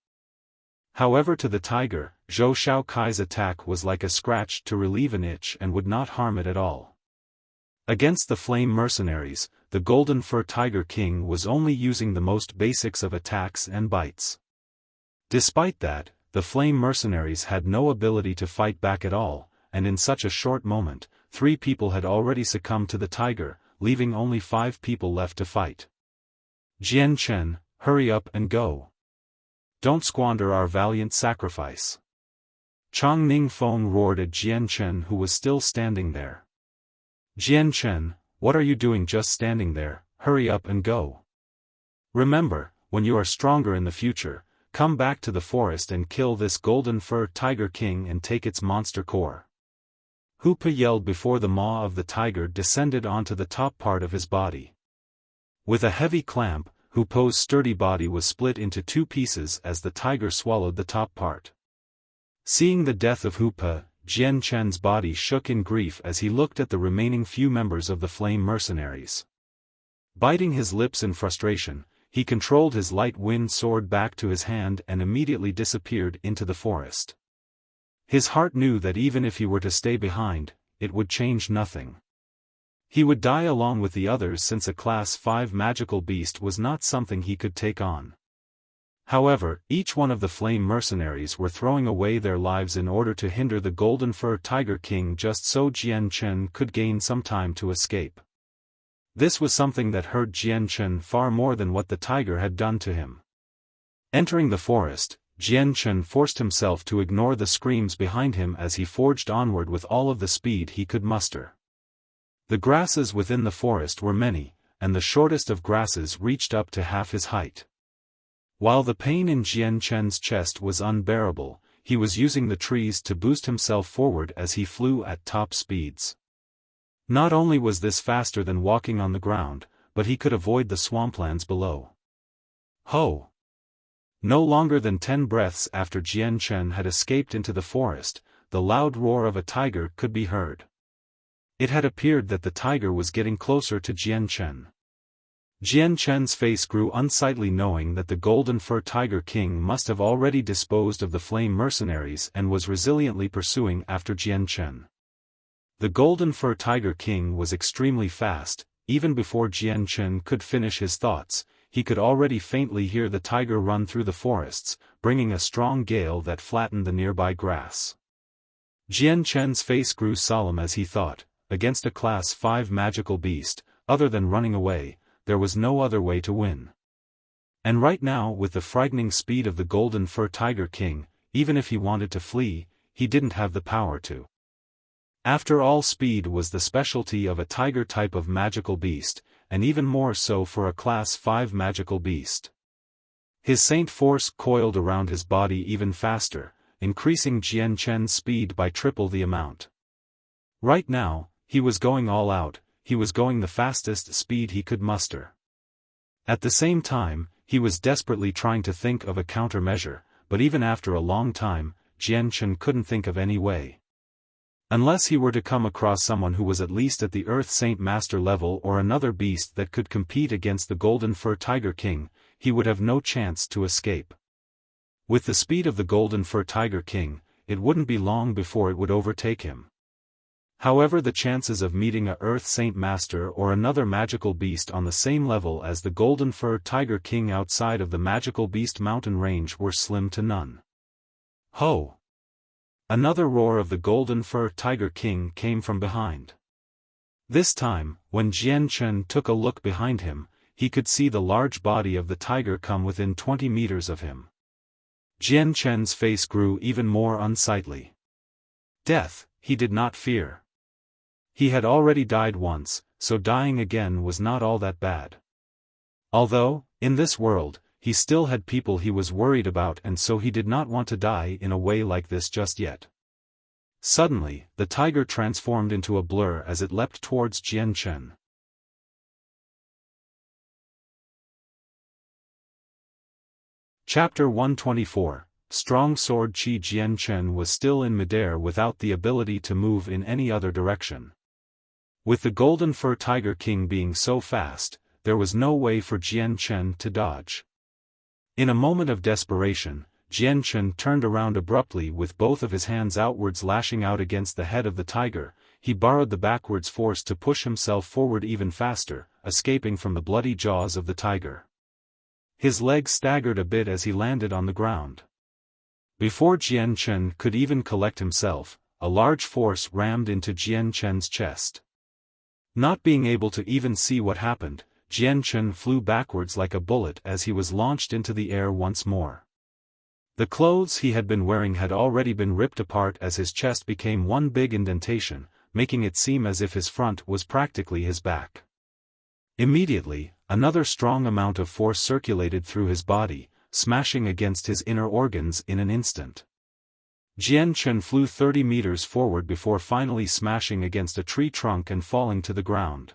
However, to the tiger, Zhou Shaokai's attack was like a scratch to relieve an itch and would not harm it at all. Against the flame mercenaries, the Golden Fur Tiger King was only using the most basics of attacks and bites. Despite that, the flame mercenaries had no ability to fight back at all, and in such a short moment, 3 people had already succumbed to the tiger, leaving only 5 people left to fight. Jian Chen, hurry up and go. Don't squander our valiant sacrifice. Chang Ningfeng roared at Jian Chen, who was still standing there. Jian Chen, what are you doing just standing there? Hurry up and go. Remember, when you are stronger in the future, come back to the forest and kill this golden fur tiger king and take its monster core. Hu Pe yelled before the maw of the tiger descended onto the top part of his body. With a heavy clamp, Hu Pe's sturdy body was split into 2 pieces as the tiger swallowed the top part. Seeing the death of Hu Pe, Jian Chen's body shook in grief as he looked at the remaining few members of the flame mercenaries. Biting his lips in frustration, he controlled his light wind sword back to his hand and immediately disappeared into the forest. His heart knew that even if he were to stay behind, it would change nothing. He would die along with the others since a Class 5 magical beast was not something he could take on. However, each one of the flame mercenaries were throwing away their lives in order to hinder the golden fur tiger king just so Jian Chen could gain some time to escape. This was something that hurt Jian Chen far more than what the tiger had done to him. Entering the forest, Jian Chen forced himself to ignore the screams behind him as he forged onward with all of the speed he could muster. The grasses within the forest were many, and the shortest of grasses reached up to half his height. While the pain in Jian Chen's chest was unbearable, he was using the trees to boost himself forward as he flew at top speeds. Not only was this faster than walking on the ground, but he could avoid the swamplands below. Ho! No longer than 10 breaths after Jian Chen had escaped into the forest, the loud roar of a tiger could be heard. It had appeared that the tiger was getting closer to Jian Chen. Jian Chen's face grew unsightly knowing that the golden fur tiger king must have already disposed of the flame mercenaries and was resiliently pursuing after Jian Chen. The golden fur tiger king was extremely fast. Even before Jian Chen could finish his thoughts, he could already faintly hear the tiger run through the forests, bringing a strong gale that flattened the nearby grass. Jian Chen's face grew solemn as he thought, against a Class 5 magical beast, other than running away, there was no other way to win. And right now, with the frightening speed of the golden fur tiger king, even if he wanted to flee, he didn't have the power to. After all, speed was the specialty of a tiger type of magical beast, and even more so for a Class 5 magical beast. His saint force coiled around his body even faster, increasing Jian Chen's speed by triple the amount. Right now, he was going all out, he was going the fastest speed he could muster. At the same time, he was desperately trying to think of a countermeasure, but even after a long time, Jian Chen couldn't think of any way. Unless he were to come across someone who was at least at the Earth Saint Master level or another beast that could compete against the Golden Fur Tiger King, he would have no chance to escape. With the speed of the Golden Fur Tiger King, it wouldn't be long before it would overtake him. However, the chances of meeting a Earth Saint Master or another magical beast on the same level as the Golden Fur Tiger King outside of the Magical Beast Mountain range were slim to none. Ho! Another roar of the Golden Fur Tiger King came from behind. This time, when Jian Chen took a look behind him, he could see the large body of the tiger come within 20 meters of him. Jian Chen's face grew even more unsightly. Death, he did not fear. He had already died once, so dying again was not all that bad. Although, in this world, he still had people he was worried about, and so he did not want to die in a way like this just yet. Suddenly, the tiger transformed into a blur as it leapt towards Jian Chen. Chapter 124. Strong Sword Qi. Jian Chen was still in midair without the ability to move in any other direction. With the Golden Fur Tiger King being so fast, there was no way for Jian Chen to dodge. In a moment of desperation, Jian Chen turned around abruptly with both of his hands outwards lashing out against the head of the tiger. He borrowed the backwards force to push himself forward even faster, escaping from the bloody jaws of the tiger. His legs staggered a bit as he landed on the ground. Before Jian Chen could even collect himself, a large force rammed into Jian Chen's chest. Not being able to even see what happened, Jian Chen flew backwards like a bullet as he was launched into the air once more. The clothes he had been wearing had already been ripped apart as his chest became one big indentation, making it seem as if his front was practically his back. Immediately, another strong amount of force circulated through his body, smashing against his inner organs in an instant. Jian Chen flew 30 meters forward before finally smashing against a tree trunk and falling to the ground.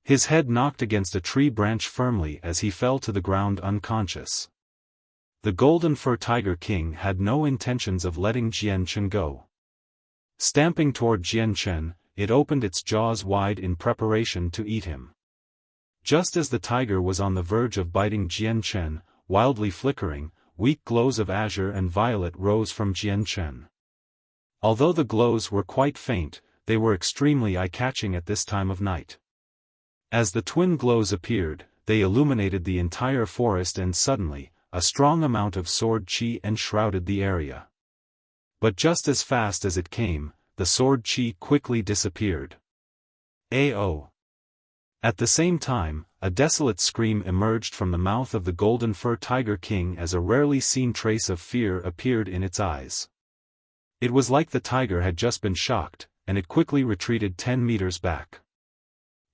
His head knocked against a tree branch firmly as he fell to the ground unconscious. The Golden Fur Tiger King had no intentions of letting Jian Chen go. Stamping toward Jian Chen, it opened its jaws wide in preparation to eat him. Just as the tiger was on the verge of biting Jian Chen, wildly flickering, weak glows of azure and violet rose from Jian Chen. Although the glows were quite faint, they were extremely eye-catching at this time of night. As the twin glows appeared, they illuminated the entire forest and suddenly, a strong amount of sword qi enshrouded the area. But just as fast as it came, the sword qi quickly disappeared. A.O. At the same time, a desolate scream emerged from the mouth of the Golden Fur Tiger King as a rarely seen trace of fear appeared in its eyes. It was like the tiger had just been shocked, and it quickly retreated 10 meters back.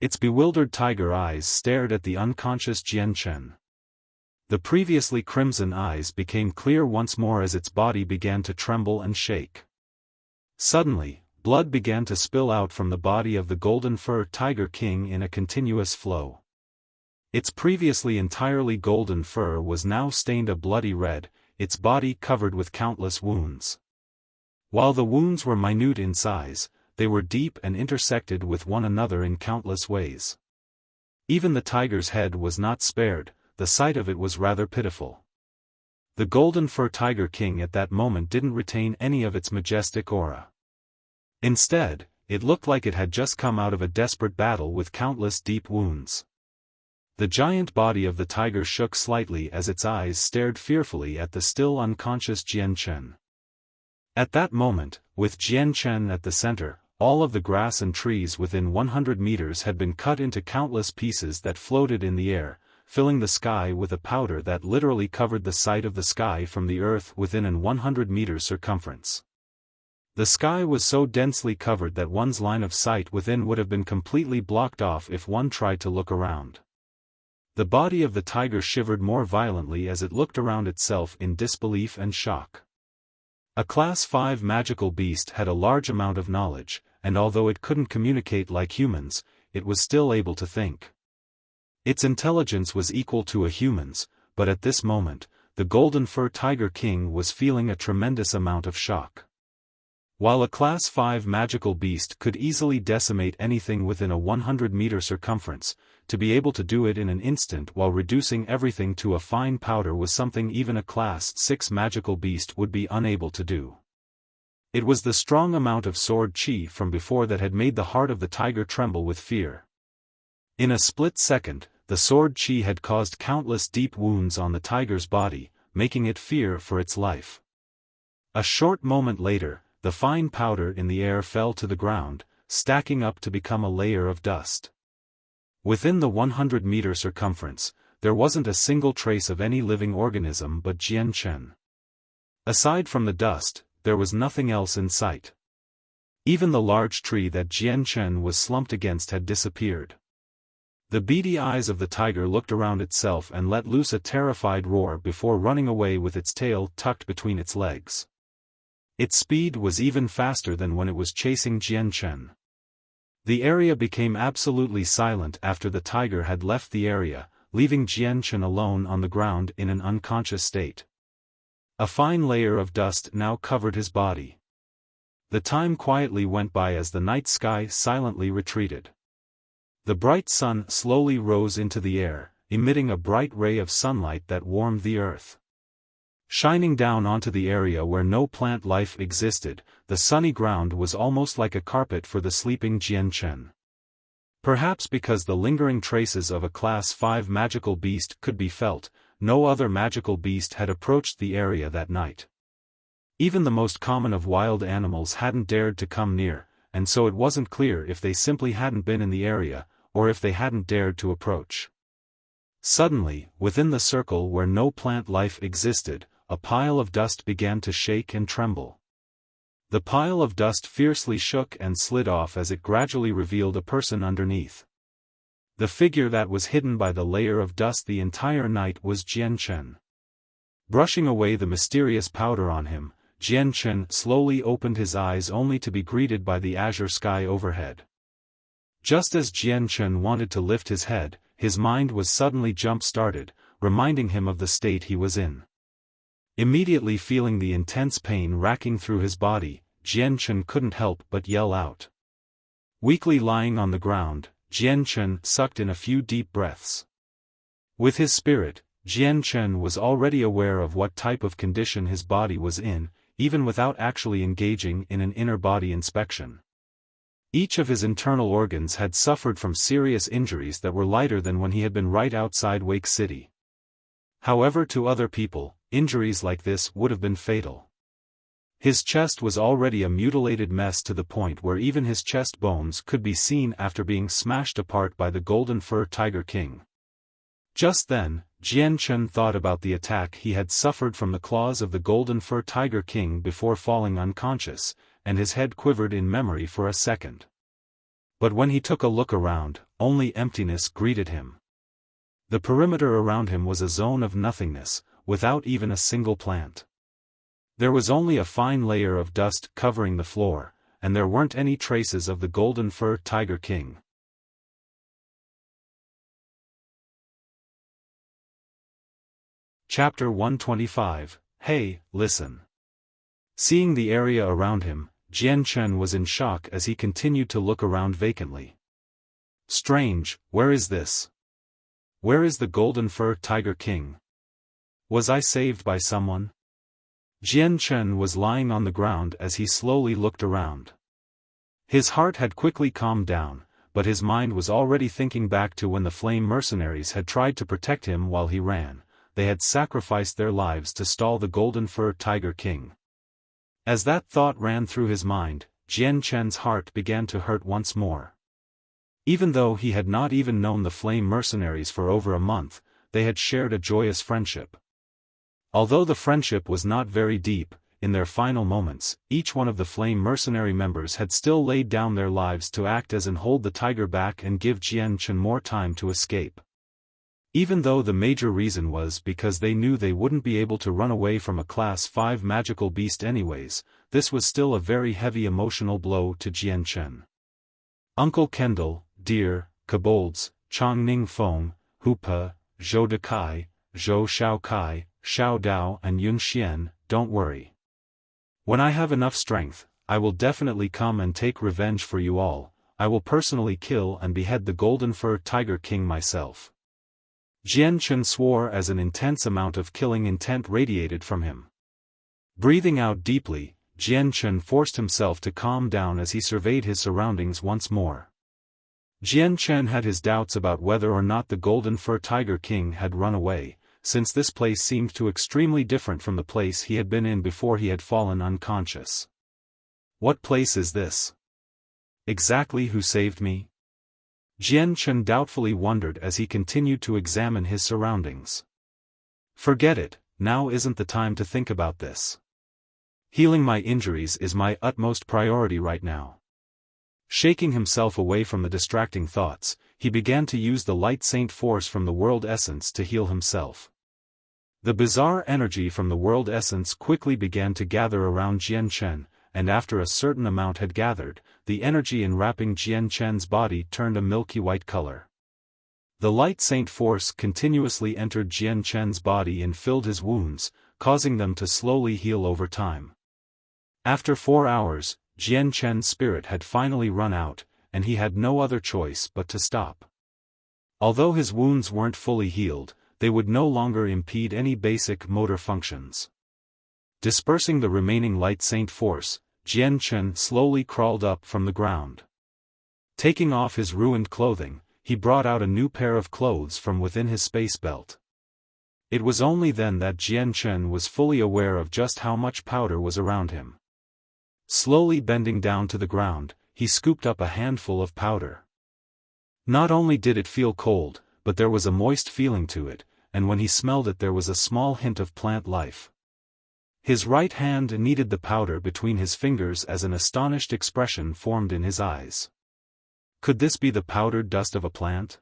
Its bewildered tiger eyes stared at the unconscious Jian Chen. The previously crimson eyes became clear once more as its body began to tremble and shake. Suddenly, blood began to spill out from the body of the Golden Fur Tiger King in a continuous flow. Its previously entirely golden fur was now stained a bloody red, its body covered with countless wounds. While the wounds were minute in size, they were deep and intersected with one another in countless ways. Even the tiger's head was not spared. The sight of it was rather pitiful. The Golden Fur Tiger King at that moment didn't retain any of its majestic aura. Instead, it looked like it had just come out of a desperate battle with countless deep wounds. The giant body of the tiger shook slightly as its eyes stared fearfully at the still unconscious Jian Chen. At that moment, with Jian Chen at the center, all of the grass and trees within 100 meters had been cut into countless pieces that floated in the air, filling the sky with a powder that literally covered the sight of the sky from the earth within an 100-meter circumference. The sky was so densely covered that one's line of sight within would have been completely blocked off if one tried to look around. The body of the tiger shivered more violently as it looked around itself in disbelief and shock. A Class 5 magical beast had a large amount of knowledge, and although it couldn't communicate like humans, it was still able to think. Its intelligence was equal to a human's, but at this moment, the Golden Fur Tiger King was feeling a tremendous amount of shock. While a Class 5 magical beast could easily decimate anything within a 100-meter circumference, to be able to do it in an instant while reducing everything to a fine powder was something even a Class 6 magical beast would be unable to do. It was the strong amount of sword qi from before that had made the heart of the tiger tremble with fear. In a split second, the sword qi had caused countless deep wounds on the tiger's body, making it fear for its life. A short moment later, the fine powder in the air fell to the ground, stacking up to become a layer of dust. Within the 100-meter circumference, there wasn't a single trace of any living organism but Jian Chen. Aside from the dust, there was nothing else in sight. Even the large tree that Jian Chen was slumped against had disappeared. The beady eyes of the tiger looked around itself and let loose a terrified roar before running away with its tail tucked between its legs. Its speed was even faster than when it was chasing Jian Chen. The area became absolutely silent after the tiger had left the area, leaving Jian Chen alone on the ground in an unconscious state. A fine layer of dust now covered his body. The time quietly went by as the night sky silently retreated. The bright sun slowly rose into the air, emitting a bright ray of sunlight that warmed the earth. Shining down onto the area where no plant life existed, the sunny ground was almost like a carpet for the sleeping Jian Chen. Perhaps because the lingering traces of a Class 5 magical beast could be felt, no other magical beast had approached the area that night. Even the most common of wild animals hadn't dared to come near, and so it wasn't clear if they simply hadn't been in the area, or if they hadn't dared to approach. Suddenly, within the circle where no plant life existed, a pile of dust began to shake and tremble. The pile of dust fiercely shook and slid off as it gradually revealed a person underneath. The figure that was hidden by the layer of dust the entire night was Jian Chen. Brushing away the mysterious powder on him, Jian Chen slowly opened his eyes only to be greeted by the azure sky overhead. Just as Jian Chen wanted to lift his head, his mind was suddenly jump-started, reminding him of the state he was in. Immediately feeling the intense pain racking through his body, Jian Chen couldn't help but yell out. Weakly lying on the ground, Jian Chen sucked in a few deep breaths. With his spirit, Jian Chen was already aware of what type of condition his body was in, even without actually engaging in an inner body inspection. Each of his internal organs had suffered from serious injuries that were lighter than when he had been right outside Wake City. However, to other people, injuries like this would have been fatal. His chest was already a mutilated mess to the point where even his chest bones could be seen after being smashed apart by the Golden Fur Tiger King. Just then, Jian Chen thought about the attack he had suffered from the claws of the Golden Fur Tiger King before falling unconscious, and his head quivered in memory for a second. But when he took a look around, only emptiness greeted him. The perimeter around him was a zone of nothingness, without even a single plant. There was only a fine layer of dust covering the floor, and there weren't any traces of the Golden Fur Tiger King. Chapter 125, Hey, listen. Seeing the area around him, Jian Chen was in shock as he continued to look around vacantly. Strange, where is this? Where is the Golden Fur Tiger King? Was I saved by someone? Jian Chen was lying on the ground as he slowly looked around. His heart had quickly calmed down, but his mind was already thinking back to when the flame mercenaries had tried to protect him while he ran. They had sacrificed their lives to stall the Golden Fur Tiger King. As that thought ran through his mind, Jian Chen's heart began to hurt once more. Even though he had not even known the flame mercenaries for over a month, they had shared a joyous friendship. Although the friendship was not very deep, in their final moments, each one of the flame mercenary members had still laid down their lives to act as and hold the tiger back and give Jian Chen more time to escape. Even though the major reason was because they knew they wouldn't be able to run away from a Class 5 magical beast anyways, this was still a very heavy emotional blow to Jian Chen. Uncle Kendall, Deer, Kobolds, Chongning Feng, Hupa, Zhou Dekai, Zhou Shaokai, Xiao Dao and Yun Xian, don't worry. When I have enough strength, I will definitely come and take revenge for you all. I will personally kill and behead the Golden Fur Tiger King myself. Jian Chen swore as an intense amount of killing intent radiated from him. Breathing out deeply, Jian Chen forced himself to calm down as he surveyed his surroundings once more. Jian Chen had his doubts about whether or not the Golden Fur Tiger King had run away, since this place seemed too extremely different from the place he had been in before he had fallen unconscious. What place is this? Exactly who saved me? Jian Chen doubtfully wondered as he continued to examine his surroundings. Forget it, now isn't the time to think about this. Healing my injuries is my utmost priority right now. Shaking himself away from the distracting thoughts, he began to use the light saint force from the world essence to heal himself. The bizarre energy from the world essence quickly began to gather around Jian Chen, and after a certain amount had gathered, the energy enwrapping Jian Chen's body turned a milky white color. The light saint force continuously entered Jian Chen's body and filled his wounds, causing them to slowly heal over time. After 4 hours, Jian Chen's spirit had finally run out, and he had no other choice but to stop. Although his wounds weren't fully healed, they would no longer impede any basic motor functions. Dispersing the remaining light saint force, Jian Chen slowly crawled up from the ground. Taking off his ruined clothing, he brought out a new pair of clothes from within his space belt. It was only then that Jian Chen was fully aware of just how much powder was around him. Slowly bending down to the ground, he scooped up a handful of powder. Not only did it feel cold, but there was a moist feeling to it, and when he smelled it there was a small hint of plant life. His right hand kneaded the powder between his fingers as an astonished expression formed in his eyes. Could this be the powdered dust of a plant?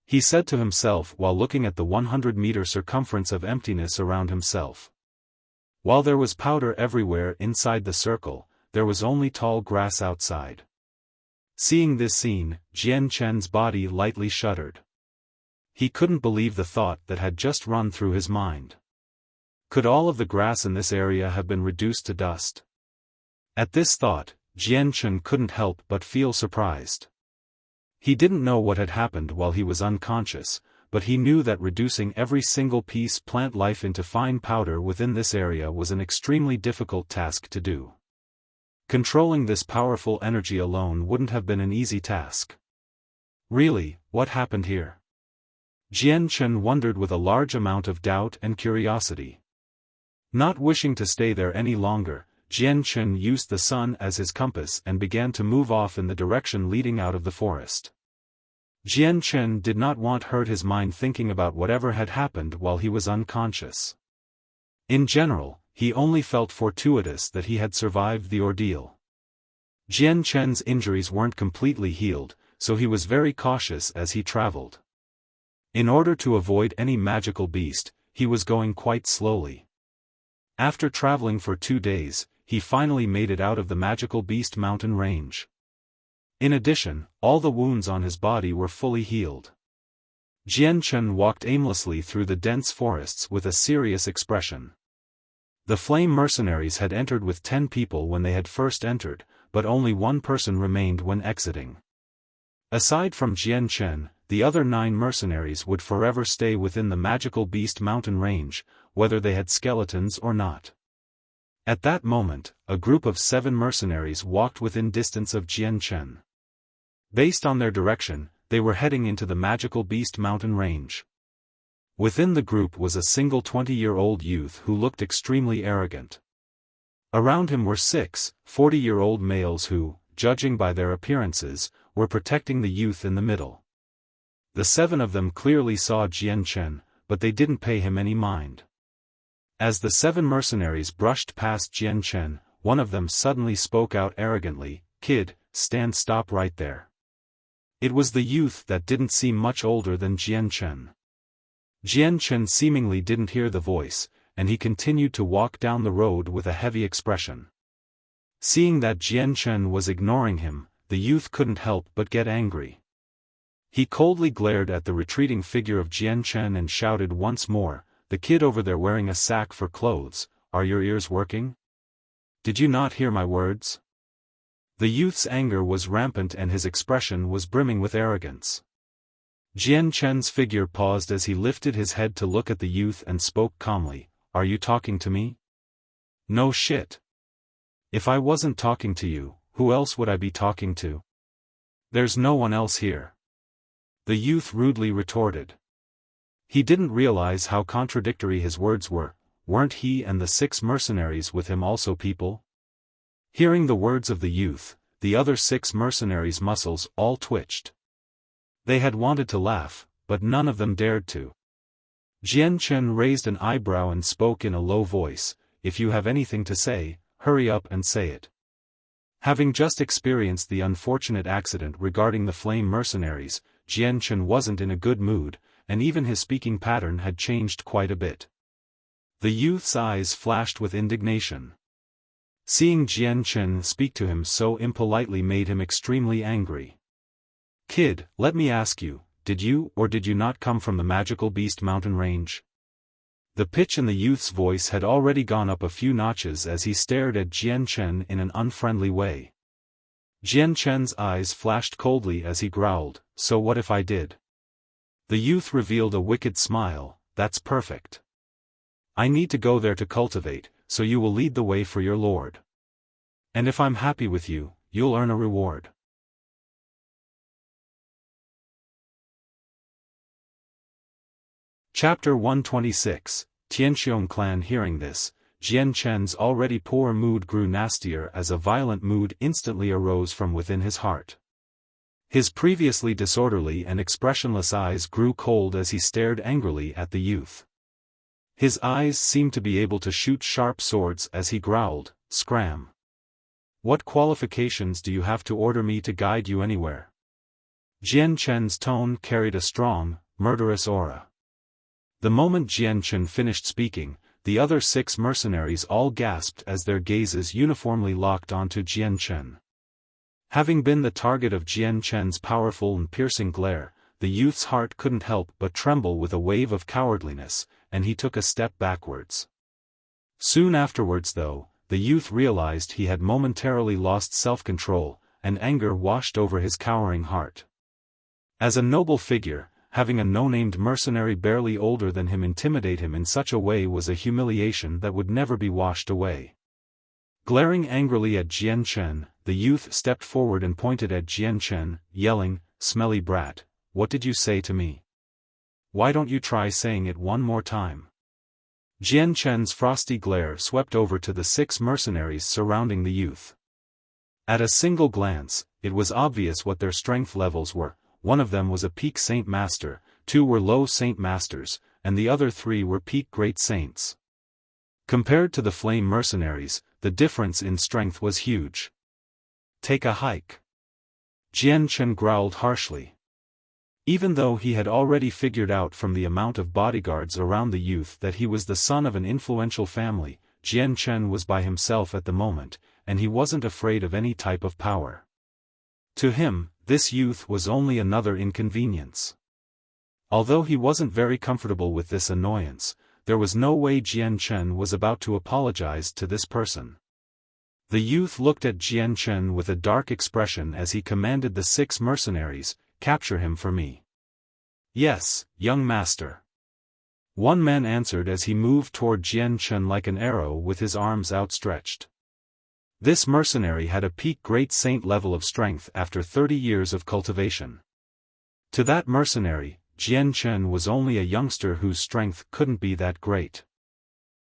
He said to himself while looking at the 100-meter circumference of emptiness around himself. While there was powder everywhere inside the circle, there was only tall grass outside. Seeing this scene, Jian Chen's body lightly shuddered. He couldn't believe the thought that had just run through his mind. Could all of the grass in this area have been reduced to dust? At this thought, Jian Chen couldn't help but feel surprised. He didn't know what had happened while he was unconscious, but he knew that reducing every single piece plant life into fine powder within this area was an extremely difficult task to do. Controlling this powerful energy alone wouldn't have been an easy task. Really, what happened here? Jian Chen wondered with a large amount of doubt and curiosity. Not wishing to stay there any longer, Jian Chen used the sun as his compass and began to move off in the direction leading out of the forest. Jian Chen did not want to hurt his mind thinking about whatever had happened while he was unconscious. In general, he only felt fortuitous that he had survived the ordeal. Jian Chen's injuries weren't completely healed, so he was very cautious as he traveled. In order to avoid any magical beast, he was going quite slowly. After traveling for 2 days, he finally made it out of the magical beast mountain range. In addition, all the wounds on his body were fully healed. Jian Chen walked aimlessly through the dense forests with a serious expression. The flame mercenaries had entered with 10 people when they had first entered, but only 1 person remained when exiting. Aside from Jian Chen, the other 9 mercenaries would forever stay within the magical beast mountain range, whether they had skeletons or not. At that moment, a group of 7 mercenaries walked within distance of Jian Chen. Based on their direction, they were heading into the magical beast mountain range. Within the group was a single 20-year-old youth who looked extremely arrogant. Around him were 6 40-year-old males who, judging by their appearances, were protecting the youth in the middle. The 7 of them clearly saw Jian Chen, but they didn't pay him any mind. As the 7 mercenaries brushed past Jian Chen, one of them suddenly spoke out arrogantly, "Kid, stop right there." It was the youth that didn't seem much older than Jian Chen. Jian Chen seemingly didn't hear the voice, and he continued to walk down the road with a heavy expression. Seeing that Jian Chen was ignoring him, the youth couldn't help but get angry. He coldly glared at the retreating figure of Jian Chen and shouted once more, "The kid over there wearing a sack for clothes, are your ears working? Did you not hear my words?" The youth's anger was rampant and his expression was brimming with arrogance. Jian Chen's figure paused as he lifted his head to look at the youth and spoke calmly, "Are you talking to me?" "No shit. If I wasn't talking to you, who else would I be talking to? There's no one else here." The youth rudely retorted. He didn't realize how contradictory his words were. Weren't he and the 6 mercenaries with him also people? Hearing the words of the youth, the other 6 mercenaries' muscles all twitched. They had wanted to laugh, but none of them dared to. Jian Chen raised an eyebrow and spoke in a low voice, "If you have anything to say, hurry up and say it." Having just experienced the unfortunate accident regarding the flame mercenaries, Jian Chen wasn't in a good mood, and even his speaking pattern had changed quite a bit. The youth's eyes flashed with indignation. Seeing Jian Chen speak to him so impolitely made him extremely angry. "Kid, let me ask you, did you or did you not come from the magical beast mountain range?" The pitch in the youth's voice had already gone up a few notches as he stared at Jian Chen in an unfriendly way. Jian Chen's eyes flashed coldly as he growled, "So what if I did?" The youth revealed a wicked smile, "That's perfect. I need to go there to cultivate, so you will lead the way for your lord. And if I'm happy with you, you'll earn a reward." Chapter 126, Tianxiong clan. Hearing this, Jian Chen's already poor mood grew nastier as a violent mood instantly arose from within his heart. His previously disorderly and expressionless eyes grew cold as he stared angrily at the youth. His eyes seemed to be able to shoot sharp swords as he growled, "Scram! What qualifications do you have to order me to guide you anywhere?" Jian Chen's tone carried a strong, murderous aura. The moment Jian Chen finished speaking, the other 6 mercenaries all gasped as their gazes uniformly locked onto Jian Chen. Having been the target of Jian Chen's powerful and piercing glare, the youth's heart couldn't help but tremble with a wave of cowardliness, and he took a step backwards. Soon afterwards though, the youth realized he had momentarily lost self-control, and anger washed over his cowering heart. As a noble figure, having a no-named mercenary barely older than him intimidate him in such a way was a humiliation that would never be washed away. Glaring angrily at Jian Chen, the youth stepped forward and pointed at Jian Chen, yelling, "Smelly brat, what did you say to me? Why don't you try saying it one more time?" Jian Chen's frosty glare swept over to the 6 mercenaries surrounding the youth. At a single glance, it was obvious what their strength levels were. One of them was a peak Saint Master, 2 were low Saint Masters, and the other 3 were peak Great Saints. Compared to the Flame mercenaries, the difference in strength was huge. "Take a hike." Jian Chen growled harshly. Even though he had already figured out from the amount of bodyguards around the youth that he was the son of an influential family, Jian Chen was by himself at the moment, and he wasn't afraid of any type of power. To him, this youth was only another inconvenience. Although he wasn't very comfortable with this annoyance, there was no way Jian Chen was about to apologize to this person. The youth looked at Jian Chen with a dark expression as he commanded the 6 mercenaries, "Capture him for me." "Yes, young master." One man answered as he moved toward Jian Chen like an arrow with his arms outstretched. This mercenary had a peak Great Saint level of strength after 30 years of cultivation. To that mercenary, Jian Chen was only a youngster whose strength couldn't be that great.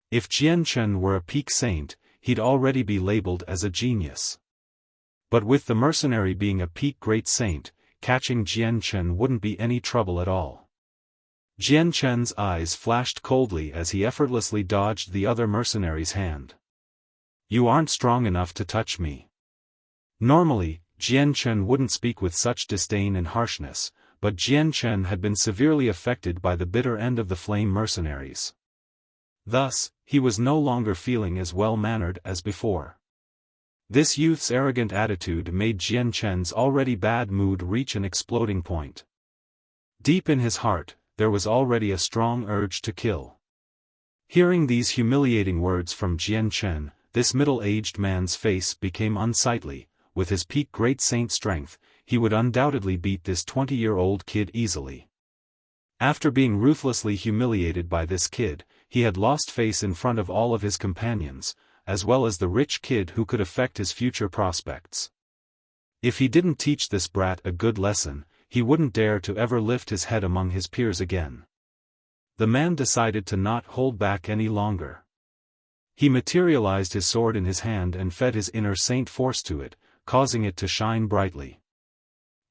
If Jian Chen were a peak saint, he'd already be labeled as a genius. But with the mercenary being a peak Great Saint, catching Jian Chen wouldn't be any trouble at all. Jian Chen's eyes flashed coldly as he effortlessly dodged the other mercenary's hand. "You aren't strong enough to touch me." Normally, Jian Chen wouldn't speak with such disdain and harshness, but Jian Chen had been severely affected by the bitter end of the Flame mercenaries. Thus, he was no longer feeling as well-mannered as before. This youth's arrogant attitude made Jian Chen's already bad mood reach an exploding point. Deep in his heart, there was already a strong urge to kill. Hearing these humiliating words from Jian Chen, this middle-aged man's face became unsightly. With his peak Great Saint strength, he would undoubtedly beat this 20-year-old kid easily. After being ruthlessly humiliated by this kid, he had lost face in front of all of his companions, as well as the rich kid who could affect his future prospects. If he didn't teach this brat a good lesson, he wouldn't dare to ever lift his head among his peers again. The man decided to not hold back any longer. He materialized his sword in his hand and fed his inner saint force to it, causing it to shine brightly.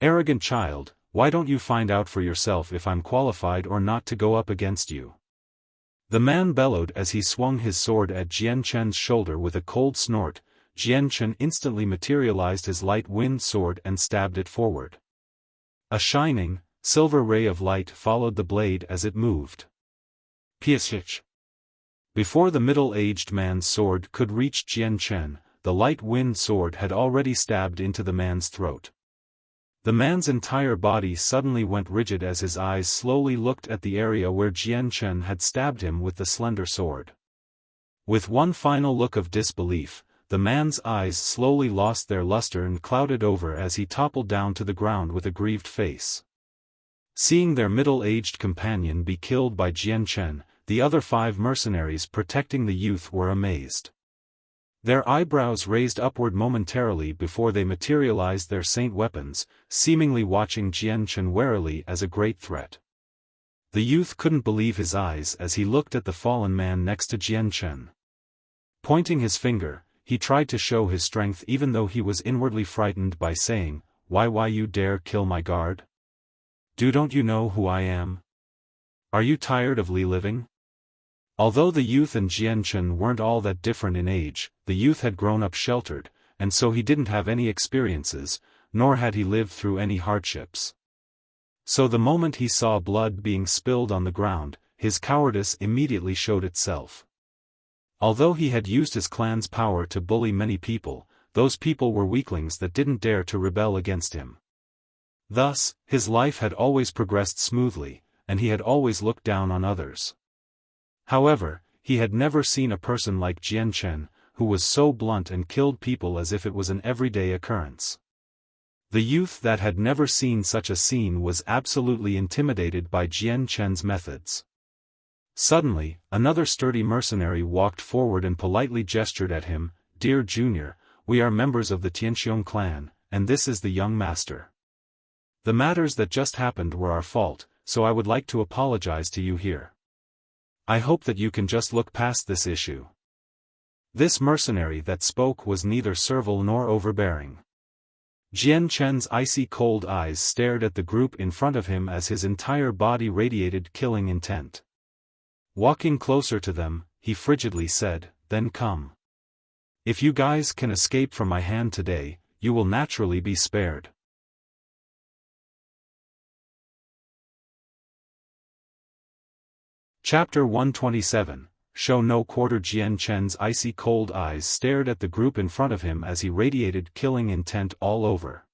"Arrogant child, why don't you find out for yourself if I'm qualified or not to go up against you?" The man bellowed as he swung his sword at Jian Chen's shoulder with a cold snort. Jian Chen instantly materialized his light wind sword and stabbed it forward. A shining, silver ray of light followed the blade as it moved. Piasich. Before the middle-aged man's sword could reach Jian Chen, the light wind sword had already stabbed into the man's throat. The man's entire body suddenly went rigid as his eyes slowly looked at the area where Jian Chen had stabbed him with the slender sword. With one final look of disbelief, the man's eyes slowly lost their luster and clouded over as he toppled down to the ground with a grieved face. Seeing their middle-aged companion be killed by Jian Chen, the other 5 mercenaries protecting the youth were amazed. Their eyebrows raised upward momentarily before they materialized their saint weapons, seemingly watching Jian Chen warily as a great threat. The youth couldn't believe his eyes as he looked at the fallen man next to Jian Chen. Pointing his finger, he tried to show his strength even though he was inwardly frightened by saying, Why you dare kill my guard? Don't you know who I am? Are you tired of living? Although the youth and Jian Chen weren't all that different in age, the youth had grown up sheltered, and so he didn't have any experiences, nor had he lived through any hardships. So the moment he saw blood being spilled on the ground, his cowardice immediately showed itself. Although he had used his clan's power to bully many people, those people were weaklings that didn't dare to rebel against him. Thus, his life had always progressed smoothly, and he had always looked down on others. However, he had never seen a person like Jian Chen, who was so blunt and killed people as if it was an everyday occurrence. The youth that had never seen such a scene was absolutely intimidated by Jian Chen's methods. Suddenly, another sturdy mercenary walked forward and politely gestured at him, Dear Junior, we are members of the Tianqiong clan, and this is the young master. The matters that just happened were our fault, so I would like to apologize to you here. I hope that you can just look past this issue. This mercenary that spoke was neither servile nor overbearing. Jian Chen's icy cold eyes stared at the group in front of him as his entire body radiated killing intent. Walking closer to them, he frigidly said, Then come. If you guys can escape from my hand today, you will naturally be spared. Chapter 127, Show No Quarter. Jian Chen's icy cold eyes stared at the group in front of him as he radiated killing intent all over.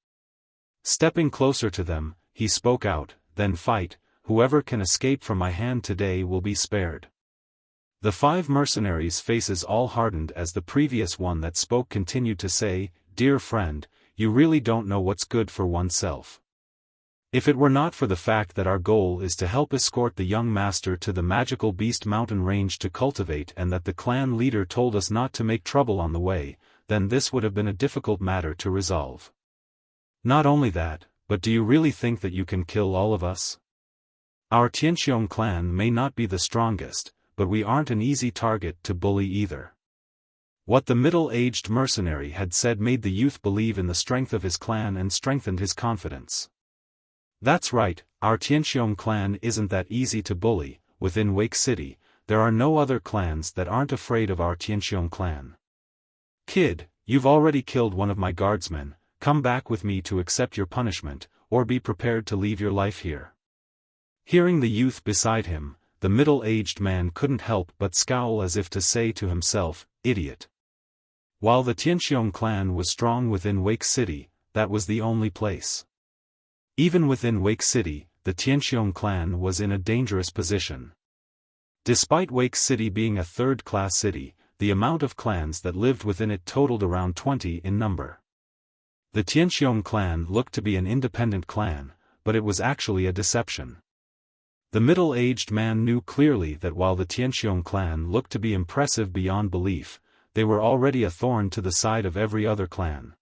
Stepping closer to them, he spoke out, Then fight, whoever can escape from my hand today will be spared. The 5 mercenaries' faces all hardened as the previous one that spoke continued to say, Dear friend, you really don't know what's good for oneself. If it were not for the fact that our goal is to help escort the young master to the magical beast mountain range to cultivate and that the clan leader told us not to make trouble on the way, then this would have been a difficult matter to resolve. Not only that, but do you really think that you can kill all of us? Our Tianqiong clan may not be the strongest, but we aren't an easy target to bully either. What the middle-aged mercenary had said made the youth believe in the strength of his clan and strengthened his confidence. That's right, our Tianqiong clan isn't that easy to bully. Within Wake City, there are no other clans that aren't afraid of our Tianqiong clan. Kid, you've already killed one of my guardsmen, come back with me to accept your punishment, or be prepared to leave your life here. Hearing the youth beside him, the middle-aged man couldn't help but scowl as if to say to himself, Idiot. While the Tianqiong clan was strong within Wake City, that was the only place. Even within Wake City, the Tianqiong clan was in a dangerous position. Despite Wake City being a third-class city, the amount of clans that lived within it totaled around 20 in number. The Tianqiong clan looked to be an independent clan, but it was actually a deception. The middle-aged man knew clearly that while the Tianqiong clan looked to be impressive beyond belief, they were already a thorn to the side of every other clan.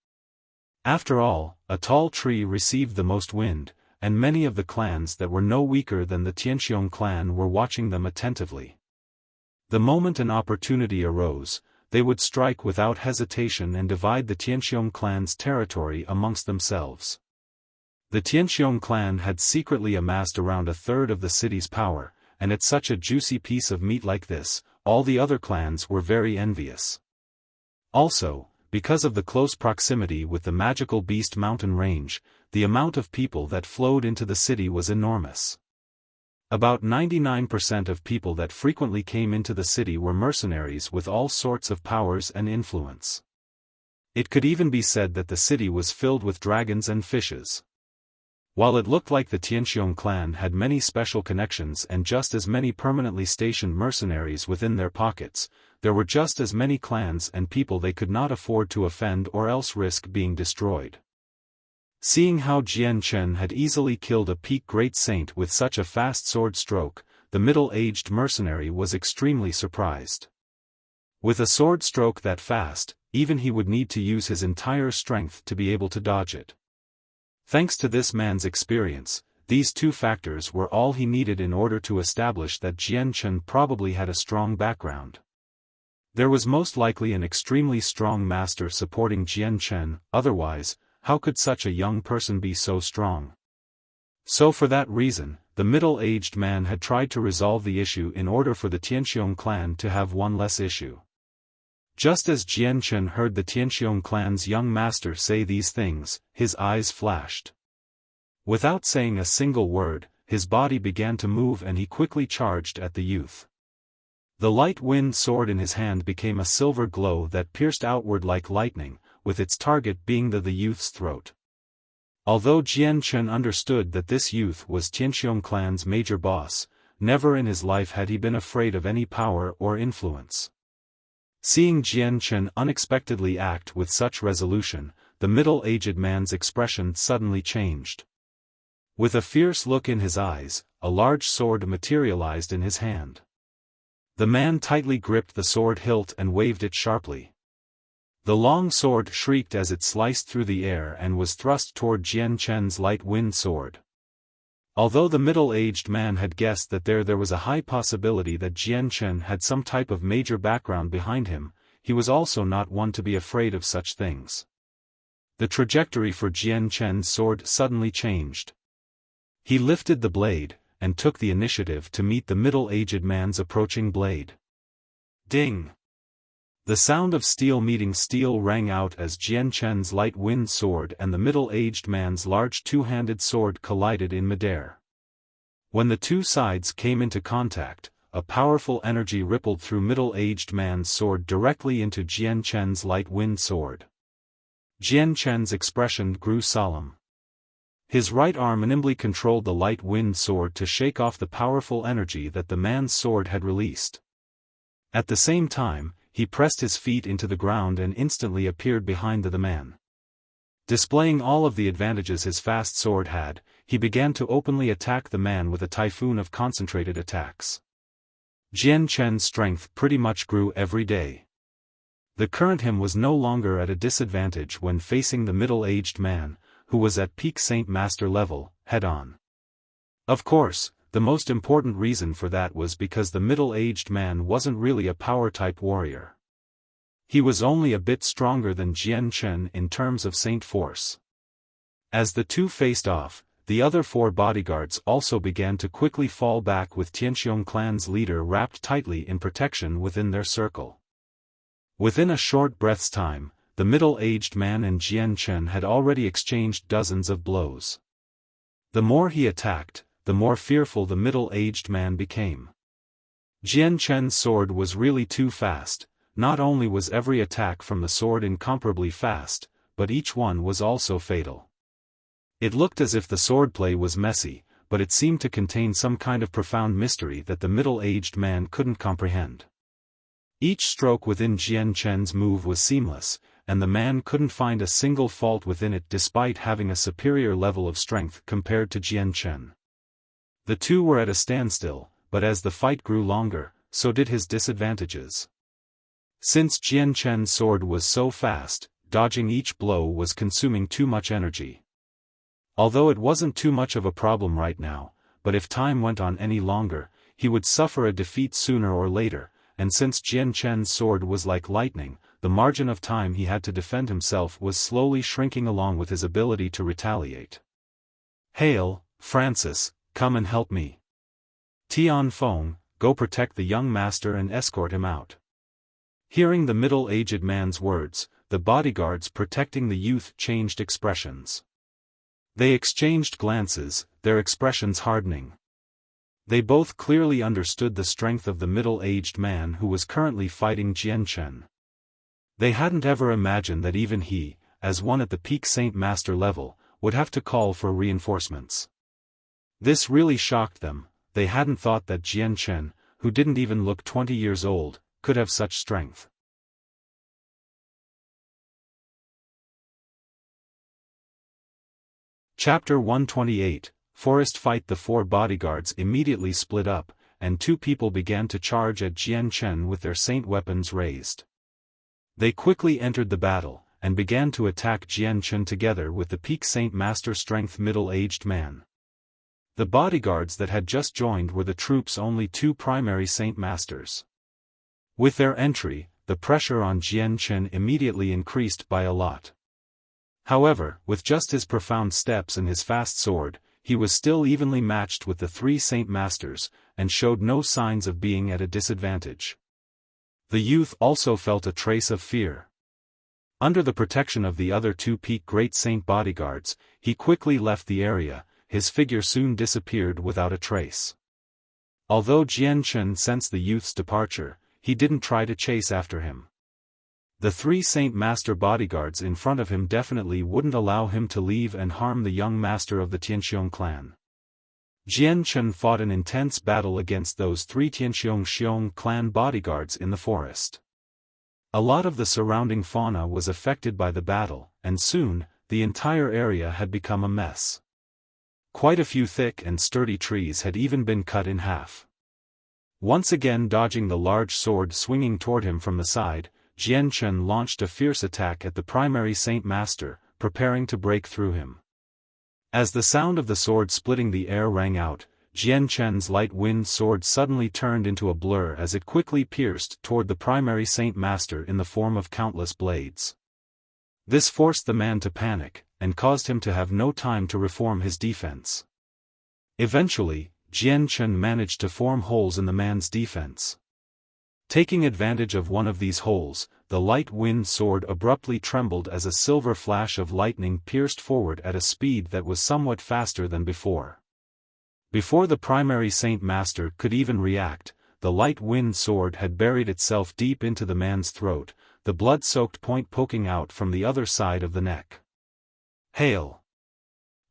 After all, a tall tree received the most wind, and many of the clans that were no weaker than the Tianqiong clan were watching them attentively. The moment an opportunity arose, they would strike without hesitation and divide the Tianqiong clan's territory amongst themselves. The Tianqiong clan had secretly amassed around a third of the city's power, and at such a juicy piece of meat like this, all the other clans were very envious. Also, because of the close proximity with the magical beast mountain range, the amount of people that flowed into the city was enormous. About 99% of people that frequently came into the city were mercenaries with all sorts of powers and influence. It could even be said that the city was filled with dragons and fishes. While it looked like the Tianqiong clan had many special connections and just as many permanently stationed mercenaries within their pockets, there were just as many clans and people they could not afford to offend or else risk being destroyed. Seeing how Jian Chen had easily killed a peak great saint with such a fast sword stroke, the middle-aged mercenary was extremely surprised. With a sword stroke that fast, even he would need to use his entire strength to be able to dodge it. Thanks to this man's experience, these two factors were all he needed in order to establish that Jian Chen probably had a strong background. There was most likely an extremely strong master supporting Jian Chen, otherwise, how could such a young person be so strong? So for that reason, the middle-aged man had tried to resolve the issue in order for the Tianxiong clan to have one less issue. Just as Jian Chen heard the Tianxiong clan's young master say these things, his eyes flashed. Without saying a single word, his body began to move and he quickly charged at the youth. The light wind sword in his hand became a silver glow that pierced outward like lightning, with its target being the youth's throat. Although Jian Chen understood that this youth was Tianxiong clan's major boss, never in his life had he been afraid of any power or influence. Seeing Jian Chen unexpectedly act with such resolution, the middle-aged man's expression suddenly changed. With a fierce look in his eyes, a large sword materialized in his hand. The man tightly gripped the sword hilt and waved it sharply. The long sword shrieked as it sliced through the air and was thrust toward Jian Chen's light wind sword. Although the middle-aged man had guessed that there was a high possibility that Jian Chen had some type of major background behind him, he was also not one to be afraid of such things. The trajectory for Jian Chen's sword suddenly changed. He lifted the blade, and took the initiative to meet the middle-aged man's approaching blade. Ding! The sound of steel meeting steel rang out as Jian Chen's light wind sword and the middle-aged man's large two-handed sword collided in midair. When the two sides came into contact, a powerful energy rippled through middle-aged man's sword directly into Jian Chen's light wind sword. Jian Chen's expression grew solemn. His right arm nimbly controlled the light wind sword to shake off the powerful energy that the man's sword had released. At the same time, he pressed his feet into the ground and instantly appeared behind the man. Displaying all of the advantages his fast sword had, he began to openly attack the man with a typhoon of concentrated attacks. Jian Chen's strength pretty much grew every day. The current him was no longer at a disadvantage when facing the middle-aged man, who was at peak Saint Master level, head-on. Of course, the most important reason for that was because the middle-aged man wasn't really a power-type warrior. He was only a bit stronger than Jian Chen in terms of Saint force. As the two faced off, the other four bodyguards also began to quickly fall back with Tianxiong clan's leader wrapped tightly in protection within their circle. Within a short breath's time, the middle-aged man and Jian Chen had already exchanged dozens of blows. The more he attacked, the more fearful the middle-aged man became. Jian Chen's sword was really too fast. Not only was every attack from the sword incomparably fast, but each one was also fatal. It looked as if the swordplay was messy, but it seemed to contain some kind of profound mystery that the middle-aged man couldn't comprehend. Each stroke within Jian Chen's move was seamless, and the man couldn't find a single fault within it despite having a superior level of strength compared to Jian Chen. The two were at a standstill, but as the fight grew longer, so did his disadvantages. Since Jian Chen's sword was so fast, dodging each blow was consuming too much energy. Although it wasn't too much of a problem right now, but if time went on any longer, he would suffer a defeat sooner or later, and since Jian Chen's sword was like lightning, the margin of time he had to defend himself was slowly shrinking along with his ability to retaliate. "Hail, Francis, come and help me. Tian Feng, go protect the young master and escort him out." Hearing the middle-aged man's words, the bodyguards protecting the youth changed expressions. They exchanged glances, their expressions hardening. They both clearly understood the strength of the middle-aged man who was currently fighting Jian Chen. They hadn't ever imagined that even he, as one at the peak Saint Master level, would have to call for reinforcements. This really shocked them. They hadn't thought that Jian Chen, who didn't even look 20 years old, could have such strength. Chapter 128, Forest Fight. The four bodyguards immediately split up, and two people began to charge at Jian Chen with their saint weapons raised. They quickly entered the battle, and began to attack Jian Chen together with the peak Saint Master strength middle-aged man. The bodyguards that had just joined were the troop's only two primary Saint Masters. With their entry, the pressure on Jian Chen immediately increased by a lot. However, with just his profound steps and his fast sword, he was still evenly matched with the three Saint Masters, and showed no signs of being at a disadvantage. The youth also felt a trace of fear. Under the protection of the other two peak Great Saint bodyguards, he quickly left the area. His figure soon disappeared without a trace. Although Jian Chen sensed the youth's departure, he didn't try to chase after him. The three Saint Master bodyguards in front of him definitely wouldn't allow him to leave and harm the young master of the Tianxiong clan. Jian Chen fought an intense battle against those three Tianxiong clan bodyguards in the forest. A lot of the surrounding fauna was affected by the battle, and soon, the entire area had become a mess. Quite a few thick and sturdy trees had even been cut in half. Once again dodging the large sword swinging toward him from the side, Jian Chen launched a fierce attack at the primary Saint Master, preparing to break through him. As the sound of the sword splitting the air rang out, Jian Chen's light wind sword suddenly turned into a blur as it quickly pierced toward the primary Saint Master in the form of countless blades. This forced the man to panic, and caused him to have no time to reform his defense. Eventually, Jian Chen managed to form holes in the man's defense. Taking advantage of one of these holes, the light wind sword abruptly trembled as a silver flash of lightning pierced forward at a speed that was somewhat faster than before. Before the primary Saint Master could even react, the light wind sword had buried itself deep into the man's throat, the blood-soaked point poking out from the other side of the neck. Hail!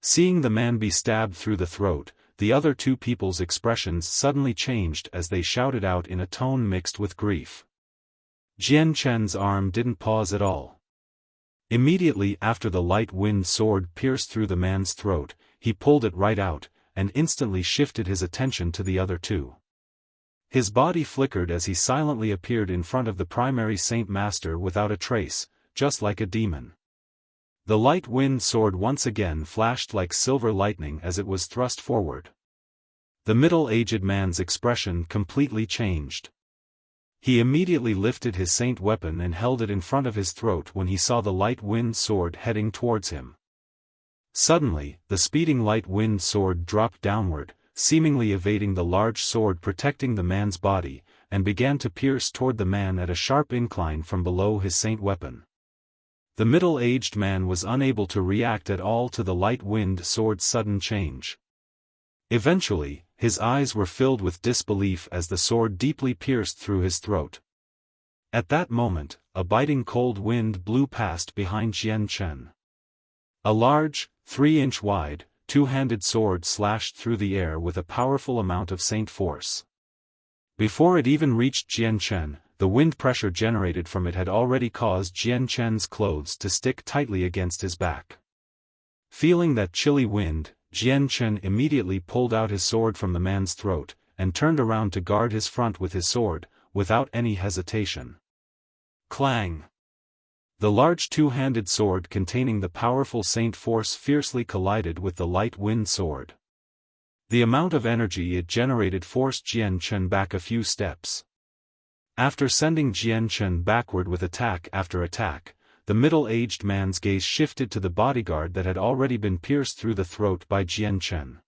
Seeing the man be stabbed through the throat, the other two people's expressions suddenly changed as they shouted out in a tone mixed with grief. Jian Chen's arm didn't pause at all. Immediately after the light wind sword pierced through the man's throat, he pulled it right out, and instantly shifted his attention to the other two. His body flickered as he silently appeared in front of the primary Saint Master without a trace, just like a demon. The light wind sword once again flashed like silver lightning as it was thrust forward. The middle-aged man's expression completely changed. He immediately lifted his saint weapon and held it in front of his throat when he saw the light wind sword heading towards him. Suddenly, the speeding light wind sword dropped downward, seemingly evading the large sword protecting the man's body, and began to pierce toward the man at a sharp incline from below his saint weapon. The middle-aged man was unable to react at all to the light wind sword's sudden change. Eventually, his eyes were filled with disbelief as the sword deeply pierced through his throat. At that moment, a biting cold wind blew past behind Jian Chen. A large, 3-inch wide, two-handed sword slashed through the air with a powerful amount of saint force. Before it even reached Jian Chen, the wind pressure generated from it had already caused Jian Chen's clothes to stick tightly against his back. Feeling that chilly wind, Jian Chen immediately pulled out his sword from the man's throat, and turned around to guard his front with his sword, without any hesitation. Clang! The large two-handed sword containing the powerful saint force fiercely collided with the light wind sword. The amount of energy it generated forced Jian Chen back a few steps. After sending Jian Chen backward with attack after attack, the middle-aged man's gaze shifted to the bodyguard that had already been pierced through the throat by Jian Chen.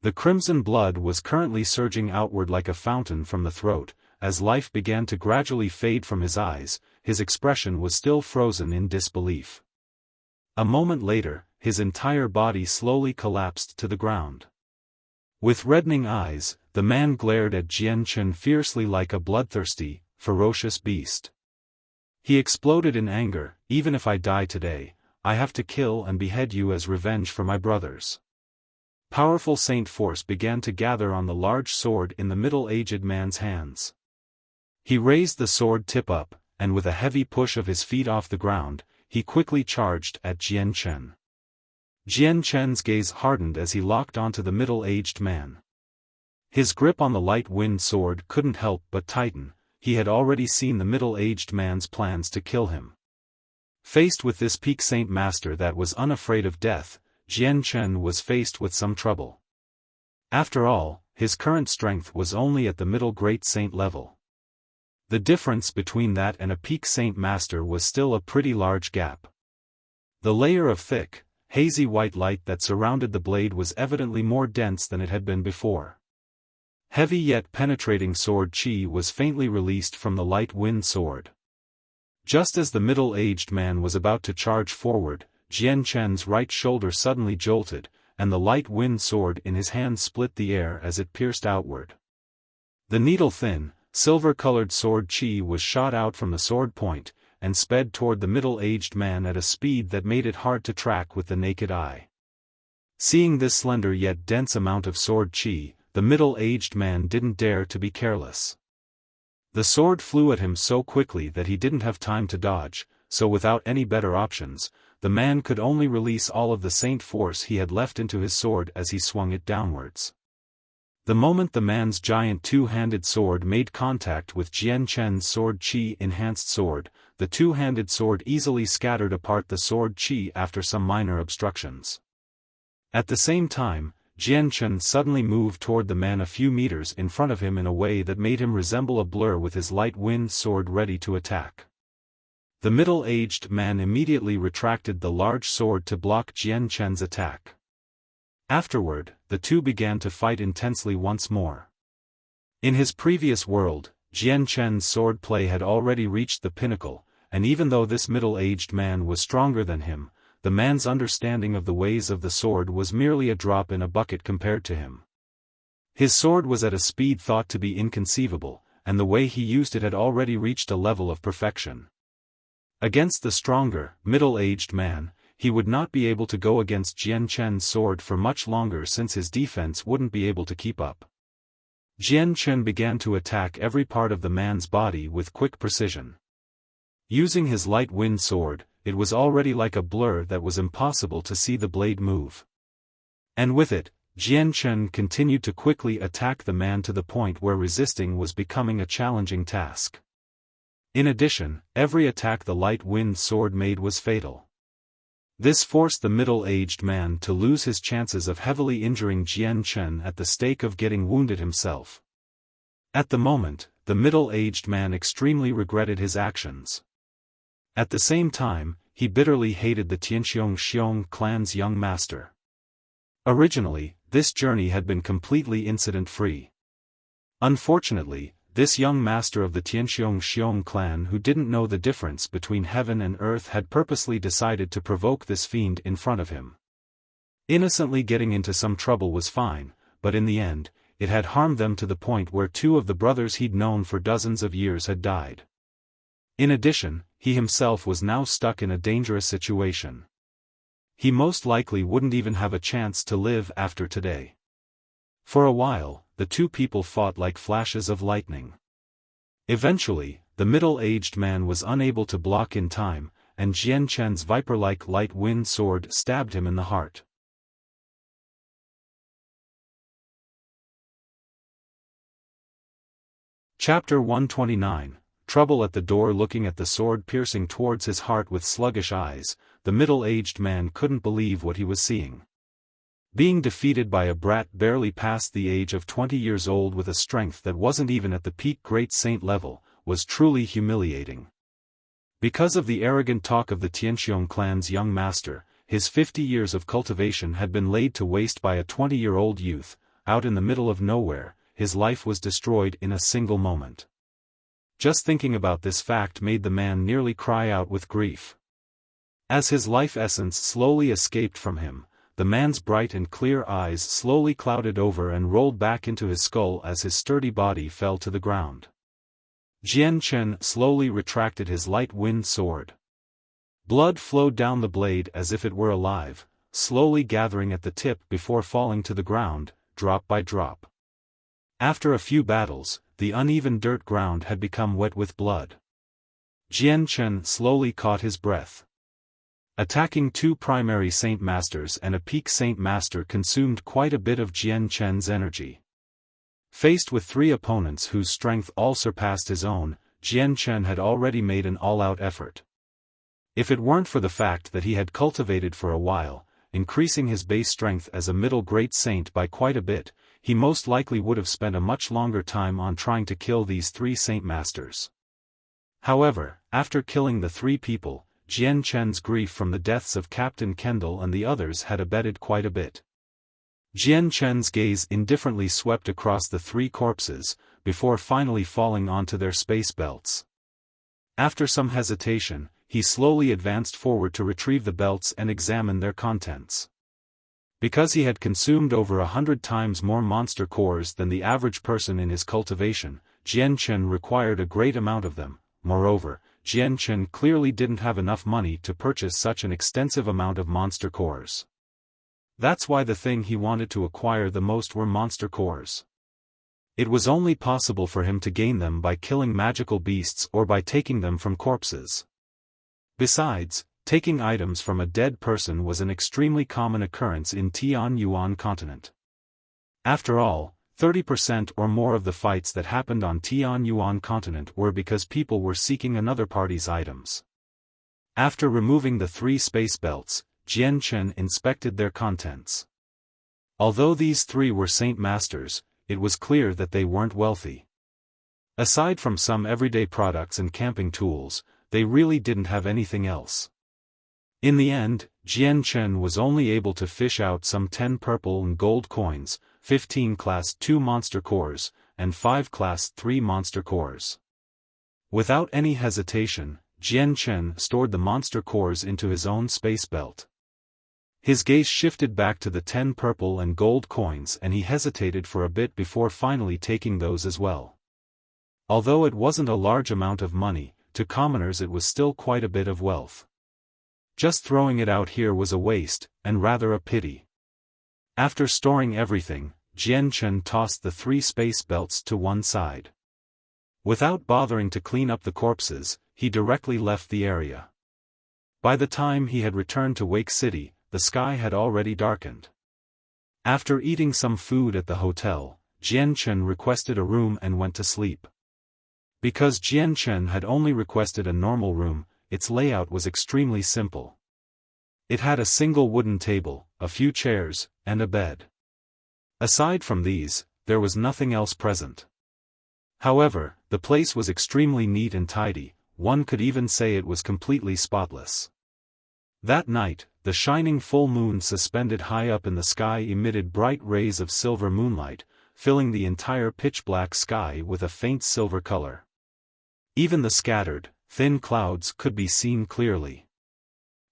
The crimson blood was currently surging outward like a fountain from the throat. As life began to gradually fade from his eyes, his expression was still frozen in disbelief. A moment later, his entire body slowly collapsed to the ground. With reddening eyes, the man glared at Jian Chen fiercely like a bloodthirsty, ferocious beast. He exploded in anger. Even if I die today, I have to kill and behead you as revenge for my brothers. Powerful saint force began to gather on the large sword in the middle-aged man's hands. He raised the sword tip up, and with a heavy push of his feet off the ground, he quickly charged at Jian Chen. Jian Chen's gaze hardened as he locked onto the middle-aged man. His grip on the light wind sword couldn't help but tighten. He had already seen the middle-aged man's plans to kill him. Faced with this peak saint master that was unafraid of death, Jian Chen was faced with some trouble. After all, his current strength was only at the middle great saint level. The difference between that and a peak saint master was still a pretty large gap. The layer of thick, hazy white light that surrounded the blade was evidently more dense than it had been before. Heavy yet penetrating sword chi was faintly released from the light wind sword. Just as the middle-aged man was about to charge forward, Jian Chen's right shoulder suddenly jolted, and the light wind sword in his hand split the air as it pierced outward. The needle-thin, silver-colored sword chi was shot out from the sword point, and sped toward the middle-aged man at a speed that made it hard to track with the naked eye. Seeing this slender yet dense amount of sword chi, the middle-aged man didn't dare to be careless. The sword flew at him so quickly that he didn't have time to dodge, so without any better options, the man could only release all of the saint force he had left into his sword as he swung it downwards. The moment the man's giant two-handed sword made contact with Jian Chen's sword chi-enhanced sword, the two-handed sword easily scattered apart the sword chi after some minor obstructions. At the same time, Jian Chen suddenly moved toward the man a few meters in front of him in a way that made him resemble a blur with his light wind sword ready to attack. The middle-aged man immediately retracted the large sword to block Jian Chen's attack. Afterward, the two began to fight intensely once more. In his previous world, Jian Chen's sword play had already reached the pinnacle, and even though this middle-aged man was stronger than him, the man's understanding of the ways of the sword was merely a drop in a bucket compared to him. His sword was at a speed thought to be inconceivable, and the way he used it had already reached a level of perfection. Against the stronger, middle-aged man, he would not be able to go against Jian Chen's sword for much longer since his defense wouldn't be able to keep up. Jian Chen began to attack every part of the man's body with quick precision. Using his light wind sword, it was already like a blur that was impossible to see the blade move. And with it, Jian Chen continued to quickly attack the man to the point where resisting was becoming a challenging task. In addition, every attack the light wind sword made was fatal. This forced the middle-aged man to lose his chances of heavily injuring Jian Chen at the stake of getting wounded himself. At the moment, the middle-aged man extremely regretted his actions. At the same time, he bitterly hated the Tianxiong clan's young master. Originally, this journey had been completely incident-free. Unfortunately, this young master of the Tianxiong clan who didn't know the difference between heaven and earth had purposely decided to provoke this fiend in front of him. Innocently getting into some trouble was fine, but in the end, it had harmed them to the point where two of the brothers he'd known for dozens of years had died. In addition, he himself was now stuck in a dangerous situation. He most likely wouldn't even have a chance to live after today. For a while, the two people fought like flashes of lightning. Eventually, the middle-aged man was unable to block in time, and Jian Chen's viper-like light wind sword stabbed him in the heart. Chapter 129. Trouble at the door. Looking at the sword piercing towards his heart with sluggish eyes, the middle-aged man couldn't believe what he was seeing. Being defeated by a brat barely past the age of 20 years old with a strength that wasn't even at the peak great saint level, was truly humiliating. Because of the arrogant talk of the Tianxiong clan's young master, his 50 years of cultivation had been laid to waste by a 20-year-old youth. Out in the middle of nowhere, his life was destroyed in a single moment. Just thinking about this fact made the man nearly cry out with grief. As his life essence slowly escaped from him, the man's bright and clear eyes slowly clouded over and rolled back into his skull as his sturdy body fell to the ground. Jian Chen slowly retracted his light wind sword. Blood flowed down the blade as if it were alive, slowly gathering at the tip before falling to the ground, drop by drop. After a few battles, the uneven dirt ground had become wet with blood. Jian Chen slowly caught his breath. Attacking two primary Saint Masters and a peak Saint Master consumed quite a bit of Jian Chen's energy. Faced with three opponents whose strength all surpassed his own, Jian Chen had already made an all-out effort. If it weren't for the fact that he had cultivated for a while, increasing his base strength as a middle great saint by quite a bit, he most likely would have spent a much longer time on trying to kill these 3 Saint Masters. However, after killing the 3 people, Jian Chen's grief from the deaths of Captain Kendall and the others had abated quite a bit. Jian Chen's gaze indifferently swept across the 3 corpses, before finally falling onto their space belts. After some hesitation, he slowly advanced forward to retrieve the belts and examine their contents. Because he had consumed over 100 times more monster cores than the average person in his cultivation, Jian Chen required a great amount of them. Moreover, Jian Chen clearly didn't have enough money to purchase such an extensive amount of monster cores. That's why the thing he wanted to acquire the most were monster cores. It was only possible for him to gain them by killing magical beasts or by taking them from corpses. Besides, taking items from a dead person was an extremely common occurrence in Tianyuan continent. After all, 30% or more of the fights that happened on Tianyuan continent were because people were seeking another party's items. After removing the 3 space belts, Jian Chen inspected their contents. Although these 3 were Saint Masters, it was clear that they weren't wealthy. Aside from some everyday products and camping tools, they really didn't have anything else. In the end, Jian Chen was only able to fish out some 10 purple and gold coins, 15 Class 2 monster cores, and 5 Class 3 monster cores. Without any hesitation, Jian Chen stored the monster cores into his own space belt. His gaze shifted back to the 10 purple and gold coins and he hesitated for a bit before finally taking those as well. Although it wasn't a large amount of money, to commoners it was still quite a bit of wealth. Just throwing it out here was a waste, and rather a pity. After storing everything, Jian Chen tossed the 3 space belts to one side. Without bothering to clean up the corpses, he directly left the area. By the time he had returned to Wake City, the sky had already darkened. After eating some food at the hotel, Jian Chen requested a room and went to sleep. Because Jian Chen had only requested a normal room, its layout was extremely simple. It had a single wooden table, a few chairs, and a bed. Aside from these, there was nothing else present. However, the place was extremely neat and tidy, one could even say it was completely spotless. That night, the shining full moon suspended high up in the sky emitted bright rays of silver moonlight, filling the entire pitch-black sky with a faint silver color. Even the scattered, thin clouds could be seen clearly.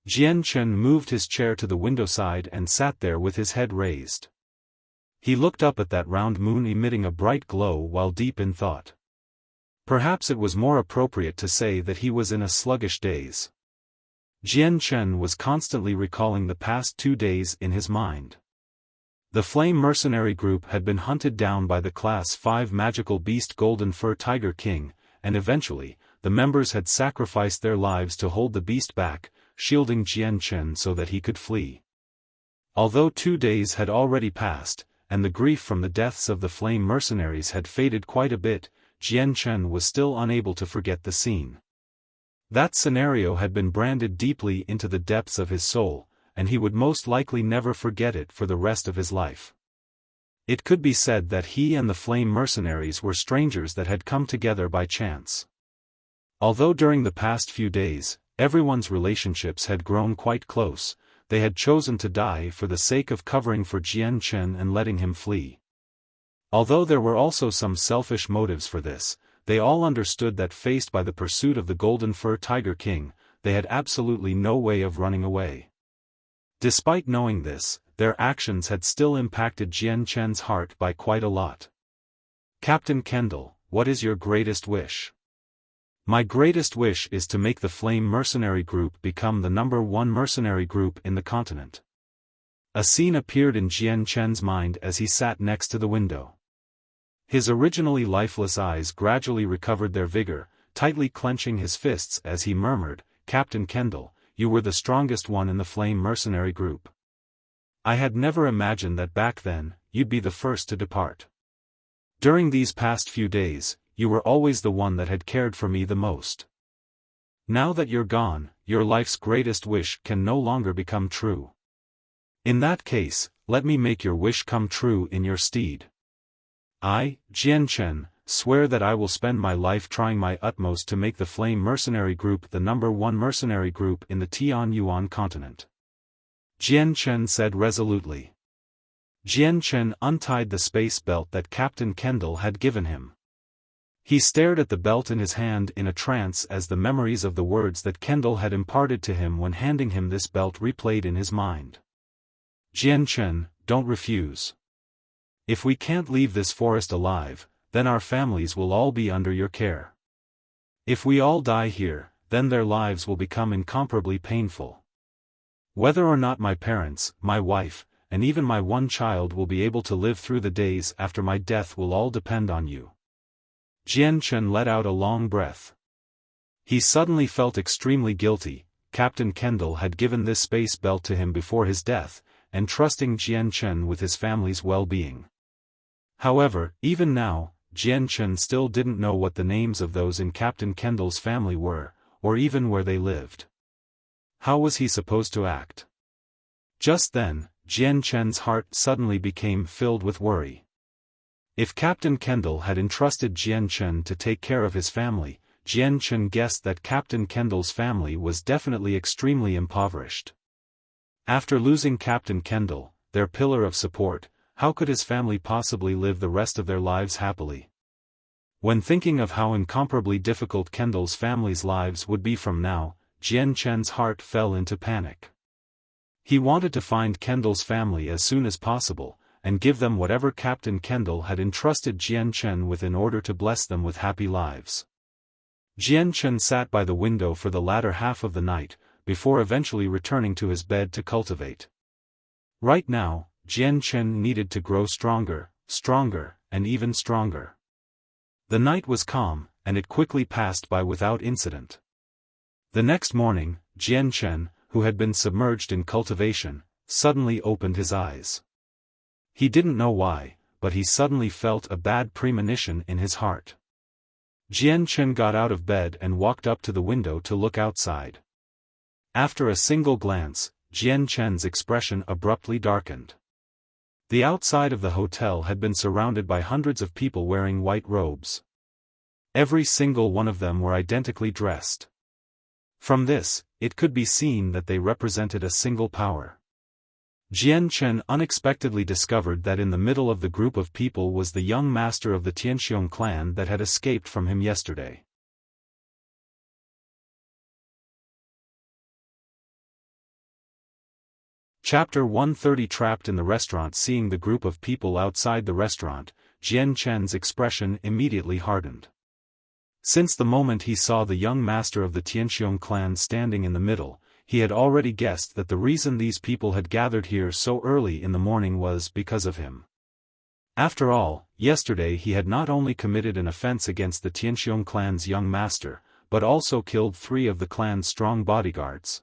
Jian Chen moved his chair to the window side and sat there with his head raised. He looked up at that round moon emitting a bright glow while deep in thought. Perhaps it was more appropriate to say that he was in a sluggish daze. Jian Chen was constantly recalling the past 2 days in his mind. The Flame Mercenary Group had been hunted down by the Class 5 magical beast Golden Fur Tiger King, and eventually, the members had sacrificed their lives to hold the beast back, shielding Jian Chen so that he could flee. Although 2 days had already passed, and the grief from the deaths of the Flame Mercenaries had faded quite a bit, Jian Chen was still unable to forget the scene. That scenario had been branded deeply into the depths of his soul, and he would most likely never forget it for the rest of his life. It could be said that he and the Flame Mercenaries were strangers that had come together by chance. Although during the past few days, everyone's relationships had grown quite close, they had chosen to die for the sake of covering for Jian Chen and letting him flee. Although there were also some selfish motives for this, they all understood that faced by the pursuit of the Golden Fur Tiger King, they had absolutely no way of running away. Despite knowing this, their actions had still impacted Jian Chen's heart by quite a lot. Captain Kendall, what is your greatest wish? My greatest wish is to make the Flame Mercenary Group become the #1 mercenary group in the continent. A scene appeared in Jian Chen's mind as he sat next to the window. His originally lifeless eyes gradually recovered their vigor, tightly clenching his fists as he murmured, "Captain Kendall, you were the strongest one in the Flame Mercenary Group. I had never imagined that back then, you'd be the first to depart. During these past few days, you were always the one that had cared for me the most. Now that you're gone, your life's greatest wish can no longer become true. In that case, let me make your wish come true in your stead." I, Jian Chen, swear that I will spend my life trying my utmost to make the Flame Mercenary Group the #1 mercenary group in the Tianyuan continent. Jian Chen said resolutely. Jian Chen untied the space belt that Captain Kendall had given him. He stared at the belt in his hand in a trance as the memories of the words that Kendall had imparted to him when handing him this belt replayed in his mind. Jian Chen, don't refuse. If we can't leave this forest alive, then our families will all be under your care. If we all die here, then their lives will become incomparably painful. Whether or not my parents, my wife, and even my one child will be able to live through the days after my death will all depend on you. Jian Chen let out a long breath. He suddenly felt extremely guilty. Captain Kendall had given this space belt to him before his death, entrusting Jian Chen with his family's well-being. However, even now, Jian Chen still didn't know what the names of those in Captain Kendall's family were, or even where they lived. How was he supposed to act? Just then, Jian Chen's heart suddenly became filled with worry. If Captain Kendall had entrusted Jian Chen to take care of his family, Jian Chen guessed that Captain Kendall's family was definitely extremely impoverished. After losing Captain Kendall, their pillar of support, how could his family possibly live the rest of their lives happily? When thinking of how incomparably difficult Kendall's family's lives would be from now, Jian Chen's heart fell into panic. He wanted to find Kendall's family as soon as possible, and give them whatever Captain Kendall had entrusted Jian Chen with in order to bless them with happy lives. Jian Chen sat by the window for the latter half of the night, before eventually returning to his bed to cultivate. Right now, Jian Chen needed to grow stronger, and even stronger. The night was calm, and it quickly passed by without incident. The next morning, Jian Chen, who had been submerged in cultivation, suddenly opened his eyes. He didn't know why, but he suddenly felt a bad premonition in his heart. Jian Chen got out of bed and walked up to the window to look outside. After a single glance, Jian Chen's expression abruptly darkened. The outside of the hotel had been surrounded by hundreds of people wearing white robes. Every single one of them were identically dressed. From this, it could be seen that they represented a single power. Jian Chen unexpectedly discovered that in the middle of the group of people was the young master of the Tianxiong clan that had escaped from him yesterday. Chapter 130. Trapped in the restaurant. Seeing the group of people outside the restaurant, Jian Chen's expression immediately hardened. Since the moment he saw the young master of the Tianxiong clan standing in the middle, he had already guessed that the reason these people had gathered here so early in the morning was because of him. After all, yesterday he had not only committed an offense against the Tianxiong clan's young master, but also killed 3 of the clan's strong bodyguards.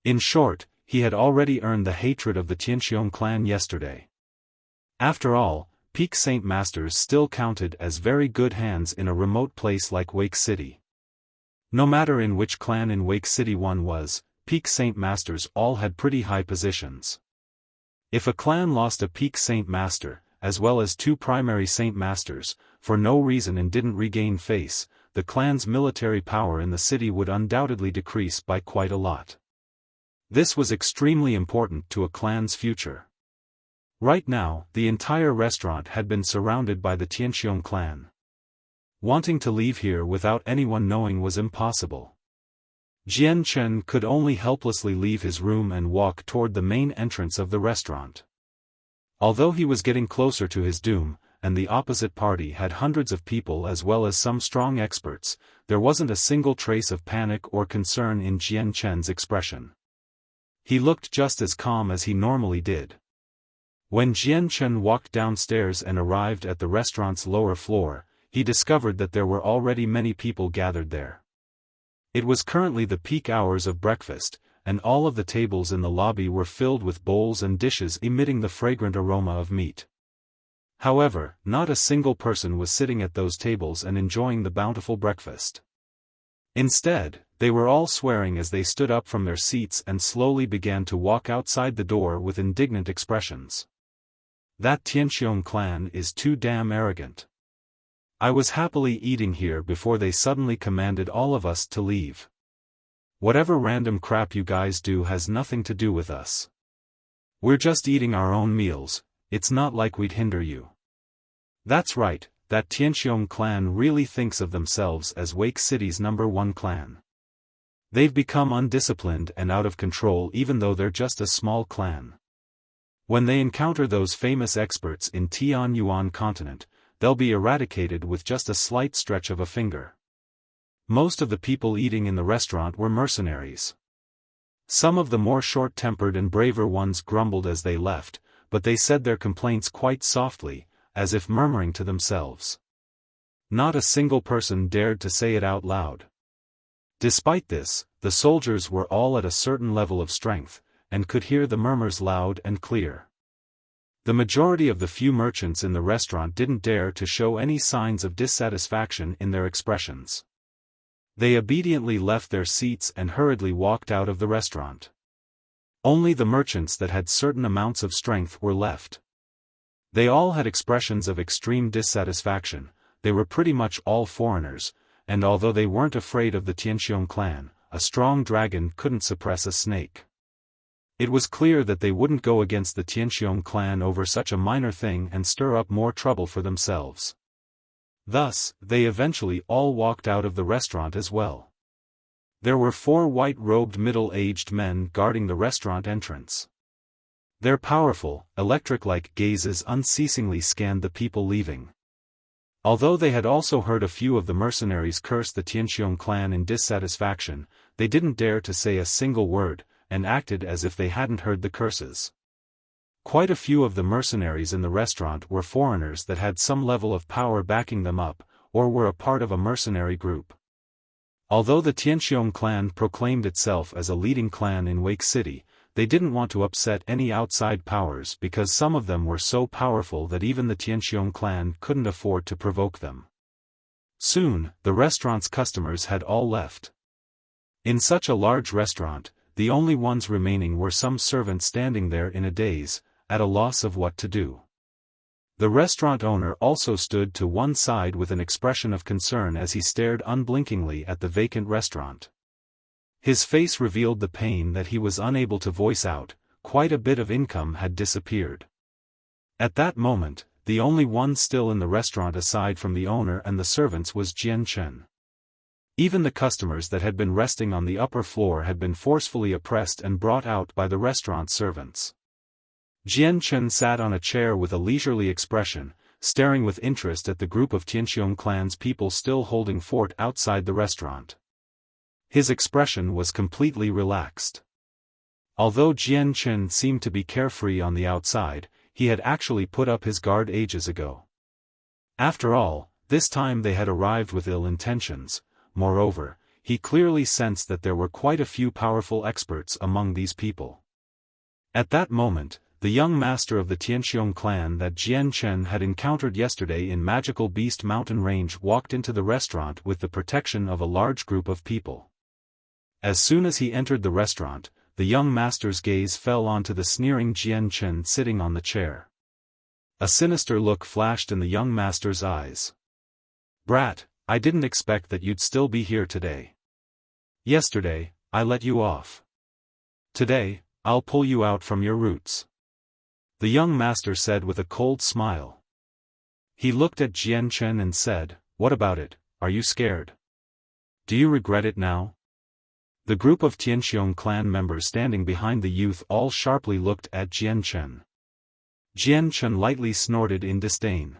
In short, he had already earned the hatred of the Tianxiong clan yesterday. After all, Peak Saint Masters still counted as very good hands in a remote place like Wake City. No matter in which clan in Wake City one was, Peak Saint Masters all had pretty high positions. If a clan lost a Peak Saint Master, as well as 2 primary Saint Masters, for no reason and didn't regain face, the clan's military power in the city would undoubtedly decrease by quite a lot. This was extremely important to a clan's future. Right now, the entire restaurant had been surrounded by the Tianxiong clan. Wanting to leave here without anyone knowing was impossible. Jian Chen could only helplessly leave his room and walk toward the main entrance of the restaurant. Although he was getting closer to his doom, and the opposite party had hundreds of people as well as some strong experts, there wasn't a single trace of panic or concern in Jian Chen's expression. He looked just as calm as he normally did. When Jian Chen walked downstairs and arrived at the restaurant's lower floor, he discovered that there were already many people gathered there. It was currently the peak hours of breakfast, and all of the tables in the lobby were filled with bowls and dishes emitting the fragrant aroma of meat. However, not a single person was sitting at those tables and enjoying the bountiful breakfast. Instead, they were all swearing as they stood up from their seats and slowly began to walk outside the door with indignant expressions. That Tianqiong clan is too damn arrogant. I was happily eating here before they suddenly commanded all of us to leave. Whatever random crap you guys do has nothing to do with us. We're just eating our own meals, it's not like we'd hinder you. That's right, that Tianqiong clan really thinks of themselves as Wake City's #1 clan. They've become undisciplined and out of control even though they're just a small clan. When they encounter those famous experts in Tianyuan continent, they'll be eradicated with just a slight stretch of a finger. Most of the people eating in the restaurant were mercenaries. Some of the more short-tempered and braver ones grumbled as they left, but they said their complaints quite softly, as if murmuring to themselves. Not a single person dared to say it out loud. Despite this, the soldiers were all at a certain level of strength, and could hear the murmurs loud and clear. The majority of the few merchants in the restaurant didn't dare to show any signs of dissatisfaction in their expressions. They obediently left their seats and hurriedly walked out of the restaurant. Only the merchants that had certain amounts of strength were left. They all had expressions of extreme dissatisfaction. They were pretty much all foreigners, and although they weren't afraid of the Tianqiong clan, a strong dragon couldn't suppress a snake. It was clear that they wouldn't go against the Tianqiong clan over such a minor thing and stir up more trouble for themselves. Thus, they eventually all walked out of the restaurant as well. There were 4 white-robed middle-aged men guarding the restaurant entrance. Their powerful, electric-like gazes unceasingly scanned the people leaving. Although they had also heard a few of the mercenaries curse the Tianqiong clan in dissatisfaction, they didn't dare to say a single word, and acted as if they hadn't heard the curses. Quite a few of the mercenaries in the restaurant were foreigners that had some level of power backing them up, or were a part of a mercenary group. Although the Tianqiong clan proclaimed itself as a leading clan in Wake City, they didn't want to upset any outside powers because some of them were so powerful that even the Tianqiong clan couldn't afford to provoke them. Soon, the restaurant's customers had all left. In such a large restaurant, the only ones remaining were some servants standing there in a daze, at a loss of what to do. The restaurant owner also stood to one side with an expression of concern as he stared unblinkingly at the vacant restaurant. His face revealed the pain that he was unable to voice out. Quite a bit of income had disappeared. At that moment, the only one still in the restaurant aside from the owner and the servants was Jian Chen. Even the customers that had been resting on the upper floor had been forcefully oppressed and brought out by the restaurant servants. Jian Chen sat on a chair with a leisurely expression, staring with interest at the group of Tianqiong clan's people still holding fort outside the restaurant. His expression was completely relaxed. Although Jian Chen seemed to be carefree on the outside, he had actually put up his guard ages ago. After all, this time they had arrived with ill intentions. Moreover, he clearly sensed that there were quite a few powerful experts among these people. At that moment, the young master of the Tianqiong clan that Jian Chen had encountered yesterday in Magical Beast Mountain Range walked into the restaurant with the protection of a large group of people. As soon as he entered the restaurant, the young master's gaze fell onto the sneering Jian Chen sitting on the chair. A sinister look flashed in the young master's eyes. "Brat, I didn't expect that you'd still be here today. Yesterday, I let you off. Today, I'll pull you out from your roots," the young master said with a cold smile. He looked at Jian Chen and said, "What about it, are you scared? Do you regret it now?" The group of Tianqiong clan members standing behind the youth all sharply looked at Jian Chen. Jian Chen lightly snorted in disdain.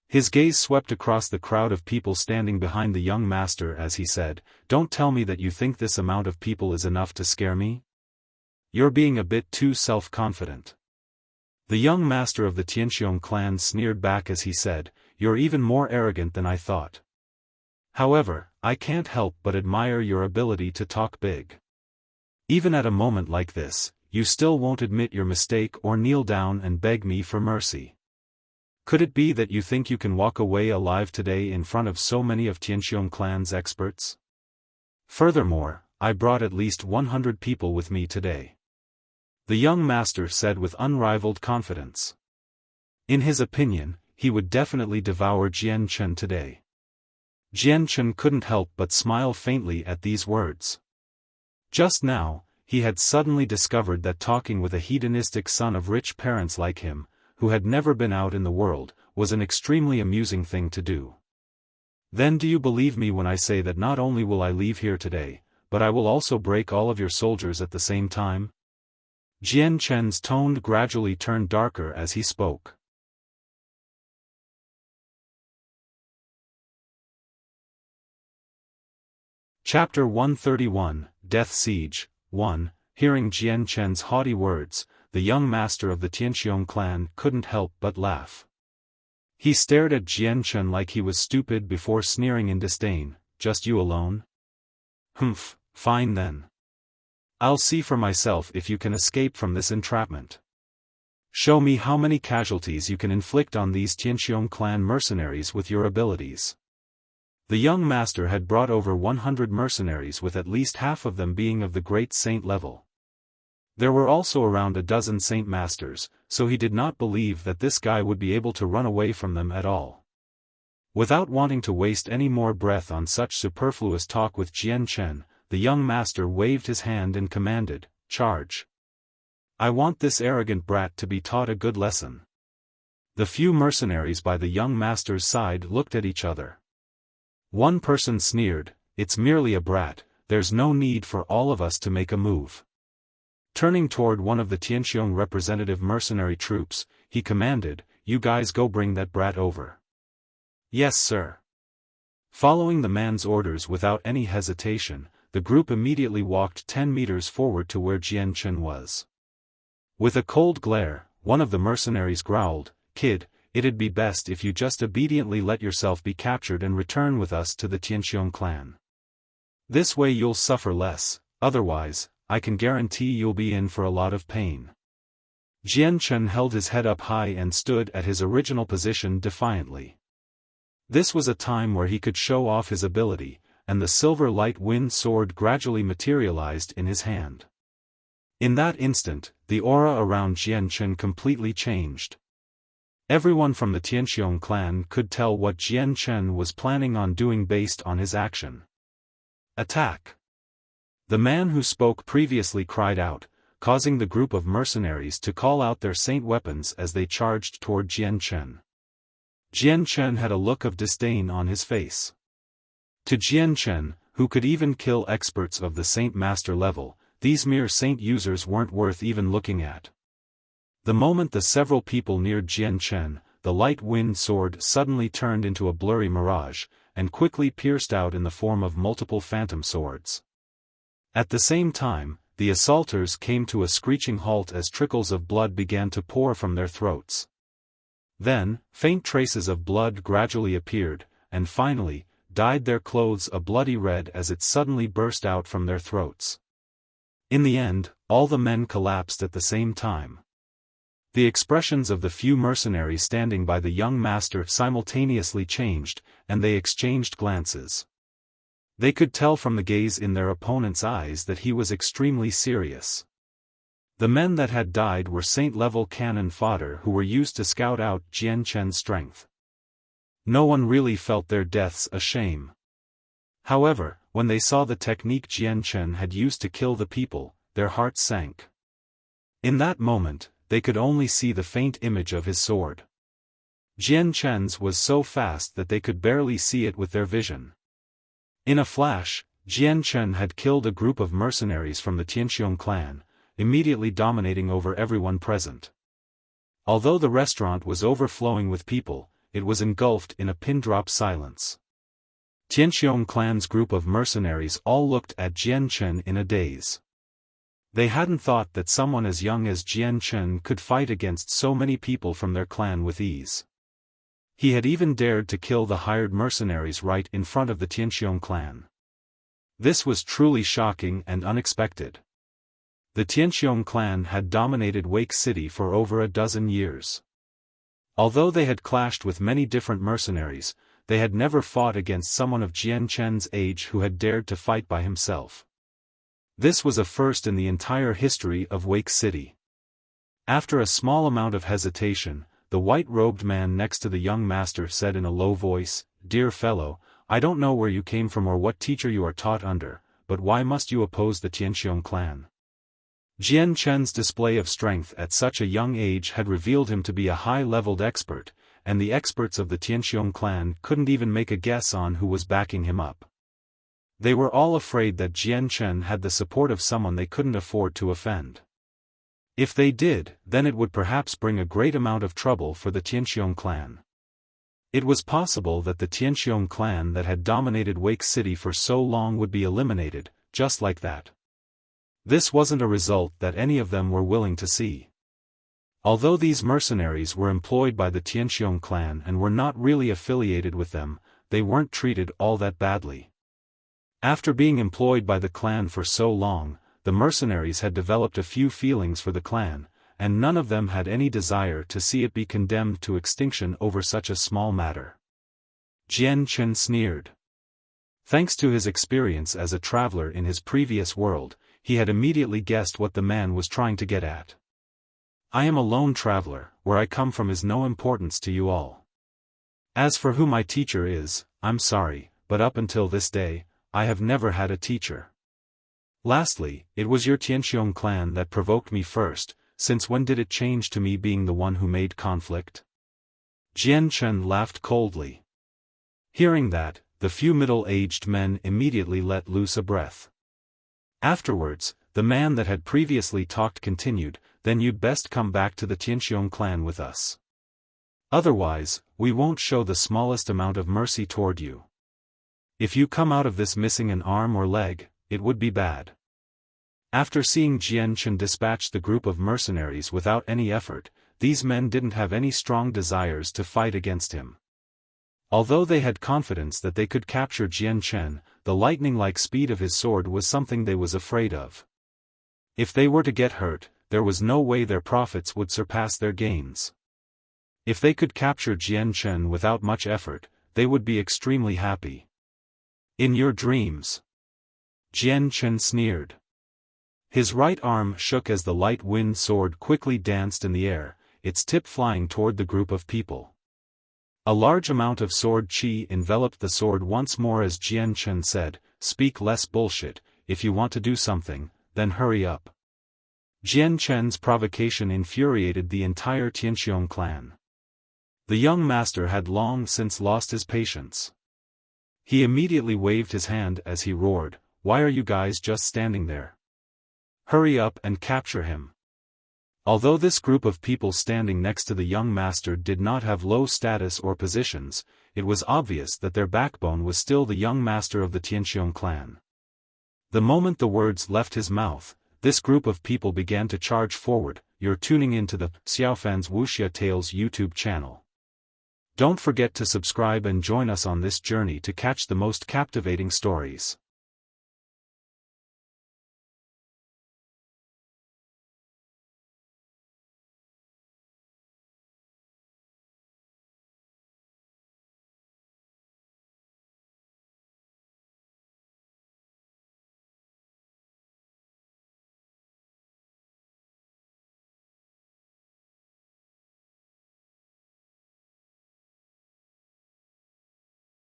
His gaze swept across the crowd of people standing behind the young master as he said, "Don't tell me that you think this amount of people is enough to scare me? You're being a bit too self-confident." The young master of the Tianqiong clan sneered back as he said, "You're even more arrogant than I thought. However, I can't help but admire your ability to talk big. Even at a moment like this, you still won't admit your mistake or kneel down and beg me for mercy. Could it be that you think you can walk away alive today in front of so many of Tianqiong clan's experts? Furthermore, I brought at least 100 people with me today," the young master said with unrivaled confidence. In his opinion, he would definitely devour Jian Chen today. Jian Chen couldn't help but smile faintly at these words. Just now, he had suddenly discovered that talking with a hedonistic son of rich parents like him, who had never been out in the world, was an extremely amusing thing to do. Then do you believe me when I say that not only will I leave here today, but I will also break all of your soldiers at the same time? Jian Chen's tone gradually turned darker as he spoke. Chapter 131, Death Siege. 1. Hearing Jian Chen's haughty words, the young master of the Tianqiong clan couldn't help but laugh. He stared at Jian Chen like he was stupid before sneering in disdain. Just you alone? Humph, fine then. I'll see for myself if you can escape from this entrapment. Show me how many casualties you can inflict on these Tianqiong clan mercenaries with your abilities. The young master had brought over 100 mercenaries, with at least half of them being of the great saint level. There were also around a dozen saint masters, so he did not believe that this guy would be able to run away from them at all. Without wanting to waste any more breath on such superfluous talk with Jian Chen, the young master waved his hand and commanded, "Charge! I want this arrogant brat to be taught a good lesson." The few mercenaries by the young master's side looked at each other. One person sneered, "It's merely a brat, there's no need for all of us to make a move." Turning toward one of the Tianqiong representative mercenary troops, he commanded, "You guys go bring that brat over." "Yes, sir." Following the man's orders without any hesitation, the group immediately walked 10 meters forward to where Jian Chen was. With a cold glare, one of the mercenaries growled, "Kid, it'd be best if you just obediently let yourself be captured and return with us to the Tianqiong clan. This way you'll suffer less, otherwise, I can guarantee you'll be in for a lot of pain." Jian Chen held his head up high and stood at his original position defiantly. This was a time where he could show off his ability, and the silver light wind sword gradually materialized in his hand. In that instant, the aura around Jian Chen completely changed. Everyone from the Tianqiong clan could tell what Jian Chen was planning on doing based on his action. "Attack!" The man who spoke previously cried out, causing the group of mercenaries to call out their saint weapons as they charged toward Jian Chen. Jian Chen had a look of disdain on his face. To Jian Chen, who could even kill experts of the saint master level, these mere saint users weren't worth even looking at. The moment the several people neared Jian Chen, the light wind sword suddenly turned into a blurry mirage, and quickly pierced out in the form of multiple phantom swords. At the same time, the assaulters came to a screeching halt as trickles of blood began to pour from their throats. Then, faint traces of blood gradually appeared, and finally, dyed their clothes a bloody red as it suddenly burst out from their throats. In the end, all the men collapsed at the same time. The expressions of the few mercenaries standing by the young master simultaneously changed, and they exchanged glances. They could tell from the gaze in their opponent's eyes that he was extremely serious. The men that had died were saint-level cannon fodder who were used to scout out Jian Chen's strength. No one really felt their deaths a shame. However, when they saw the technique Jian Chen had used to kill the people, their hearts sank. In that moment, they could only see the faint image of his sword. Jian Chen's was so fast that they could barely see it with their vision. In a flash, Jian Chen had killed a group of mercenaries from the Tianqiong clan, immediately dominating over everyone present. Although the restaurant was overflowing with people, it was engulfed in a pin-drop silence. Tianqiong clan's group of mercenaries all looked at Jian Chen in a daze. They hadn't thought that someone as young as Jian Chen could fight against so many people from their clan with ease. He had even dared to kill the hired mercenaries right in front of the Tianqiong clan. This was truly shocking and unexpected. The Tianqiong clan had dominated Wake City for over a dozen years. Although they had clashed with many different mercenaries, they had never fought against someone of Jian Chen's age who had dared to fight by himself. This was a first in the entire history of Wake City. After a small amount of hesitation, the white-robed man next to the young master said in a low voice, "Dear fellow, I don't know where you came from or what teacher you are taught under, but why must you oppose the Tianqiong clan?" Jian Chen's display of strength at such a young age had revealed him to be a high-leveled expert, and the experts of the Tianqiong clan couldn't even make a guess on who was backing him up. They were all afraid that Jian Chen had the support of someone they couldn't afford to offend. If they did, then it would perhaps bring a great amount of trouble for the Tianqiong clan. It was possible that the Tianqiong clan that had dominated Wake City for so long would be eliminated, just like that. This wasn't a result that any of them were willing to see. Although these mercenaries were employed by the Tianqiong clan and were not really affiliated with them, they weren't treated all that badly. After being employed by the clan for so long, the mercenaries had developed a few feelings for the clan, and none of them had any desire to see it be condemned to extinction over such a small matter. Jian Chen sneered. Thanks to his experience as a traveler in his previous world, he had immediately guessed what the man was trying to get at. "I am a lone traveler, where I come from is no importance to you all. As for who my teacher is, I'm sorry, but up until this day, I have never had a teacher. Lastly, it was your Tianqiong clan that provoked me first, since when did it change to me being the one who made conflict?" Jian Chen laughed coldly. Hearing that, the few middle-aged men immediately let loose a breath. Afterwards, the man that had previously talked continued, "Then you'd best come back to the Tianqiong clan with us. Otherwise, we won't show the smallest amount of mercy toward you. If you come out of this missing an arm or leg, it would be bad." After seeing Jian Chen dispatch the group of mercenaries without any effort, these men didn't have any strong desires to fight against him. Although they had confidence that they could capture Jian Chen, the lightning-like speed of his sword was something they was afraid of. If they were to get hurt, there was no way their profits would surpass their gains. If they could capture Jian Chen without much effort, they would be extremely happy. "In your dreams," Jian Chen sneered. His right arm shook as the light wind sword quickly danced in the air, its tip flying toward the group of people. A large amount of sword chi enveloped the sword once more as Jian Chen said, "Speak less bullshit, if you want to do something, then hurry up." Jian Chen's provocation infuriated the entire Tianqiong clan. The young master had long since lost his patience. He immediately waved his hand as he roared, "Why are you guys just standing there? Hurry up and capture him." Although this group of people standing next to the young master did not have low status or positions, it was obvious that their backbone was still the young master of the Tianqiong clan. The moment the words left his mouth, this group of people began to charge forward. You're tuning into the Xiaofan's Wuxia Tales YouTube channel. Don't forget to subscribe and join us on this journey to catch the most captivating stories.